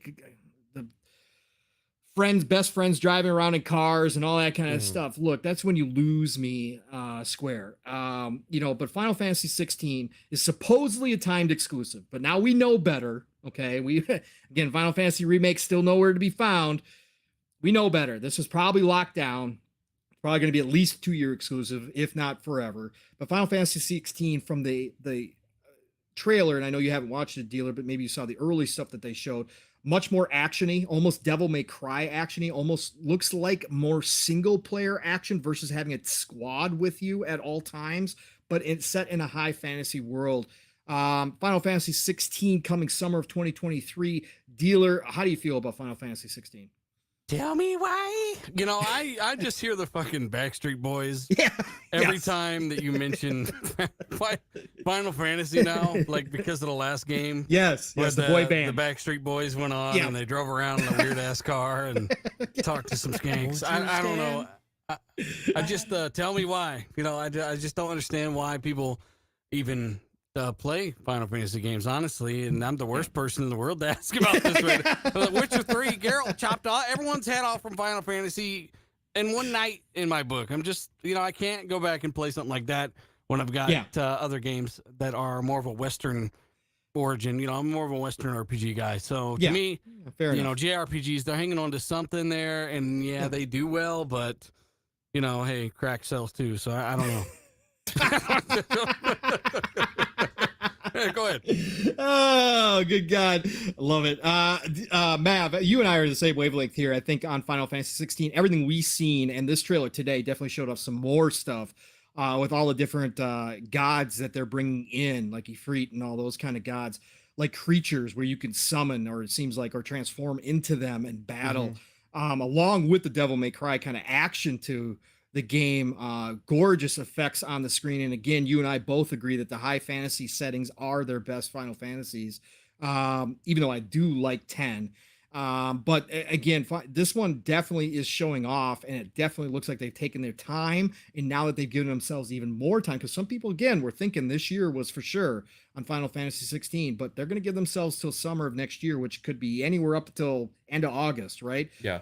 best friends driving around in cars and all that kind of stuff, look, that's when you lose me, Square. But Final Fantasy 16 is supposedly a timed exclusive, but now we know better. Okay, again, Final Fantasy remakes still nowhere to be found. We know better. This is probably locked down. It's probably going to be at least 2-year exclusive, if not forever. But Final Fantasy 16 from the trailer, and I know you haven't watched it, Dealer, but maybe you saw the early stuff that they showed, much more actiony, almost Devil May Cry actiony, almost looks like more single player action versus having a squad with you at all times, but it's set in a high fantasy world. Final Fantasy 16 coming summer of 2023. Dealer, how do you feel about Final Fantasy 16? Tell me why. I just hear the fucking Backstreet Boys every time that you mention Final Fantasy now, like because of the last game. Yes, the boy band. The Backstreet Boys went on and they drove around in a weird ass car and talked to some skanks. I don't know. I just tell me why. I just don't understand why people even play Final Fantasy games, honestly, and I'm the worst person in the world to ask about this. Right? Witcher 3, Geralt chopped off everyone's head off from Final Fantasy in one night in my book. I'm just, I can't go back and play something like that when I've got other games that are more of a Western origin. I'm more of a Western RPG guy. So to me, JRPGs, they're hanging on to something there, and they do well, but, hey, crack sells too, so I don't know. Go ahead. Oh, good God. Love it. Mav, you and I are the same wavelength here. I think on Final Fantasy 16, everything we've seen, and this trailer today definitely showed off some more stuff with all the different gods that they're bringing in, like Ifrit and all those kind of gods, like creatures where you can summon, or it seems like, or transform into them and battle, along with the Devil May Cry kind of action to the game. Gorgeous effects on the screen, and again, you and I both agree that the high fantasy settings are their best Final Fantasies, even though I do like 10. But again, this one definitely is showing off, and it definitely looks like they've taken their time, and now that they've given themselves even more time, because some people, again, were thinking this year was for sure on Final Fantasy 16, but they're going to give themselves till summer of next year, which could be anywhere up until end of August, right? Yeah.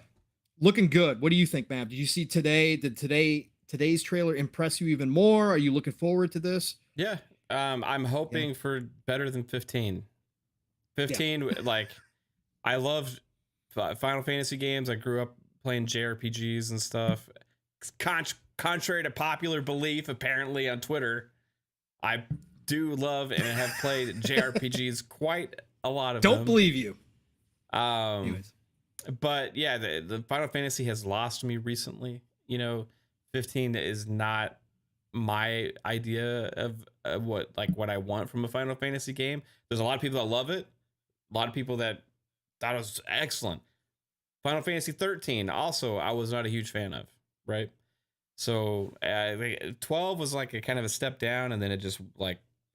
Looking good. What do you think, Matt? Did you see today? Did today's trailer impress you even more? Are you looking forward to this? Yeah. I'm hoping for better than 15. 15, like, I loved Final Fantasy games. I grew up playing JRPGs and stuff. Contrary to popular belief, apparently on Twitter, I do love and have played JRPGs quite a lot of them. Don't believe you. Anyways. But yeah, the Final Fantasy has lost me recently. 15 is not my idea of what I want from a Final Fantasy game. There's a lot of people that love it. A lot of people that thought it was excellent. Final Fantasy 13 also I was not a huge fan of, right? So 12 was like a kind of a step down, and then it just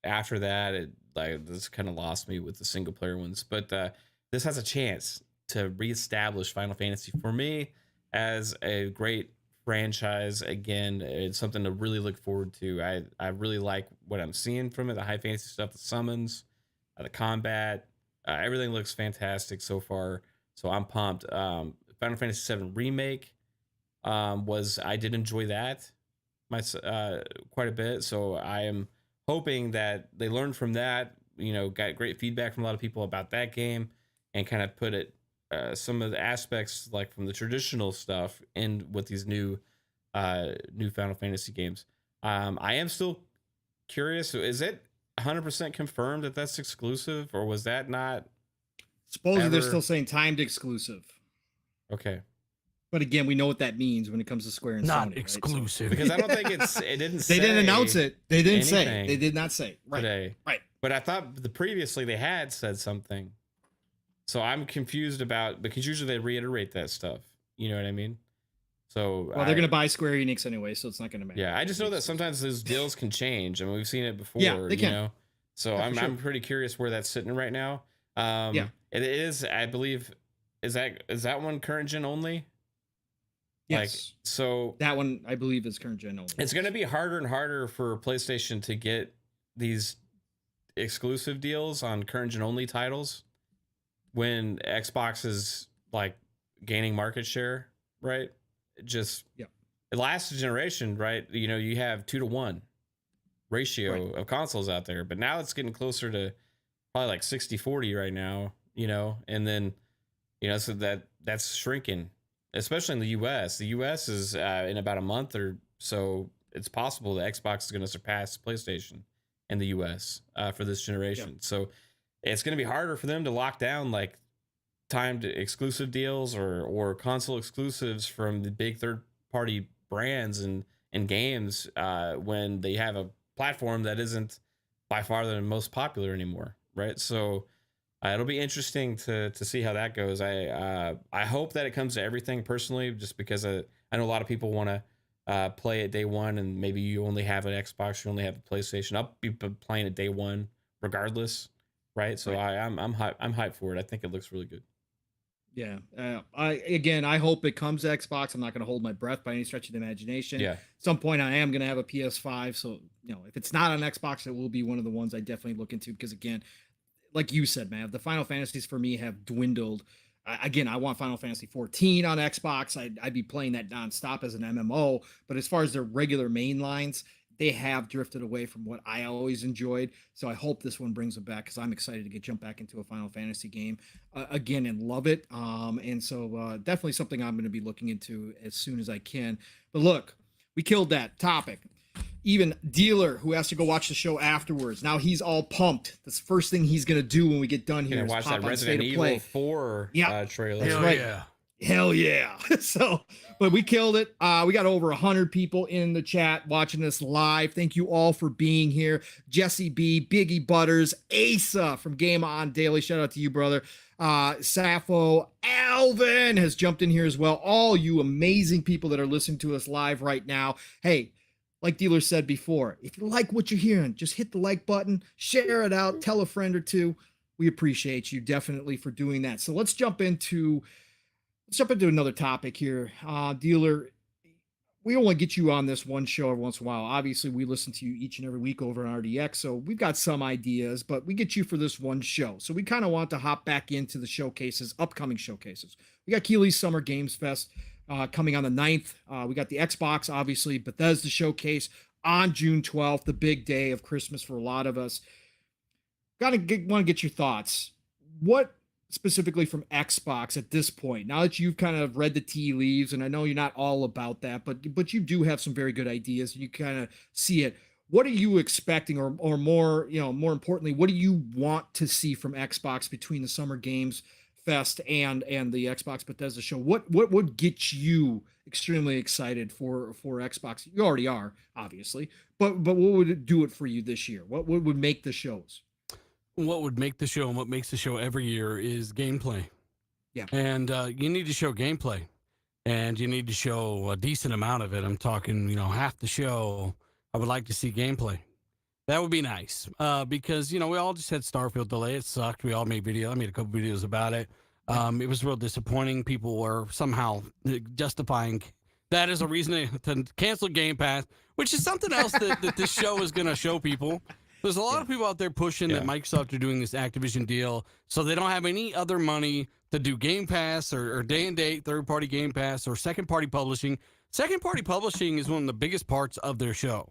after that this kind of lost me with the single player ones. But this has a chance to reestablish Final Fantasy for me as a great franchise. Again, it's something to really look forward to. I really like what I'm seeing from it. The high fantasy stuff, the summons, the combat, everything looks fantastic so far. So I'm pumped. Final Fantasy VII Remake I did enjoy that quite a bit. So I am hoping that they learned from that. Got great feedback from a lot of people about that game, and kind of put it some of the aspects like from the traditional stuff in with these new Final Fantasy games. I am still curious. Is it 100% confirmed that that's exclusive, or was that not? Supposedly they're still saying timed exclusive. Okay. But again, we know what that means when it comes to Square and not Sony, exclusive. Right? So, because I don't think it didn't say. They didn't announce it. They didn't anything say. They did not say. Right. Today. Right. But I thought previously they had said something. So I'm confused because usually they reiterate that stuff. You know what I mean? So they're going to buy Square Enix anyway, so it's not going to matter. Yeah, I just know that sometimes those deals can change. I mean, we've seen it before. Yeah, they can. So I'm pretty curious where that's sitting right now. It is, I believe, is that one current gen only? Yes. So that one I believe is current gen only. It's going to be harder and harder for PlayStation to get these exclusive deals on current gen only titles when Xbox is like gaining market share, right? Last generation, right? You know, you have 2-to-1 ratio of consoles out there, but now it's getting closer to probably like 60-40 right now, you know, and then, you know, so that's shrinking, especially in the US. The US is in about a month or so, it's possible that Xbox is going to surpass PlayStation in the US for this generation. So it's going to be harder for them to lock down like timed exclusive deals or console exclusives from the big third party brands and games when they have a platform that isn't by far the most popular anymore, right? So it'll be interesting to see how that goes. I hope that it comes to everything personally, just because I know a lot of people want to play it day one, and maybe you only have an Xbox, you only have a PlayStation. I'll be playing it day one regardless, right? So I'm hyped for it. I think it looks really good. Yeah. I hope it comes to Xbox. I'm not going to hold my breath by any stretch of the imagination. Yeah. At some point I am going to have a PS5. So, you know, if it's not on Xbox, it will be one of the ones I definitely look into, because again, like you said, man, the Final Fantasies for me have dwindled. Again, I want Final Fantasy 14 on Xbox. I'd be playing that nonstop as an MMO, but as far as their regular main lines, they have drifted away from what I always enjoyed. So I hope this one brings them back, because I'm excited to jump back into a Final Fantasy game again and love it. And so definitely something I'm going to be looking into as soon as I can. But look, we killed that topic. Even Dealer, who has to go watch the show afterwards, now he's all pumped. That's the first thing he's going to do when we get done here. Watch that Resident Evil 4 trailer. That's right. Yeah. Hell yeah. So, but we killed it. We got over 100 people in the chat watching this live. Thank you all for being here. Jesse B, Biggie Butters, Asa from Game On Daily. Shout out to you, brother. Sappho, Alvin has jumped in here as well. All you amazing people that are listening to us live right now. Hey, like Dealer said before, if you like what you're hearing, just hit the like button, share it out, tell a friend or two. We appreciate you definitely for doing that. So let's jump into another topic here. Dealer, we only get you on this one show every once in a while. Obviously, we listen to you each and every week over on RDX, so we've got some ideas, but we get you for this one show. So we kind of want to hop back into the showcases, upcoming showcases. We got Keeley's Summer Games Fest coming on the 9th. We got the Xbox, obviously, Bethesda Showcase on June 12th, the big day of Christmas for a lot of us. Want to get your thoughts. What specifically from Xbox at this point, now that you've kind of read the tea leaves, and I know you're not all about that, but you do have some very good ideas. You kind of see it. What are you expecting, or more, more importantly, what do you want to see from Xbox between the Summer Games Fest and the Xbox Bethesda show? What would get you extremely excited for Xbox? You already are, obviously, but what would do it for you this year? What would make the shows? What would make the show, and what makes the show every year, is gameplay. Yeah. And you need to show gameplay, and you need to show a decent amount of it. I'm talking, half the show. I would like to see gameplay. That would be nice, because, we all just had Starfield delay. It sucked. We all made videos. I made a couple videos about it. It was real disappointing. People were somehow justifying that as a reason to cancel Game Pass, which is something else that this show is going to show people. There's a lot of people out there pushing that Microsoft are doing this Activision deal, so they don't have any other money to do Game Pass or day and date, third-party Game Pass, or second-party publishing. Second-party publishing is one of the biggest parts of their show.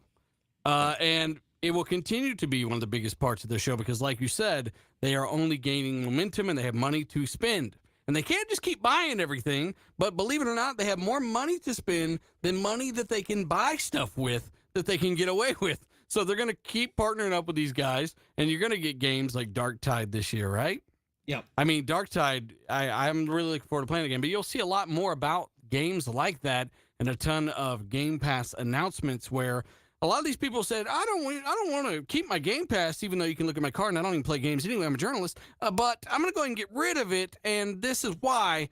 And it will continue to be one of the biggest parts of their show because, like you said, they are only gaining momentum and they have money to spend. And they can't just keep buying everything, but believe it or not, they have more money to spend than money that they can buy stuff with that they can get away with. So they're going to keep partnering up with these guys, and you're going to get games like Dark Tide this year, right? Yeah. I mean, Dark Tide, I'm really looking forward to playing the game, but you'll see a lot more about games like that and a ton of Game Pass announcements where a lot of these people said, I don't want to keep my Game Pass, even though you can look at my card and I don't even play games anyway. I'm a journalist, but I'm going to go ahead and get rid of it. And this is why,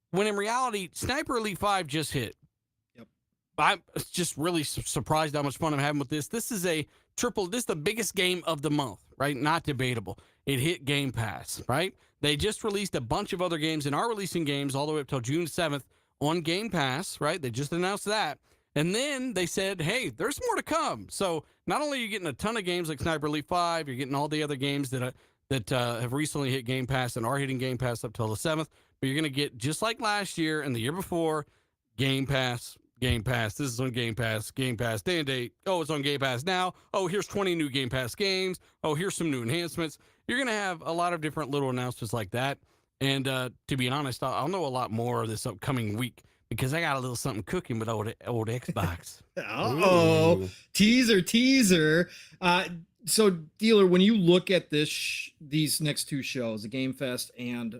when in reality, Sniper Elite 5 just hit. I'm just really surprised how much fun I'm having with this. This is this is the biggest game of the month, right? Not debatable. It hit Game Pass, right? they just released a bunch of other games and are releasing games all the way up till June 7th on Game Pass, right? They just announced that. And then they said, hey, there's more to come. So not only are you getting a ton of games like Sniper Elite 5, you're getting all the other games that have recently hit Game Pass and are hitting Game Pass up till the 7th, but you're going to get, just like last year and the year before, Game Pass. This is on Game Pass, day and date. Oh, it's on Game Pass now. Oh, here's 20 new Game Pass games. Oh, here's some new enhancements. You're going to have a lot of different little announcements like that. And to be honest, I'll know a lot more this upcoming week, because I got a little something cooking with old Xbox. Uh-oh. Teaser. So, Dealer, when you look at these next two shows, the Game Fest and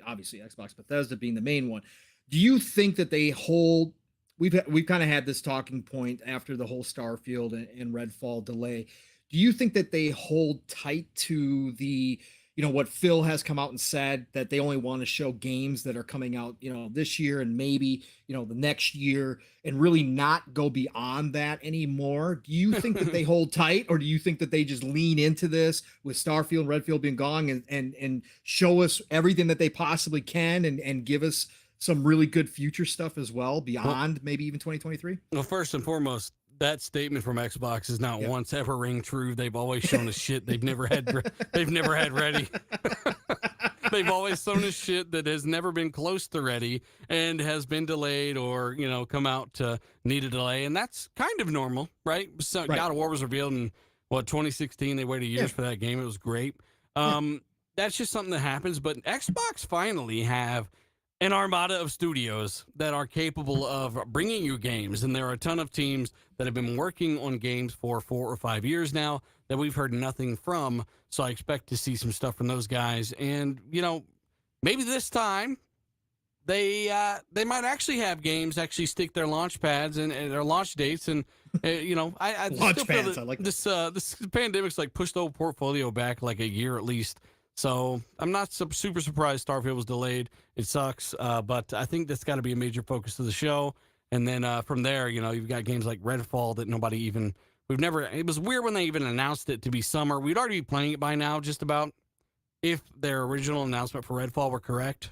obviously Xbox Bethesda being the main one, do you think that they hold? We've kind of had this talking point after the whole Starfield and Redfall delay. Do you think that they hold tight to the, what Phil has come out and said, that they only want to show games that are coming out, this year and maybe, the next year, and really not go beyond that anymore? Do you think that they hold tight, or do you think that they just lean into this with Starfield and Redfield being gone and show us everything that they possibly can and give us some really good future stuff as well beyond maybe even 2023? Well, first and foremost, that statement from Xbox is not once ever ring true. They've always shown us shit they've never had ready. They've always shown us shit that has never been close to ready and has been delayed or, come out to need a delay. And that's kind of normal, right? So Right. God of War was revealed in 2016. They waited years for that game. It was great. That's just something that happens. But Xbox finally have an armada of studios that are capable of bringing you games. And there are a ton of teams that have been working on games for 4 or 5 years now that we've heard nothing from. So I expect to see some stuff from those guys. And, maybe this time they might actually have games actually stick their launch pads and their launch dates. And, I Launch still feel pads, that I like this pandemic's like pushed the whole portfolio back like a year at least. So I'm not super surprised Starfield was delayed. It sucks, but I think that's got to be a major focus of the show. And then from there, you've got games like Redfall that it was weird when they even announced it to be summer. We'd already be playing it by now, just about, if their original announcement for Redfall were correct.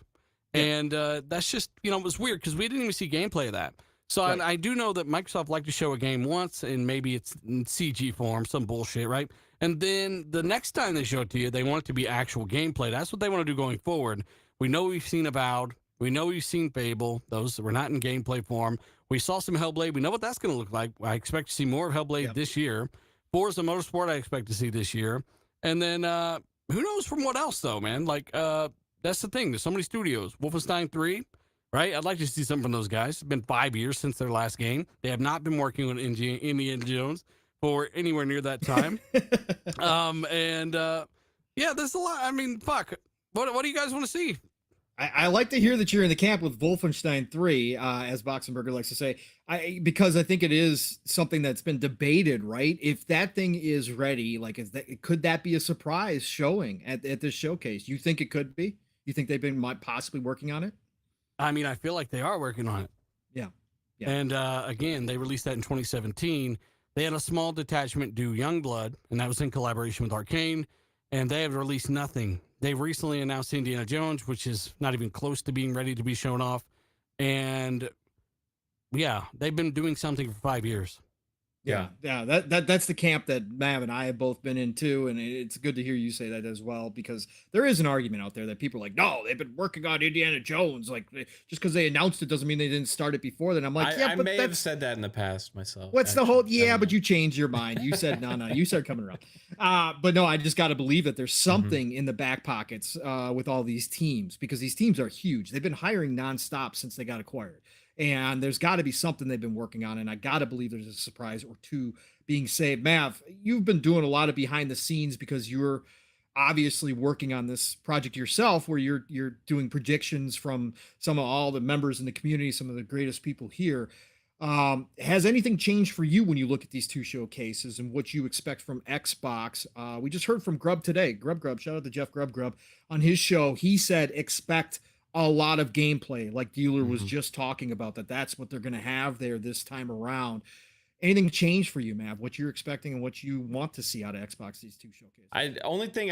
Yeah. And that's just, it was weird because we didn't even see gameplay of that. So right. I do know that Microsoft liked to show a game once, and maybe it's in CG form, some bullshit, right? And then the next time they show it to you, they want it to be actual gameplay. That's what they want to do going forward. We know we've seen Avowed. We know we've seen Fable. Those were not in gameplay form. We saw some Hellblade. We know what that's going to look like. I expect to see more of Hellblade this year. Forza Motorsport, I expect to see this year. And then who knows from what else, though, man? Like, that's the thing. There's so many studios. Wolfenstein 3, right? I'd like to see something from those guys. It's been 5 years since their last game. They have not been working on Indiana Jones for anywhere near that time. There's a lot. I mean, fuck. What do you guys want to see? I like to hear that you're in the camp with Wolfenstein 3, as Boxenberger likes to say, because I think it is something that's been debated, right? If that thing is ready, could that be a surprise showing at this showcase? You think it could be? You think they've been possibly working on it? I mean, I feel like they are working on it. Yeah. And again, they released that in 2017. They had a small detachment do Youngblood, and that was in collaboration with Arcane, and they have released nothing. They recently announced Indiana Jones, which is not even close to being ready to be shown off. And they've been doing something for 5 years. Yeah. That's the camp that Mav and I have both been in too, and it's good to hear you say that as well, because there is an argument out there that people are like, no, they've been working on Indiana Jones, like just because they announced it doesn't mean they didn't start it before. Then I'm like, I may have said that in the past myself. What's actually the whole? But you changed your mind. You said no. You started coming around. But no, I just got to believe that there's something in the back pockets with all these teams, because these teams are huge. They've been hiring nonstop since they got acquired. And there's got to be something they've been working on. And I got to believe there's a surprise or two being saved. Mav, you've been doing a lot of behind the scenes because you're obviously working on this project yourself, where you're doing predictions from some of all the members in the community, some of the greatest people here. Has anything changed for you when you look at these two showcases and what you expect from Xbox? We just heard from Grub today. Grub, shout out to Jeff Grub on his show. He said, expect a lot of gameplay, like Dealer was just talking about, that's what they're going to have there this time around. Anything changed for you, Mav? What you're expecting and what you want to see out of Xbox these two showcases? Only thing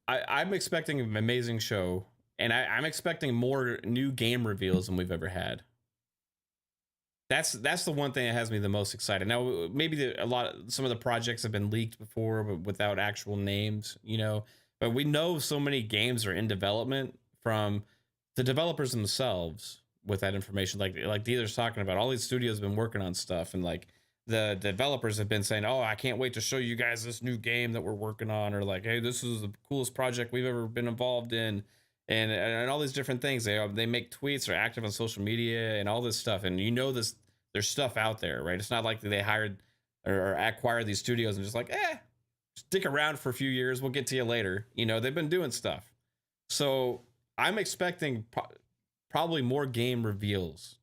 I'm expecting an amazing show, and I'm expecting more new game reveals than we've ever had. That's the one thing that has me the most excited. Now, maybe some of the projects have been leaked before, but without actual names, you know. But we know so many games are in development from the developers themselves with that information. Like Dealer's talking about, all these studios have been working on stuff, and like the developers have been saying, "Oh, I can't wait to show you guys this new game that we're working on," or like, "Hey, this is the coolest project we've ever been involved in." And all these different things. They make tweets, are active on social media, and all this stuff. And you know this, there's stuff out there, right? It's not like they hired or acquired these studios and just like, stick around for a few years, we'll get to you later. You know, they've been doing stuff. So I'm expecting probably more game reveals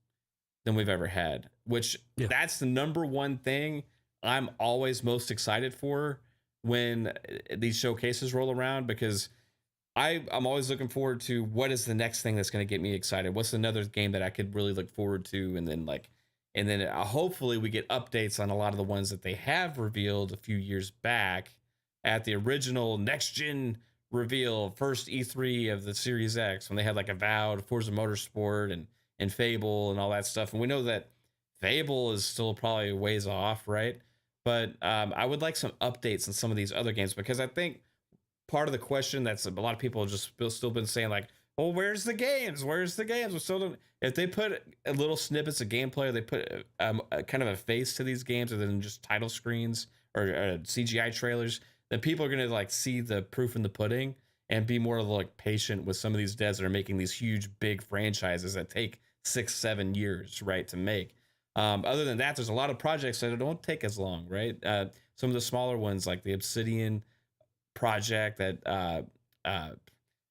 than we've ever had, which that's the number one thing I'm always most excited for when these showcases roll around, because I'm always looking forward to what is the next thing that's going to get me excited. What's another game that I could really look forward to? And then hopefully we get updates on a lot of the ones that they have revealed a few years back at the original next gen reveal, first E3 of the Series X, when they had like Avowed, Forza Motorsport, and Fable and all that stuff. And we know that Fable is still probably a ways off, right? But I would like some updates on some of these other games, because I think part of the question that's a lot of people have just still been saying, like, well, where's the games? Where's the games? We're still doing, if they put a little snippets of gameplay, or they put a kind of a face to these games other than just title screens or CGI trailers, then people are going to like see the proof in the pudding and be more like patient with some of these devs that are making these huge, big franchises that take 6-7 years, right, to make. Other than that, there's a lot of projects that don't take as long, right? Some of the smaller ones, like the Obsidian project that I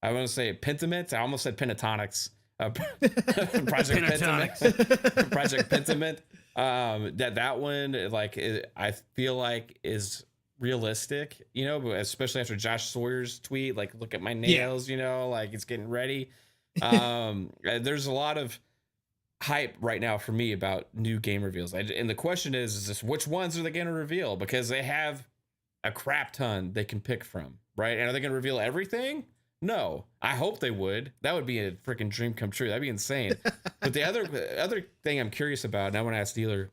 want to say Pentiment. I almost said Pentatonics. Project Pentiment. Project Pentiment. That one, like, I feel like is realistic, you know, especially after Josh Sawyer's tweet, like, look at my nails, you know, like it's getting ready. There's a lot of hype right now for me about new game reveals. And the question is this, which ones are they going to reveal? Because they have a crap ton they can pick from, right? And are they going to reveal everything? No. I hope they would. That would be a freaking dream come true. That'd be insane. But the other thing I'm curious about, and I want to ask Dealer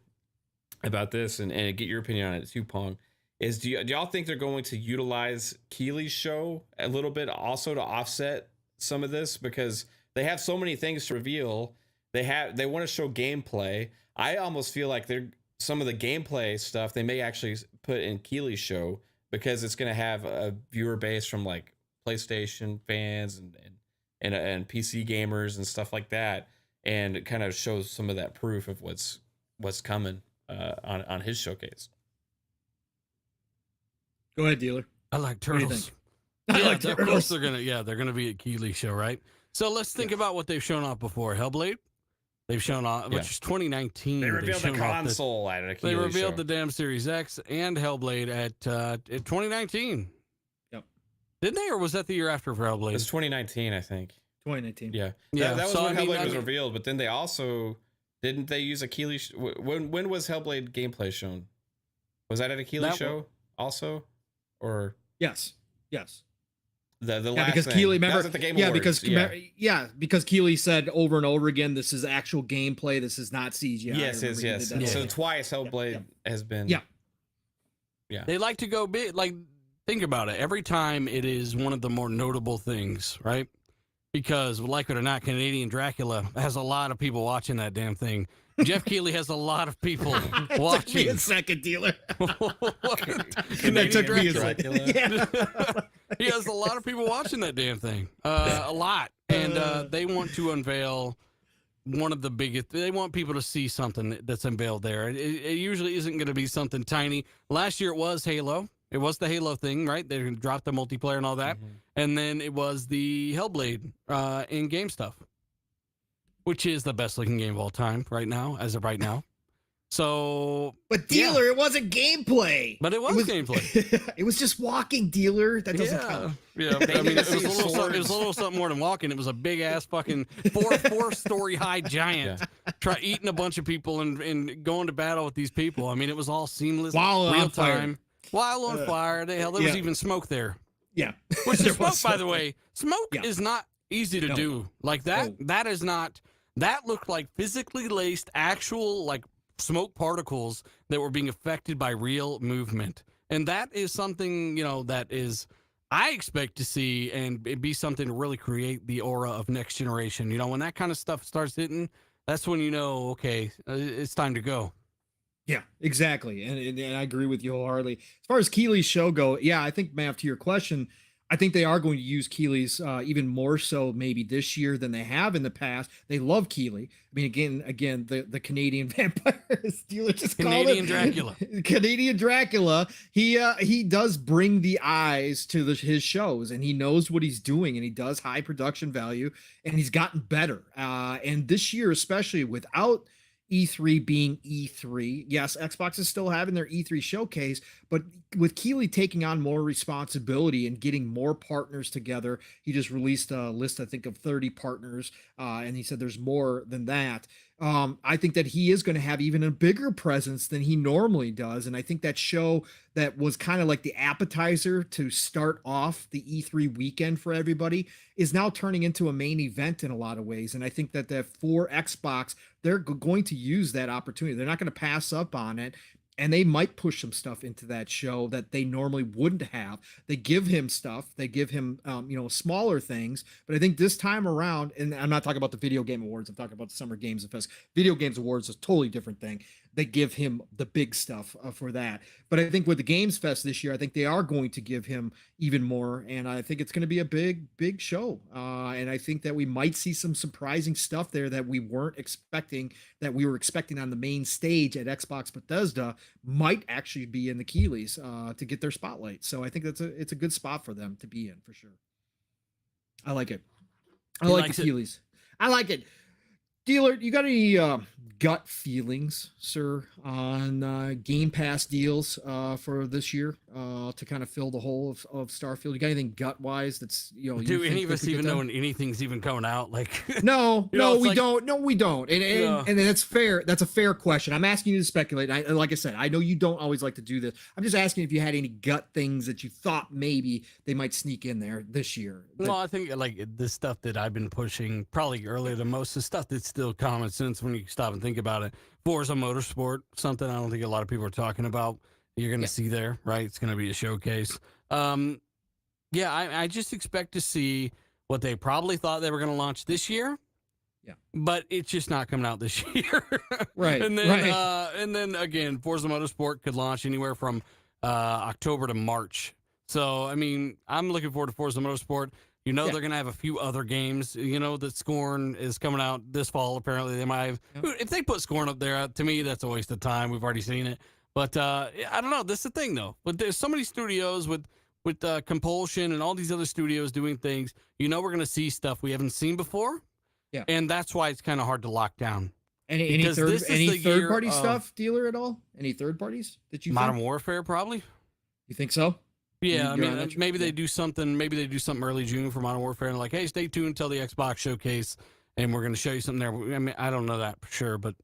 about this and get your opinion on it too, Pong, is do y'all think they're going to utilize Keely's show a little bit also to offset some of this? Because they have so many things to reveal. They want to show gameplay. I almost feel like some of the gameplay stuff they may actually put in Keely's show, because it's going to have a viewer base from like PlayStation fans and PC gamers and stuff like that, and it kind of shows some of that proof of what's coming on his showcase. Go ahead, Dealer. I like turtles. Of course they're gonna be at Keely's show, right? So let's think about what they've shown off before. Hellblade, they've shown off, which is 2019. They revealed the console at a Keely They revealed show. the damn Series X and Hellblade at 2019. Yep. Didn't they, or was that the year after for Hellblade? It was 2019, I think. 2019. Yeah. Yeah. That was So, when I mean, Hellblade was revealed, but then they also didn't they use a Keely when was Hellblade gameplay shown? Was that at a Keely show also? Or Yes. the last because thing. Keely, That remember, was at the Game Awards. because Keely said over and over again, this is actual gameplay. This is not CGI. Yes. So twice Hellblade has been. Yeah. They like to go big. Like, think about it. Every time it is one of the more notable things, right? Because, like it or not, Canadian Dracula has a lot of people watching that damn thing. Jeff Keighley has a lot of people watching. Took me a second, Dealer. Canadian Dracula. Yeah. He has a lot of people watching that damn thing. A lot. And they want to unveil one of the biggest. They want people to see something that's unveiled there. It usually isn't going to be something tiny. Last year it was Halo. It was the Halo thing, right? They dropped the multiplayer and all that. Mm-hmm. And then it was the Hellblade in-game stuff, which is the best looking game of all time right now, as of right now. So, but Dealer, it wasn't gameplay. But it was gameplay. It was just walking, Dealer. That doesn't count. Yeah, I mean, it was a little something more than walking. It was a big ass fucking four-story high giant eating a bunch of people and going to battle with these people. I mean, it was all seamless, while real on fire. time, while on fire. There was even smoke there. Yeah. Which There is smoke, was by the something. way. Smoke Yeah. is not easy to No. do. Like that. No. That is not. That looked like physically laced, actual like smoke particles that were being affected by real movement, and that is something that is. I expect to see and it be something to really create the aura of next generation. When that kind of stuff starts hitting, that's when okay, it's time to go. Yeah, exactly. And I agree with you wholeheartedly. As far as Keely's show go, yeah, I think, Mav, to your question, I think they are going to use Keely's even more so maybe this year than they have in the past. They love Keely. I mean, again, the Canadian vampire, as Dealer just Canadian called it. Dracula. Canadian Dracula. He does bring the eyes to his shows, and he knows what he's doing, and he does high production value, and he's gotten better. And this year, especially without E3 being E3. Yes, Xbox is still having their E3 showcase, but with Keely taking on more responsibility and getting more partners together, he just released a list, I think, of 30 partners, and he said there's more than that. I think that he is going to have even a bigger presence than he normally does, and I think that show that was kind of like the appetizer to start off the E3 weekend for everybody is now turning into a main event in a lot of ways, and I think that for Xbox, they're going to use that opportunity. They're not going to pass up on it. And they might push some stuff into that show that they normally wouldn't have. They give him stuff. They give him, smaller things. But I think this time around, and I'm not talking about the Video Game Awards. I'm talking about the Summer Games Fest. Video Games Awards is a totally different thing. They give him the big stuff for that. But I think with the Games Fest this year, I think they are going to give him even more. And I think it's going to be a big, big show. And I think that we might see some surprising stuff there that we weren't expecting, that we were expecting on the main stage at Xbox Bethesda might actually be in the Keelys to get their spotlight. So I think it's a good spot for them to be in for sure. I like it. I like the Keelys. I like it. Dealer, you got any gut feelings, sir, on Game Pass deals for this year to kind of fill the hole of Starfield? You got anything gut wise that's do any of us even know when anything's even coming out? Like no, we don't. No, we don't. And that's fair. That's a fair question. I'm asking you to speculate. Like I said, I know you don't always like to do this. I'm just asking if you had any gut things that you thought maybe they might sneak in there this year. Well, I think like the stuff that I've been pushing probably earlier than most, the stuff that's still common sense when you stop and think about it. Forza Motorsport, something I don't think a lot of people are talking about. You're going to see there, right? It's going to be a showcase. I just expect to see what they probably thought they were going to launch this year. Yeah, but it's just not coming out this year. Right. And then again, Forza Motorsport could launch anywhere from October to March. So I mean, I'm looking forward to Forza Motorsport. They're going to have a few other games, that Scorn is coming out this fall. Apparently they might have, if they put Scorn up there, to me, that's a waste of time. We've already seen it, but I don't know. This is the thing though, but there's so many studios with Compulsion and all these other studios doing things, we're going to see stuff we haven't seen before. Yeah. And that's why it's kind of hard to lock down. Any third party stuff, Dealer, at all? Any third parties that you Modern Warfare, probably? You think so? Yeah, I mean, maybe they do something. Maybe they do something early June for Modern Warfare, and like, hey, stay tuned until the Xbox showcase, and we're going to show you something there. I mean, I don't know that for sure, but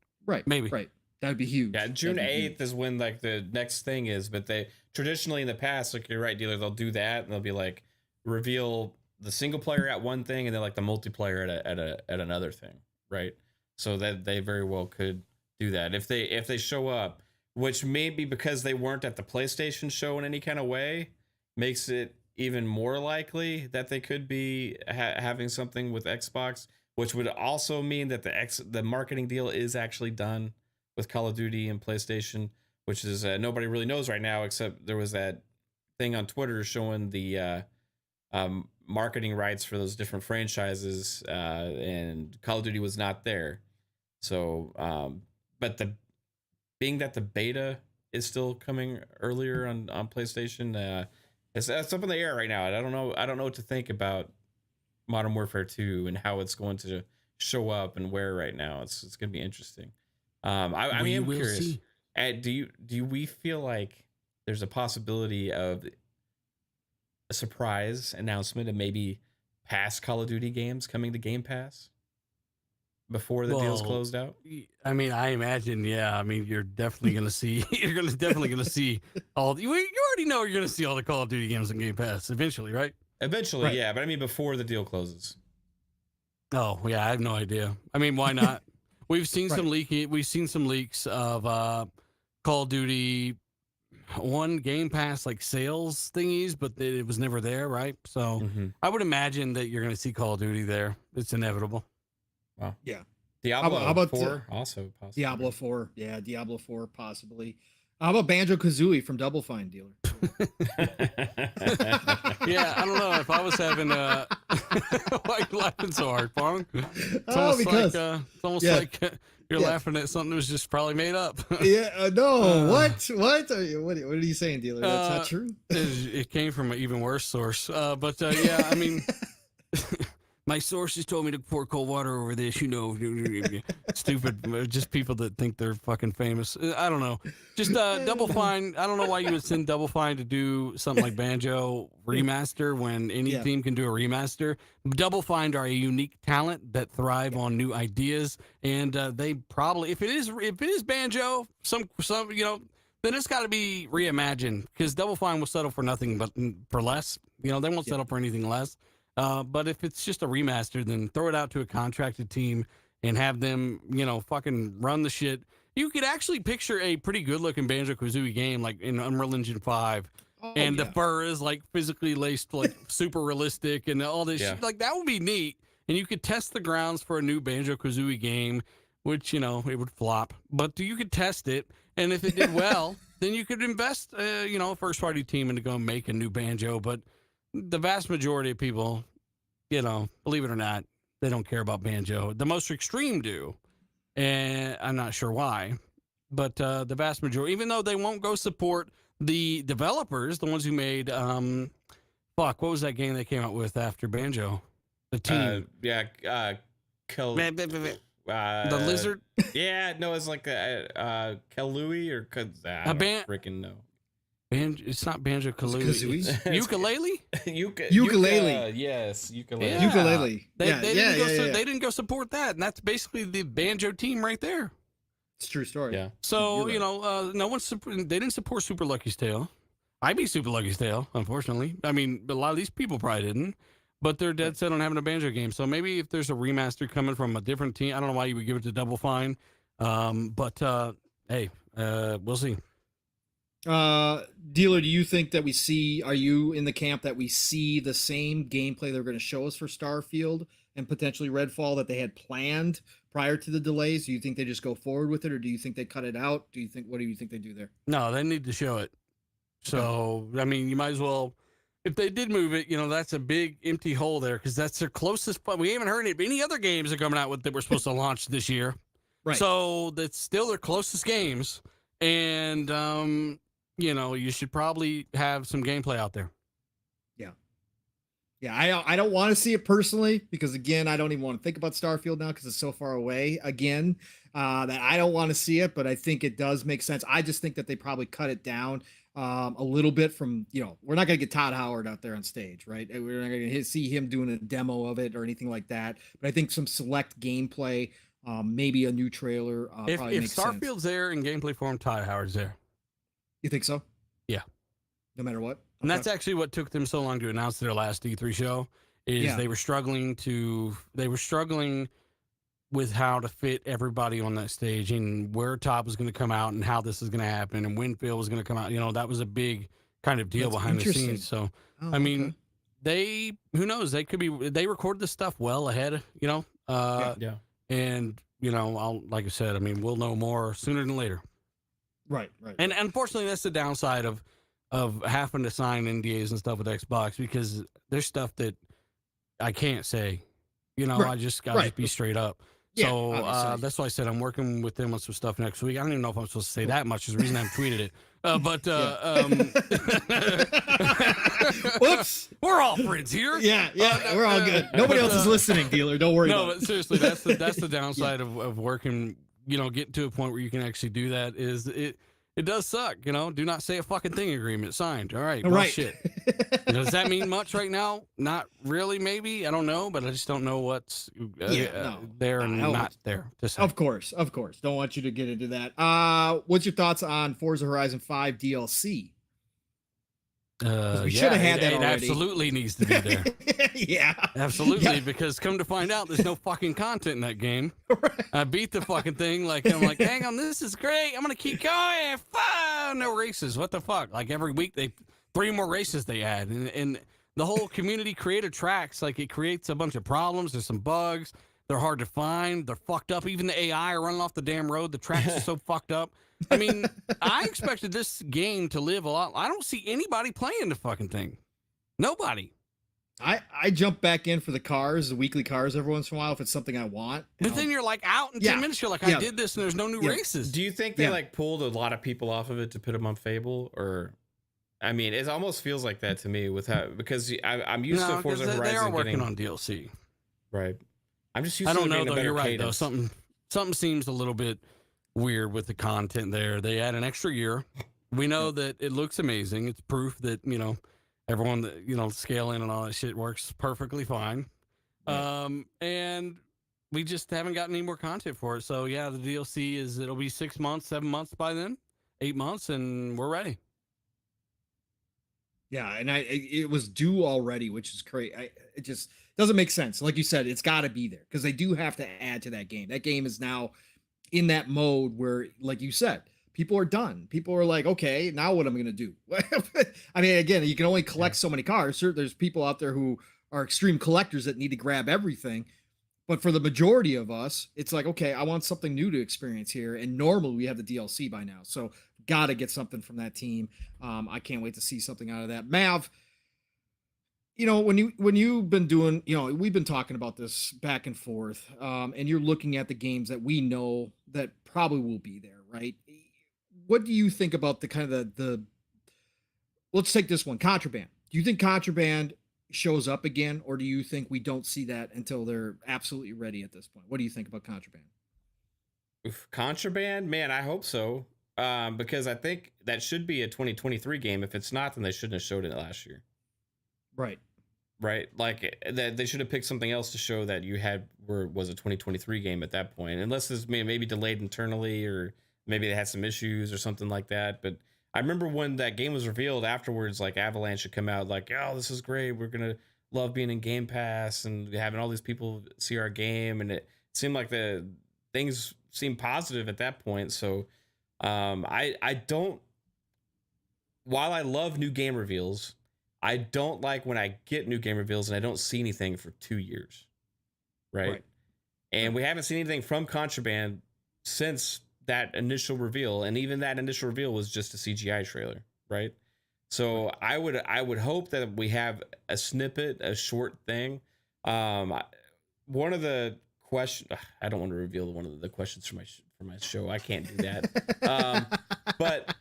maybe. Right. That'd be huge. Yeah, June 8th is when like the next thing is, but they traditionally in the past, like you're right, Dealer, they'll do that, and they'll be like reveal the single player at one thing, and then like the multiplayer at another thing, right? So that they very well could do that if they show up, which may be because they weren't at the PlayStation show in any kind of way. Makes it even more likely that they could be having something with Xbox, which would also mean that the marketing deal is actually done with Call of Duty and PlayStation, which is nobody really knows right now, except there was that thing on Twitter showing the marketing rights for those different franchises, and Call of Duty was not there. So, but being that the beta is still coming earlier on PlayStation, it's up in the air right now. I don't know what to think about Modern Warfare 2 and how it's going to show up and where right now. It's going to be interesting. I mean, I'm curious. Do we feel like there's a possibility of a surprise announcement and maybe past Call of Duty games coming to Game Pass? before the deal's closed out? I mean, I imagine, yeah. I mean, you're definitely gonna see. Definitely gonna see all. You already know you're gonna see all the Call of Duty games on Game Pass eventually, right? Eventually, Right. yeah. But I mean, before the deal closes. Oh yeah, I have no idea. I mean, why not? We've seen Right. some leaking. We've seen some leaks of Call of Duty one Game Pass like sales thingies, but it was never there, right? So I would imagine that you're gonna see Call of Duty there. It's inevitable. Wow. Yeah. Diablo How about 4 also possibly. Diablo 4. Yeah, Diablo 4 possibly. How about Banjo-Kazooie from Double Fine Dealer? Yeah, I don't know if I was having why are you laughing so hard, Pong? It's almost because like you're laughing at something that was just probably made up. Yeah, no. What are you saying, Dealer? That's not true. It came from an even worse source. But yeah, I mean, my sources told me to pour cold water over this. You know, stupid, just people that think they're fucking famous. I don't know. Just Double Fine. I don't know why you would send Double Fine to do something like Banjo remaster when any team can do a remaster. Double Fine are a unique talent that thrive on new ideas, and they probably, if it is Banjo, some then it's got to be reimagined because Double Fine will settle for nothing but for less. They won't settle for anything less. But if it's just a remaster, then throw it out to a contracted team and have them, fucking run the shit. You could actually picture a pretty good looking Banjo-Kazooie game like in Unreal Engine 5. And the fur is like physically laced, like super realistic and all this shit. Like that would be neat. And you could test the grounds for a new Banjo-Kazooie game, which, it would flop. But you could test it. And if it did well, then you could invest, a first party team into go make a new Banjo. But the vast majority of people, believe it or not, they don't care about Banjo. The most extreme do, and I'm not sure why, but the vast majority, even though they won't go support the developers, the ones who made, what was that game they came out with after Banjo? The team. The lizard? Yeah, no, it's like KhAoThEory or I don't freaking know. It's not Banjo-Kazooie. Ukulele? Ukulele. Yes, ukulele. Yeah. Ukulele. They didn't go support that, and that's basically the Banjo team right there. It's a true story. Yeah. So no one they didn't support Super Lucky's Tale. I beat Super Lucky's Tale, unfortunately. I mean, a lot of these people probably didn't, but they're dead set on having a Banjo game. So maybe if there's a remaster coming from a different team, I don't know why you would give it to Double Fine. But hey, we'll see. Dealer, do you think that are you in the camp that we see the same gameplay they're going to show us for Starfield and potentially Redfall that they had planned prior to the delays? Do you think they just go forward with it, or do you think they cut it out? What do you think they do there? No, they need to show it. So, I mean, you might as well, if they did move it, that's a big empty hole there because that's their closest. We haven't heard any other games are coming out with that we're supposed to launch this year. Right. So that's still their closest games. And, you should probably have some gameplay out there. Yeah, I don't want to see it personally because, again, I don't even want to think about Starfield now because it's so far away again that I don't want to see it, but I think it does make sense. I just think that they probably cut it down a little bit from, we're not going to get Todd Howard out there on stage, right? We're not going to see him doing a demo of it or anything like that, but I think some select gameplay, maybe a new trailer probably makes sense. If Starfield's there in gameplay form, Todd Howard's there. You think so? Yeah. No matter what? And that's actually what took them so long to announce their last E3 show is they were struggling with how to fit everybody on that stage and where Todd was going to come out and how this is going to happen and when Phil was going to come out. That was a big kind of deal behind the scenes. So, I mean, who knows? They recorded this stuff well ahead, and, like I said, I mean, we'll know more sooner than later. Right. And unfortunately, that's the downside of having to sign NDAs and stuff with Xbox because there's stuff that I can't say. I just got to be straight up. Yeah, so that's why I said I'm working with them on some stuff next week. I don't even know if I'm supposed to say that much. There's the reason I haven't tweeted it. Whoops. We're all friends here. Yeah, we're all good. Nobody else is listening, Dealer. Don't worry about it. But seriously, that's the downside of working, getting to a point where you can actually do that is it does suck. You know, do not say a fucking thing agreement signed. All right. All Well, right. shit. Does that mean much right now? Not really, maybe. I don't know, but I just don't know what's there and not there. Of course. Don't want you to get into that. What's your thoughts on Forza Horizon 5 DLC? We should have had that it already. Absolutely needs to be there. Yeah. Absolutely, because come to find out, there's no fucking content in that game. Right. I beat the fucking thing. Like, I'm like, hang on, this is great. I'm going to keep going. No races. What the fuck? Like, every week, 3 more races they add. And the whole community created tracks. Like, it creates a bunch of problems. There's some bugs. They're hard to find. They're fucked up. Even the AI are running off the damn road. The tracks are so fucked up. I mean, I expected this game to live a lot. I don't see anybody playing the fucking thing. Nobody. I jump back in for the cars, the weekly cars every once in a while if it's something I want. But then you're like out in 10 minutes. You're like, I did this and there's no new races. Do you think they like pulled a lot of people off of it to put them on Fable? Or, I mean, it almost feels like that to me with how, because I'm used to Forza Horizon. They are working on DLC. Right. I'm just used I to don't know though. You're right cadence. though. Something seems a little bit weird with the content there. They add an extra year. We know that it looks amazing. It's proof that, you know, everyone that, you know, scaling and all that shit works perfectly fine. And we just haven't gotten any more content for it. So yeah, the DLC it'll be 6 months, 7 months by then, 8 months, and we're ready. Yeah, and it was due already, which is crazy. It just doesn't make sense. Like you said, it's got to be there because they do have to add to that game. That game is now in that mode where, like you said, people are done. People are like, okay, now what am I going to do? I mean, again, you can only collect so many cars. There's people out there who are extreme collectors that need to grab everything. But for the majority of us, it's like, okay, I want something new to experience here. And normally we have the DLC by now. So got to get something from that team. I can't wait to see something out of that. Mav, you know, when you've been doing, you know, we've been talking about this back and forth, and you're looking at the games that we know that probably will be there, right? What do you think about the kind of the let's take this one, Contraband. Do you think Contraband shows up again, or do you think we don't see that until they're absolutely ready at this point? What do you think about Contraband? Contraband, man, I hope so. Because I think that should be a 2023 game. If it's not, then they shouldn't have showed it last year. Right. Like that, they should have picked something else to show that was a 2023 game at that point, unless this maybe delayed internally, or maybe they had some issues or something like that. But I remember when that game was revealed afterwards, like Avalanche had come out like, oh, this is great. We're going to love being in Game Pass and having all these people see our game. And it seemed like the things seemed positive at that point. So I don't, while I love new game reveals, I don't like when I get new game reveals and I don't see anything for 2 years. Right. And we haven't seen anything from Contraband since that initial reveal. And even that initial reveal was just a CGI trailer. Right. So I would hope that we have a snippet, a short thing. One of the questions, I don't want to reveal one of the questions for my show. I can't do that. But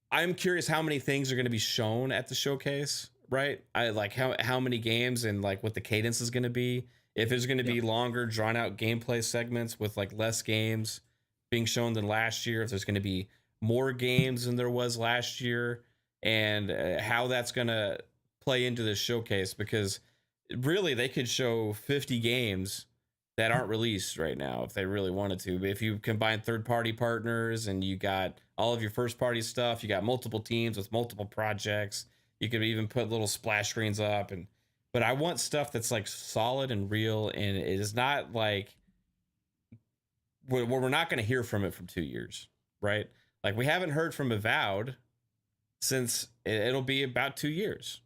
I'm curious how many things are going to be shown at the showcase, right? I like how many games and like what the cadence is going to be. If there's going to be longer, drawn out gameplay segments with like less games being shown than last year, if there's going to be more games than there was last year, and how that's going to play into this showcase, because really they could show 50 games that aren't released right now if they really wanted to. But if you combine third-party partners and you got all of your first-party stuff, you got multiple teams with multiple projects, you could even put little splash screens up. But I want stuff that's like solid and real, and it is not like we're not going to hear from it for 2 years, right? Like we haven't heard from Avowed since it'll be about 2 years,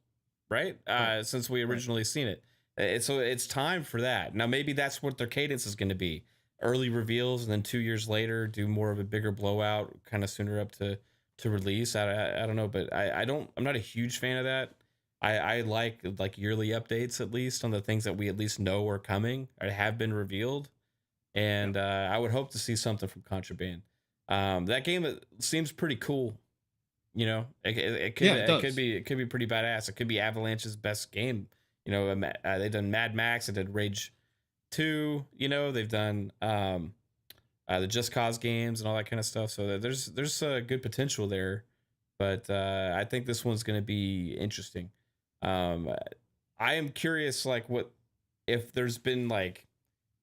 right? Since we originally seen it. So it's time for that. Now, maybe that's what their cadence is going to be. Early reveals, and then 2 years later, do more of a bigger blowout, kind of sooner up to release. I don't know, but I'm not a huge fan of that. I like yearly updates, at least on the things that we at least know are coming or have been revealed. And I would hope to see something from Contraband. That game seems pretty cool. You know, it could be pretty badass. It could be Avalanche's best game. You know, they've done Mad Max. They did Rage 2. You know, they've done the Just Cause games and all that kind of stuff. So there's good potential there, but I think this one's going to be interesting. I am curious, like, what if there's been like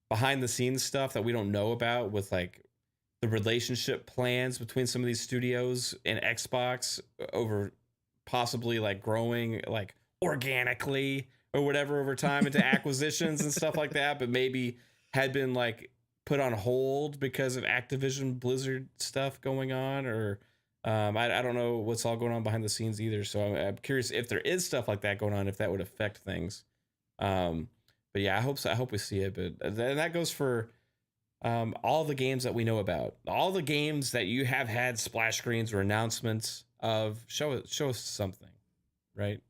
behind the scenes stuff that we don't know about with like the relationship plans between some of these studios and Xbox over possibly like growing like organically or whatever over time into acquisitions and stuff like that, but maybe had been like put on hold because of Activision Blizzard stuff going on, or I don't know what's all going on behind the scenes either. So I'm curious if there is stuff like that going on, if that would affect things. But yeah, I hope so. I hope we see it. But that goes for all the games that we know about, all the games that you have had splash screens or announcements of. Show us something, right?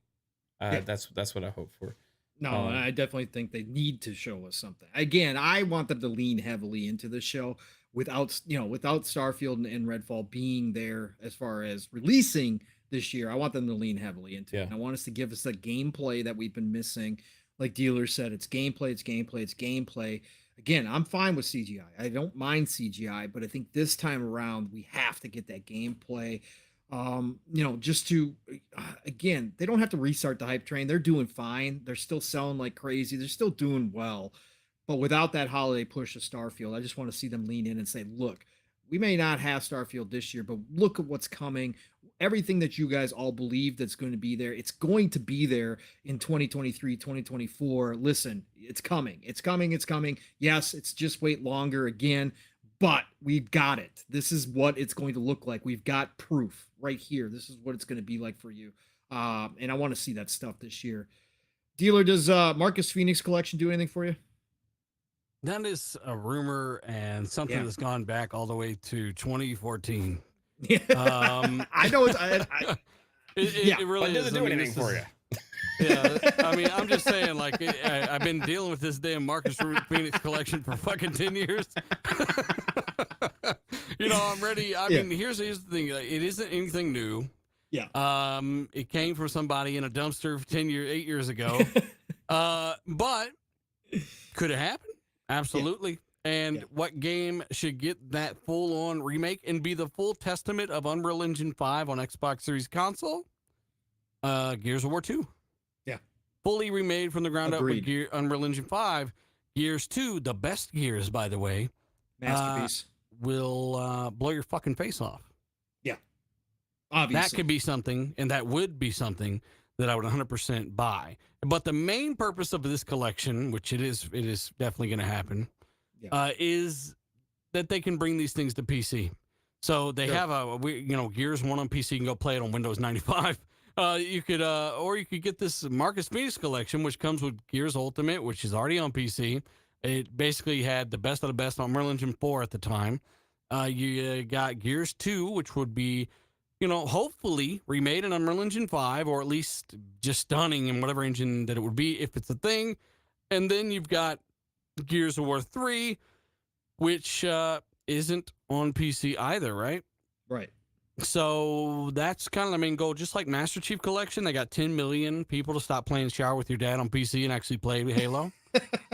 Yeah. That's what I hope for. No, I definitely think they need to show us something. Again, I want them to lean heavily into the show without Starfield and Redfall being there as far as releasing this year. I want them to lean heavily into it. And I want us to give us the gameplay that we've been missing. Like Dealer said, it's gameplay. Again, I'm fine with CGI. I don't mind CGI, but I think this time around we have to get that gameplay. Just to, again, they don't have to restart the hype train. They're doing fine. They're still selling like crazy. They're still doing well. But without that holiday push of Starfield, I just want to see them lean in and say, look, we may not have Starfield this year, but look at what's coming. Everything that you guys all believe that's going to be there, it's going to be there in 2023, 2024. Listen, it's coming. Yes, it's just wait longer again, but we've got it. This is what it's going to look like. We've got proof right here. This is what it's going to be like for you. And I want to see that stuff this year. Dealer, does Marcus Phoenix collection do anything for you? That is a rumor and something that's gone back all the way to 2014. Yeah. I know it's it really doesn't do anything for you. Yeah, I mean, I'm just saying, like, I've been dealing with this damn Marcus Phoenix collection for fucking 10 years. I'm ready. I mean, here's the thing. It isn't anything new. Yeah. It came from somebody in a dumpster 8 years ago. But could it happen? Absolutely. Yeah. And what game should get that full-on remake and be the full testament of Unreal Engine 5 on Xbox Series console? Gears of War 2. Yeah. Fully remade from the ground up with Unreal Engine 5. Gears 2, the best Gears, by the way. Masterpiece. Will blow your fucking face off. Yeah. Obviously. That could be something, and that would be something that I would 100% buy. But the main purpose of this collection, which it is definitely going to happen, is that they can bring these things to PC. So they have Gears 1 on PC. You can go play it on Windows 95. You could get this Marcus Phoenix collection, which comes with Gears Ultimate, which is already on PC. It basically had the best of the best on Unreal Engine 4 at the time. You got Gears 2, which would be, hopefully remade in Unreal Engine 5, or at least just stunning in whatever engine that it would be if it's a thing. And then you've got Gears of War 3, which isn't on PC either, right? Right. So that's kind of the main goal. Just like Master Chief Collection, they got 10 million people to stop playing Shower with Your Dad on PC and actually play Halo.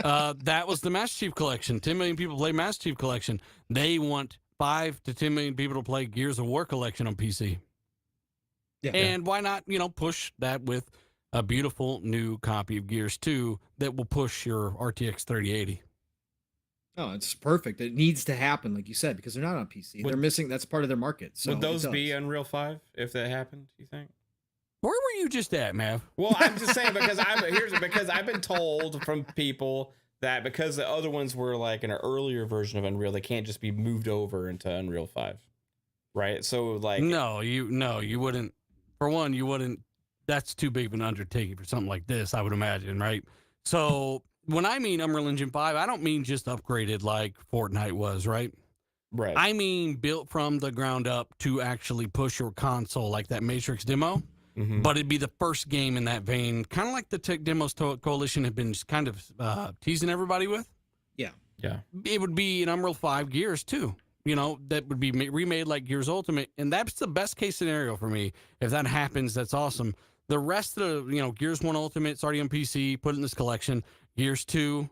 That was the Master Chief Collection. 10 million people play Master Chief Collection. They want 5 to 10 million people to play Gears of War Collection on PC. Yeah. And why not, push that with a beautiful new copy of Gears 2 that will push your RTX 3080. Oh, it's perfect. It needs to happen, like you said, because they're not on PC. They're missing. That's part of their market. So would those be Unreal 5 if that happened? Do you think? Where were you just at, Mav? Well, I'm just saying because I've been told from people that because the other ones were like an earlier version of Unreal, they can't just be moved over into Unreal 5, right? So like, no, you wouldn't. For one, you wouldn't. That's too big of an undertaking for something like this, I would imagine, right? So when I mean Unreal Engine 5, I don't mean just upgraded like Fortnite was, right? Right. I mean built from the ground up to actually push your console, like that Matrix demo. Mm-hmm. But it'd be the first game in that vein, kind of like the Tech Demos Coalition have been kind of teasing everybody with. Yeah. Yeah. It would be an Unreal 5 Gears too. That would be remade like Gears Ultimate. And that's the best case scenario for me. If that happens, that's awesome. The rest of the, Gears 1 Ultimate, it's already on PC, put it in this collection. Gears 2,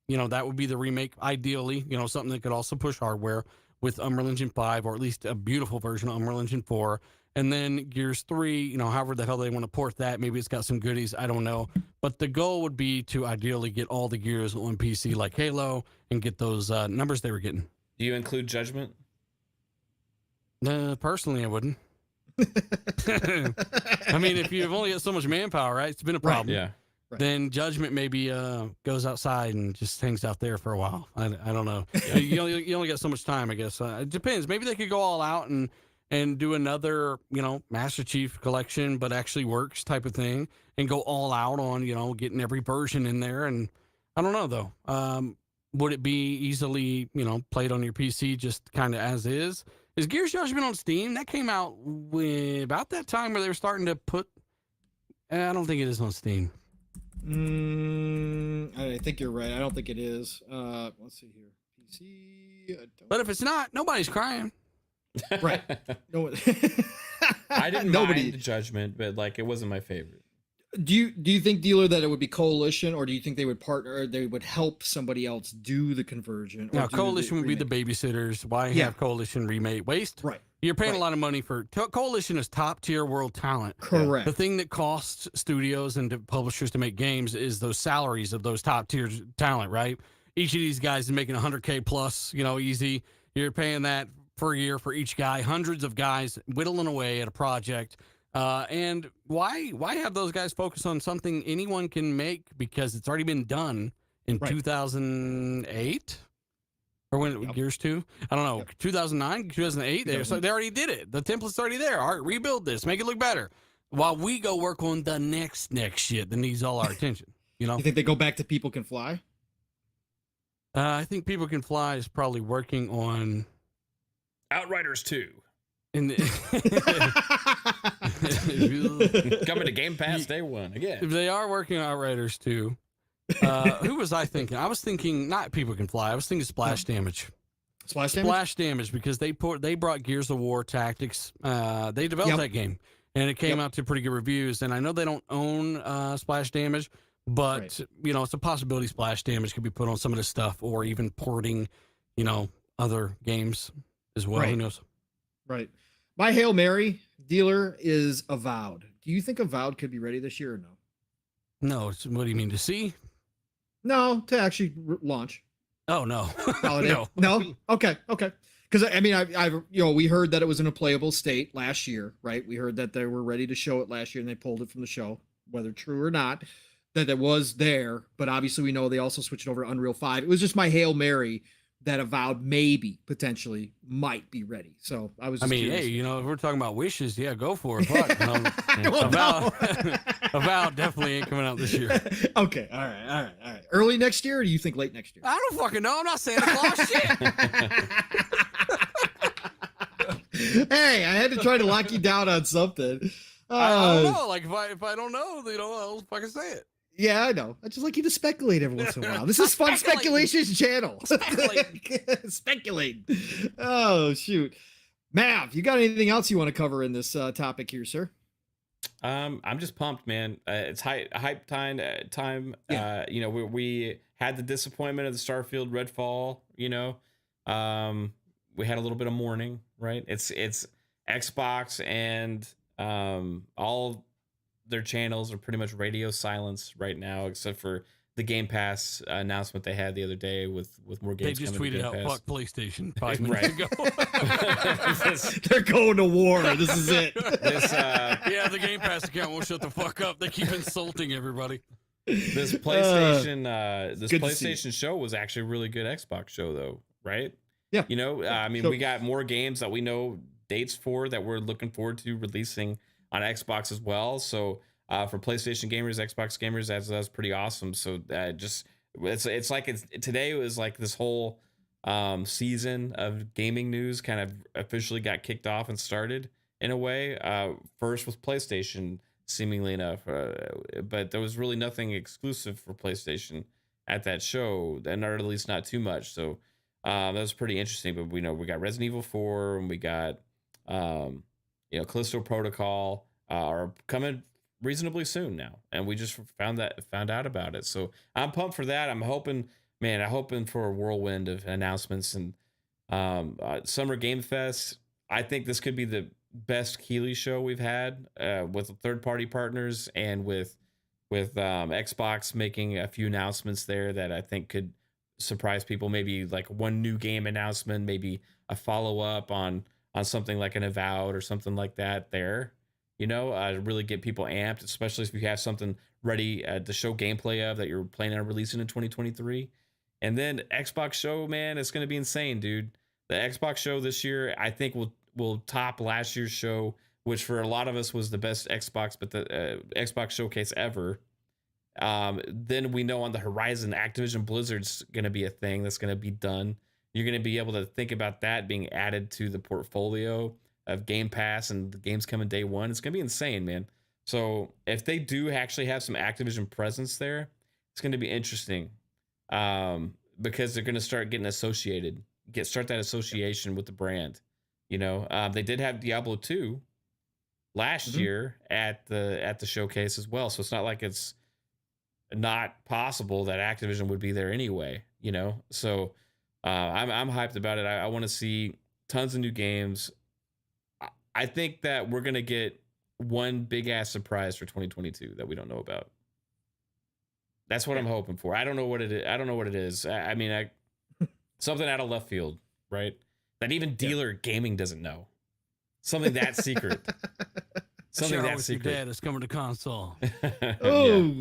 that would be the remake, ideally, something that could also push hardware with Unreal Engine 5, or at least a beautiful version of Unreal Engine 4. And then Gears 3, however the hell they want to port that. Maybe it's got some goodies. I don't know. But the goal would be to ideally get all the Gears on PC like Halo and get those numbers they were getting. Do you include Judgment? Personally, I wouldn't. I mean, if you've only got so much manpower, right? It's been a problem. Right, yeah. Right. Then Judgment maybe goes outside and just hangs out there for a while. I don't know. You only got so much time, I guess. It depends. Maybe they could go all out and do another, Master Chief Collection, but actually works type of thing, and go all out on, getting every version in there. And I don't know, though. Would it be easily, played on your PC just kind of as is? Is Gears Judgment on Steam? That came out about that time where they were starting to put... I don't think it is on Steam. I think you're right. I don't think it is. Let's see here. PC. But if it's not, nobody's crying. Right. No. I didn't Nobody. mind Judgment, but like it wasn't my favorite. Do you think, Dealer, that it would be Coalition, or do you think they would partner, or they would help somebody else do the conversion? Now, Coalition would be the babysitters. Why have Coalition remake? Waste? Right. You're paying a lot of money for... Coalition is top-tier world talent. Correct. The thing that costs studios and publishers to make games is those salaries of those top-tier talent, right? Each of these guys is making $100K plus, easy. You're paying that per year for each guy. Hundreds of guys whittling away at a project. And why have those guys focus on something anyone can make, because it's already been done in 2008? Or when Gears 2? I don't know. 2009, 2008? So they already did it. The template's already there. All right, rebuild this. Make it look better. While we go work on the next shit that needs all our attention. You think they go back to People Can Fly? I think People Can Fly is probably working on... Outriders 2. Coming to Game Pass day one again. If they are working on Outriders 2, who was I thinking? I was thinking not People Can Fly. I was thinking Splash Damage. Splash Damage, because they brought Gears of War Tactics. They developed that game, and it came out to pretty good reviews. And I know they don't own Splash Damage, but it's a possibility Splash Damage could be put on some of this stuff, or even porting, other games as well. Right. Who knows? Right. My Hail Mary, Dealer, is Avowed. Do you think Avowed could be ready this year or no? No. What do you mean, to see? No, to actually launch. Oh, no. No? Okay. Because, I mean, I've we heard that it was in a playable state last year, right? We heard that they were ready to show it last year, and they pulled it from the show, whether true or not, that it was there. But obviously, we know they also switched over to Unreal 5. It was just my Hail Mary that Avowed potentially might be ready. So I was just curious. Hey, if we're talking about wishes, yeah, go for it. But Avowed definitely ain't coming out this year. Okay. All right. Early next year, or do you think late next year? I don't fucking know. I'm not Santa Claus. Shit. Hey, I had to try to lock you down on something. I don't know. Like, if I don't know, I'll fucking say it. Yeah, I know. I just like you to speculate every once in a while. This is fun speculations channel. Speculate. Oh, shoot. Mav, you got anything else you want to cover in this topic here, sir? I'm just pumped, man. It's hype time. Yeah. We had the disappointment of the Starfield Redfall. We had a little bit of mourning, right? It's Xbox and all their channels are pretty much radio silence right now, except for the Game Pass announcement they had the other day with more games. They just coming tweeted to out Game Pass. "fuck PlayStation" 5 minutes ago. They're going to war. This is it. Yeah, the Game Pass account won't shut the fuck up. They keep insulting everybody. This PlayStation show was actually a really good Xbox show, though, right? Yeah. We got more games that we know dates for that we're looking forward to releasing on Xbox as well. So for PlayStation gamers, Xbox gamers, that's pretty awesome. So today was like this whole season of gaming news kind of officially got kicked off and started in a way. First with PlayStation, seemingly enough, but there was really nothing exclusive for PlayStation at that show, and or at least not too much. So that was pretty interesting. But we got Resident Evil 4, and we got Callisto Protocol are coming reasonably soon now, and we just found out about it. So I'm pumped for that. I'm hoping man, I'm hoping for a whirlwind of announcements and Summer Game Fest. I think this could be the best Keeley show we've had with third party partners and with Xbox making a few announcements there that I think could surprise people. Maybe like one new game announcement, maybe a follow up on something like an Avowed or something like that. There, really get people amped, especially if you have something ready to show gameplay of that you're planning on releasing in 2023. And then Xbox show, man, it's gonna be insane, dude. The Xbox show this year, I think will top last year's show, which for a lot of us was the best Xbox, but the Xbox showcase ever. Then we know on the horizon, Activision Blizzard's gonna be a thing that's gonna be done. You're gonna be able to think about that being added to the portfolio of Game Pass and the games coming day one. It's gonna be insane, man. So if they do actually have some Activision presence there, it's gonna be interesting. Because they're gonna start getting associated, start that association with the brand. They did have Diablo 2 last year at the showcase as well, so it's not like it's not possible that Activision would be there anyway. So I'm hyped about it. I want to see tons of new games. I think that we're gonna get one big ass surprise for 2022 that we don't know about. That's what I'm hoping for. I don't know what it is. I mean, something out of left field, right? That even DealerGaming doesn't know. Something that secret. Something that secret. Dad is coming to console.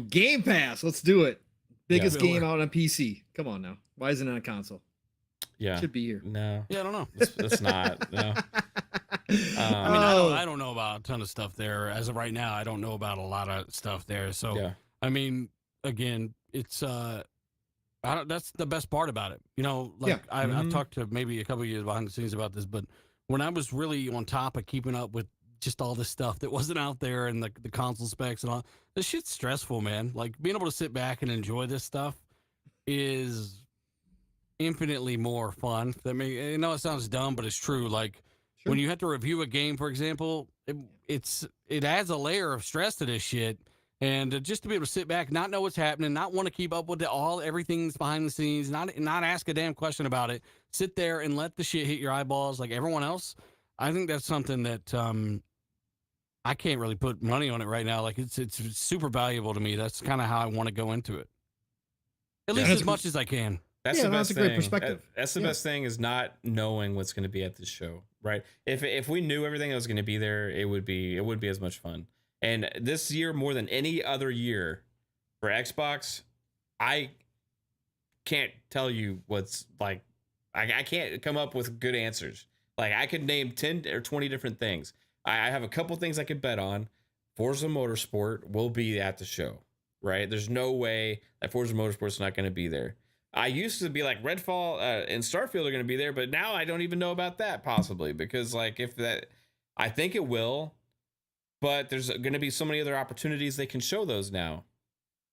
Game Pass. Let's do it. Biggest game out on PC. Come on now. Why isn't it on console? Yeah. Should be here. No. Yeah, I don't know. It's not. No. I mean, I don't know about a ton of stuff there. As of right now, I don't know about a lot of stuff there. So, yeah. I mean, again, it's that's the best part about it. I've talked to maybe a couple of years behind the scenes about this, but when I was really on top of keeping up with just all this stuff that wasn't out there and the console specs and all, this shit's stressful, man. Like being able to sit back and enjoy this stuff is infinitely more fun. It sounds dumb, but it's true. Like when you have to review a game, for example, it adds a layer of stress to this shit. And just to be able to sit back, not know what's happening, not want to keep up with everything's behind the scenes, not ask a damn question about it, sit there and let the shit hit your eyeballs like everyone else. I think that's something that I can't really put money on it right now. Like it's super valuable to me. That's kind of how I want to go into it, at least as much as I can. That's the best a great perspective. That's the best thing is not knowing what's going to be at this show, right? If we knew everything that was going to be there, it would be as much fun. And this year, more than any other year for Xbox, I can't tell you what's like. I can't come up with good answers. Like I could name 10 or 20 different things. I have a couple things I could bet on. Forza Motorsport will be at the show, right? There's no way that Forza Motorsport's not going to be there. I used to be like Redfall and Starfield are going to be there, but now I don't even know about that possibly because like I think it will. But there's going to be so many other opportunities they can show those now,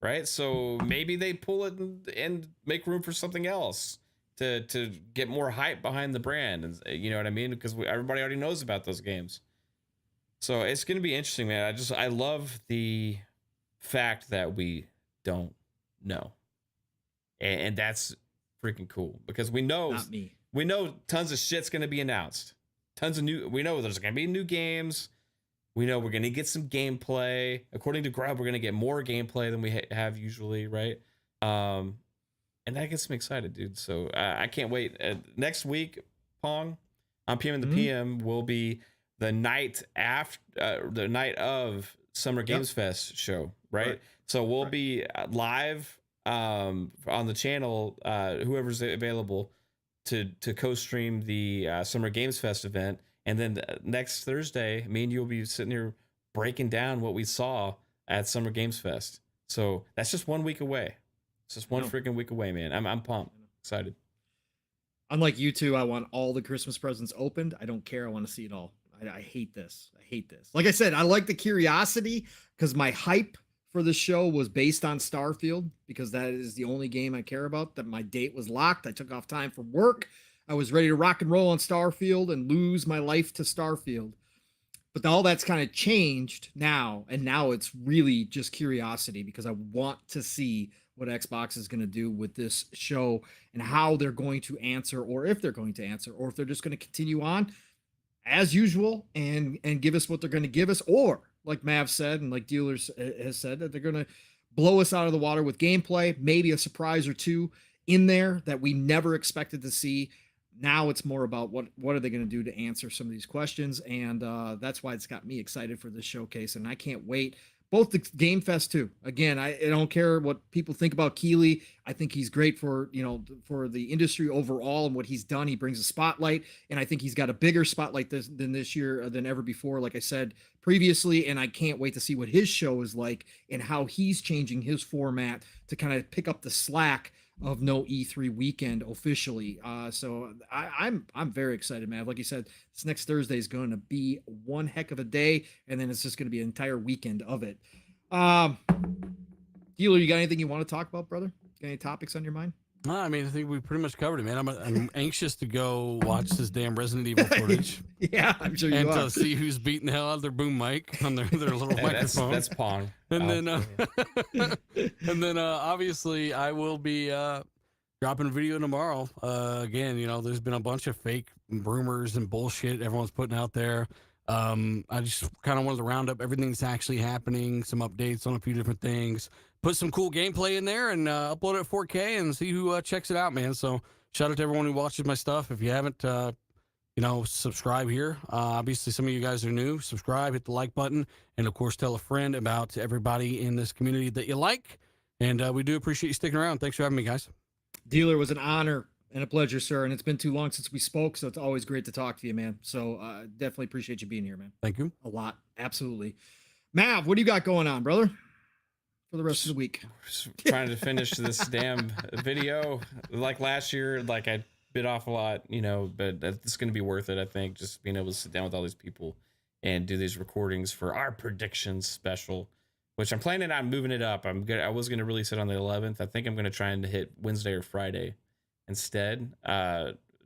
right? So maybe they pull it and make room for something else to get more hype behind the brand. And you know what I mean? Because everybody already knows about those games. So it's going to be interesting, man. I love the fact that we don't know. And that's freaking cool because we know tons of shit's going to be announced. We know there's going to be new games. We know we're going to get some gameplay. According to Grub, we're going to get more gameplay than we have usually, right? And that gets me excited, dude. So I can't wait. Next week, Pong, on PM and the PM will be the night of Summer Games Fest show, right? So we'll be live on the channel, whoever's available to co-stream the Summer Games Fest event. And then next Thursday, me and you will be sitting here breaking down what we saw at Summer Games Fest. So that's just 1 week away. It's just one freaking week away, man. I'm pumped, excited. Unlike you two, I want all the Christmas presents opened. I don't care. I want to see it all. I hate this. Like I said, I like the curiosity because my hype for the show was based on Starfield because that is the only game I care about. That my date was locked. I took off time from work. I was ready to rock and roll on Starfield and lose my life to Starfield. But all that's kind of changed now. And now it's really just curiosity because I want to see what Xbox is going to do with this show and how they're going to answer, or if they're going to answer, or if they're just going to continue on as usual and give us what they're going to give us, or like Mav said and like Dealers has said, that they're going to blow us out of the water with gameplay, maybe a surprise or two in there that we never expected to see. Now it's more about what are they going to do to answer some of these questions, and that's why it's got me excited for this showcase, and I can't wait. Both the Game Fest too. Again, I don't care what people think about Keeley. I think he's great for for the industry overall and what he's done. He brings a spotlight, and I think he's got a bigger spotlight than this year than ever before. Like I said previously, and I can't wait to see what his show is like and how he's changing his format to kind of pick up the slack of no E3 weekend officially. So I'm very excited, man. Like you said, this next Thursday is going to be one heck of a day, and then it's just going to be an entire weekend of it. Dealer, you got anything you want to talk about, brother? Got any topics on your mind? No, I mean, I think we pretty much covered it, man. I'm anxious to go watch this damn Resident Evil footage. Yeah, I'm sure you and are. to see who's beating the hell out of their boom mic on their little microphone. That's Pong. And then, obviously, I will be dropping a video tomorrow. Again, there's been a bunch of fake rumors and bullshit everyone's putting out there. I just kind of wanted to round up everything that's actually happening, some updates on a few different things, put some cool gameplay in there, and upload it at 4K and see who checks it out, man. So shout out to everyone who watches my stuff. If you haven't, subscribe here. Obviously, some of you guys are new. Subscribe, hit the like button, and of course, tell a friend about everybody in this community that you like. And we do appreciate you sticking around. Thanks for having me, guys. Dealer, was an honor and a pleasure, sir. And it's been too long since we spoke, so it's always great to talk to you, man. So definitely appreciate you being here, man. Thank you. A lot. Absolutely. Mav, what do you got going on, brother, for the rest of the week? Trying to finish this damn video. Like last year, like I bit off a lot, but it's going to be worth it, I think, just being able to sit down with all these people and do these recordings for our predictions special, which I'm planning on moving it up. I was going to release it on the 11th. I think I'm going to try and hit Wednesday or Friday instead,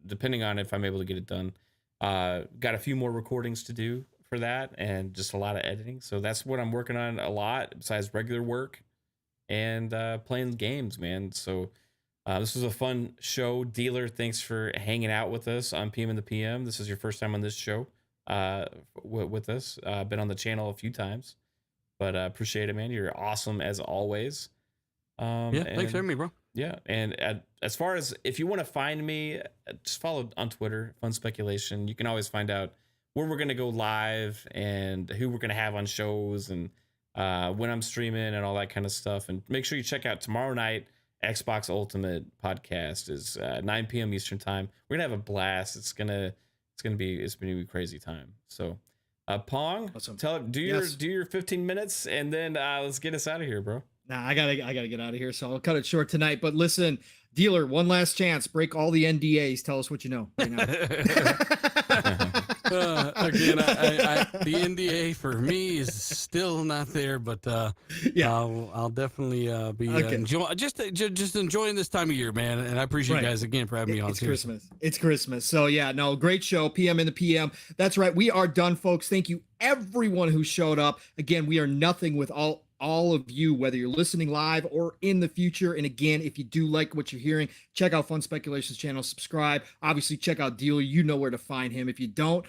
depending on if I'm able to get it done. Got a few more recordings to do for that and just a lot of editing. So that's what I'm working on a lot besides regular work and playing games, man. So this was a fun show. Dealer, thanks for hanging out with us on PM and the PM. This is your first time on this show with us. Been on the channel a few times, but appreciate it, man. You're awesome as always. Thanks for having me, bro. Yeah, and as far as if you want to find me, just follow on Twitter, Fun Speculation. You can always find out where we're going to go live and who we're going to have on shows and when I'm streaming and all that kind of stuff. And make sure you check out tomorrow night, Xbox Ultimate Podcast is 9 p.m. Eastern Time. We're going to have a blast. It's going to be a crazy time. So Pong, awesome. do your 15 minutes and then let's get us out of here, bro. Nah, I gotta get out of here, so I'll cut it short tonight. But listen, Dealer, one last chance. Break all the NDAs. Tell us what you know right now. Again, the NDA for me is still not there, but yeah, I'll definitely be just enjoying this time of year, man. And I appreciate you guys again for having me on. It's Christmas. It's Christmas. So yeah, no, great show. PM in the PM. That's right. We are done, folks. Thank you, everyone who showed up. Again, we are nothing with all of you, whether you're listening live or in the future. And again, if you do like what you're hearing, check out Fun Speculations channel, subscribe, obviously check out Dealer. You know where to find him. If you don't,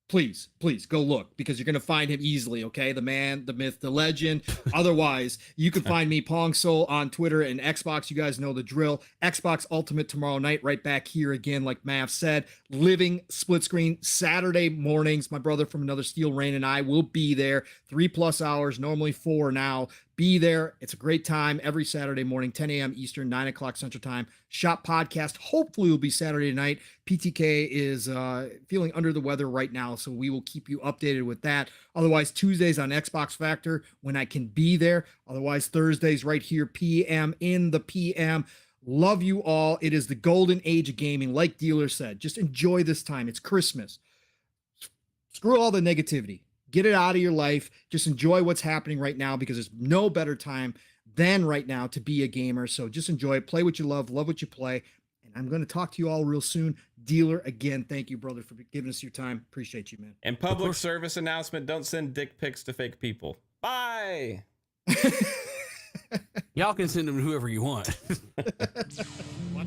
please go look, because you're going to find him easily. Okay. The man, the myth, the legend. Otherwise, you can find me, Pong Soul, on Twitter and Xbox. You guys know the drill. Xbox Ultimate tomorrow night, right back here again. Like Mav said, living split screen Saturday mornings. My brother from Another Steel Rain and I will be there 3+ hours, normally 4 now. Be there. It's a great time every Saturday morning, 10 a.m. Eastern, 9 o'clock Central Time. Shop podcast hopefully will be Saturday night. PTK is feeling under the weather right now, so we will keep you updated with that. Otherwise, Tuesdays on Xbox Factor when I can be there. Otherwise, Thursdays right here, PM in the PM. Love you all. It is the golden age of gaming, like Dealer said. Just enjoy this time. It's Christmas. Screw all the negativity. Get it out of your life. Just enjoy what's happening right now, because there's no better time than right now to be a gamer. So just enjoy it. Play what you love what you play. And I'm going to talk to you all real soon. Dealer, again, thank you, brother, for giving us your time. Appreciate you, man. And public service announcement, don't send dick pics to fake people. Bye. Y'all can send them to whoever you want. What?